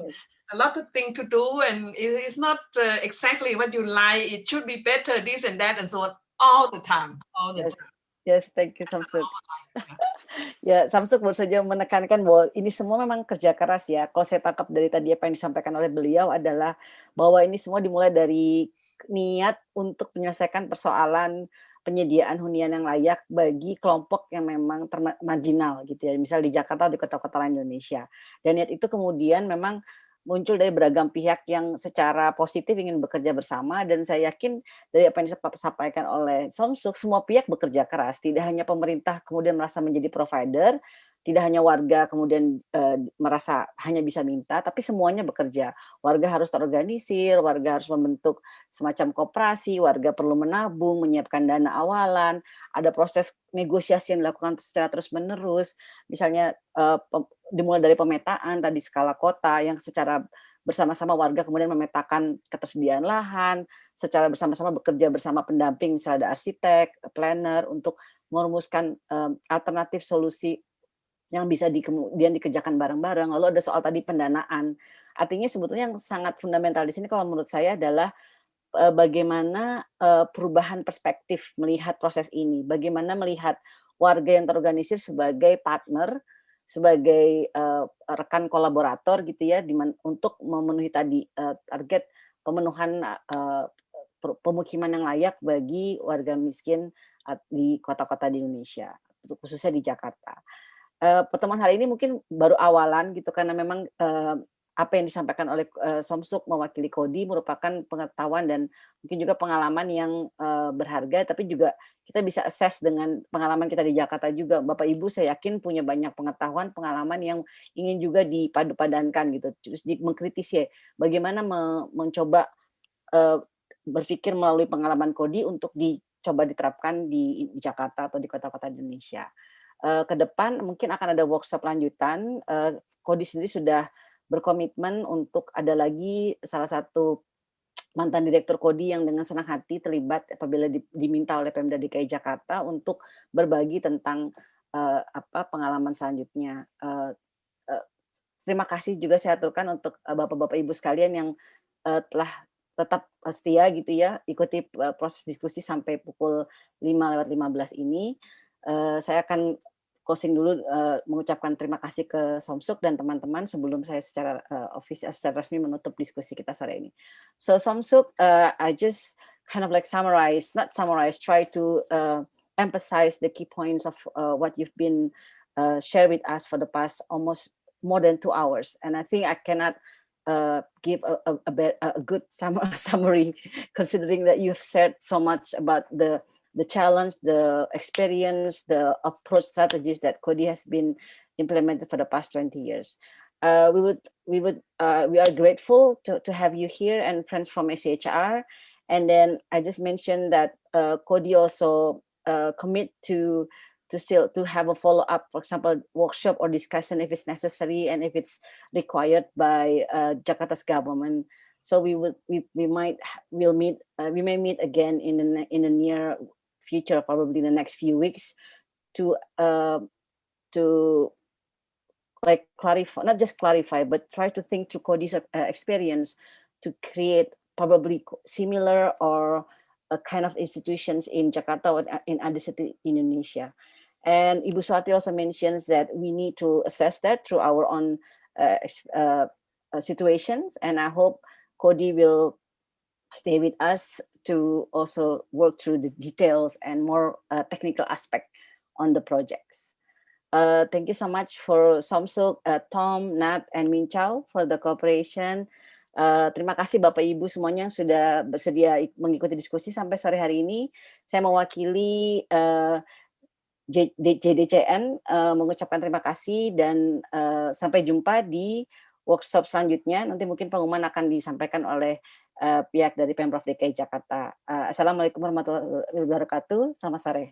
a lot of things to do. And it's not exactly what you like. It should be better, this and that and so on. All the time. Yes, thank you, Samsuk. Ya, Samsuk baru saja menekankan bahwa ini semua memang kerja keras ya. Kalau saya tangkap dari tadi apa yang disampaikan oleh beliau adalah bahwa ini semua dimulai dari niat untuk menyelesaikan persoalan penyediaan hunian yang layak bagi kelompok yang memang marginal gitu ya. Misal di Jakarta, di kota-kota lain Indonesia. Dan niat itu kemudian memang muncul dari beragam pihak yang secara positif ingin bekerja bersama, dan saya yakin dari apa yang disampaikan oleh Samsuk, semua pihak bekerja keras, tidak hanya pemerintah kemudian merasa menjadi provider, tidak hanya warga kemudian merasa hanya bisa minta, tapi semuanya bekerja. Warga harus terorganisir, warga harus membentuk semacam koperasi, warga perlu menabung, menyiapkan dana awalan, ada proses negosiasi yang dilakukan secara terus-menerus, misalnya dimulai dari pemetaan tadi skala kota yang secara bersama-sama warga kemudian memetakan ketersediaan lahan, secara bersama-sama bekerja bersama pendamping, misalnya ada arsitek, planner untuk merumuskan alternatif solusi yang bisa kemudian dikerjakan bareng-bareng. Lalu ada soal tadi pendanaan. Artinya sebetulnya yang sangat fundamental di sini kalau menurut saya adalah bagaimana perubahan perspektif melihat proses ini, bagaimana melihat warga yang terorganisir sebagai partner, sebagai rekan kolaborator gitu ya, untuk memenuhi tadi target pemenuhan pemukiman yang layak bagi warga miskin di kota-kota di Indonesia, khususnya di Jakarta. Pertemuan hari ini mungkin baru awalan gitu, karena memang apa yang disampaikan oleh Somsuk mewakili Kodi merupakan pengetahuan dan mungkin juga pengalaman yang berharga, tapi juga kita bisa assess dengan pengalaman kita di Jakarta juga. Bapak Ibu saya yakin punya banyak pengetahuan, pengalaman yang ingin juga dipadu-padankan gitu. Terus mengkritisi bagaimana mencoba berpikir melalui pengalaman Kodi untuk dicoba diterapkan di Jakarta atau di kota-kota Indonesia. Ke depan mungkin akan ada workshop lanjutan. Kodi sendiri sudah berkomitmen untuk ada lagi salah satu mantan direktur Kodi yang dengan senang hati terlibat apabila diminta oleh Pemda DKI Jakarta untuk berbagi tentang pengalaman selanjutnya. Terima kasih juga saya aturkan untuk Bapak-Bapak Ibu sekalian yang telah tetap setia gitu ya, ikuti proses diskusi sampai pukul 5:15 ini. Saya akan closing dulu, mengucapkan terima kasih ke Somsuk dan teman-teman sebelum saya secara official, secara resmi menutup diskusi kita sore ini. So Somsuk, I just kind of like try to emphasize the key points of what you've been shared with us for the past almost more than 2 hours, and I think I cannot give a good summary considering that you've said so much about the challenge, the experience, the approach strategies that Kodi has been implemented for the past 20 years. We are grateful to have you here and friends from ACHR. And then I just mentioned that Kodi also commit to have a follow-up, for example, workshop or discussion if it's necessary and if it's required by Jakarta's government. So we may meet again in the near future, probably in the next few weeks, to like clarify, not just clarify, but try to think through Kodi's experience to create probably similar or a kind of institutions in Jakarta or in other cities in Indonesia. And Ibu Suharti also mentions that we need to assess that through our own situations, and I hope Kodi will stay with us to also work through the details and more technical aspect on the projects. Thank you so much for Somsuk, Tom, Nat, and Min Chow for the cooperation. Terima kasih Bapak Ibu semuanya yang sudah bersedia mengikuti diskusi sampai sore hari ini. Saya mewakili JDCN mengucapkan terima kasih dan sampai jumpa di workshop selanjutnya. Nanti mungkin pengumuman akan disampaikan oleh pihak dari Pemprov DKI Jakarta. Assalamualaikum warahmatullahi wabarakatuh. Selamat sore.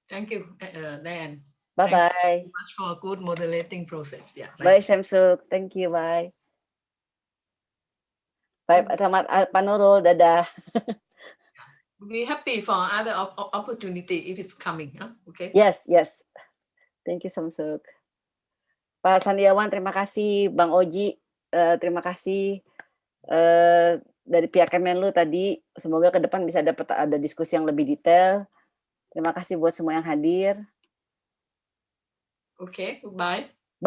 Thank you, Dan. Bye-bye. Thank you very much for a good moderating process. Yeah. Bye, Samsuk. Thank you. Bye. Bye, selamat Pak Nurul. Dadah. Be happy for other opportunity if it's coming. Huh? Okay. Yes. Thank you, Samsuk. Pak Sandiawan, terima kasih. Bang Oji, terima kasih. Dari pihak Kemenlu tadi, semoga ke depan bisa ada diskusi yang lebih detail. Terima kasih buat semua yang hadir. Okay, goodbye.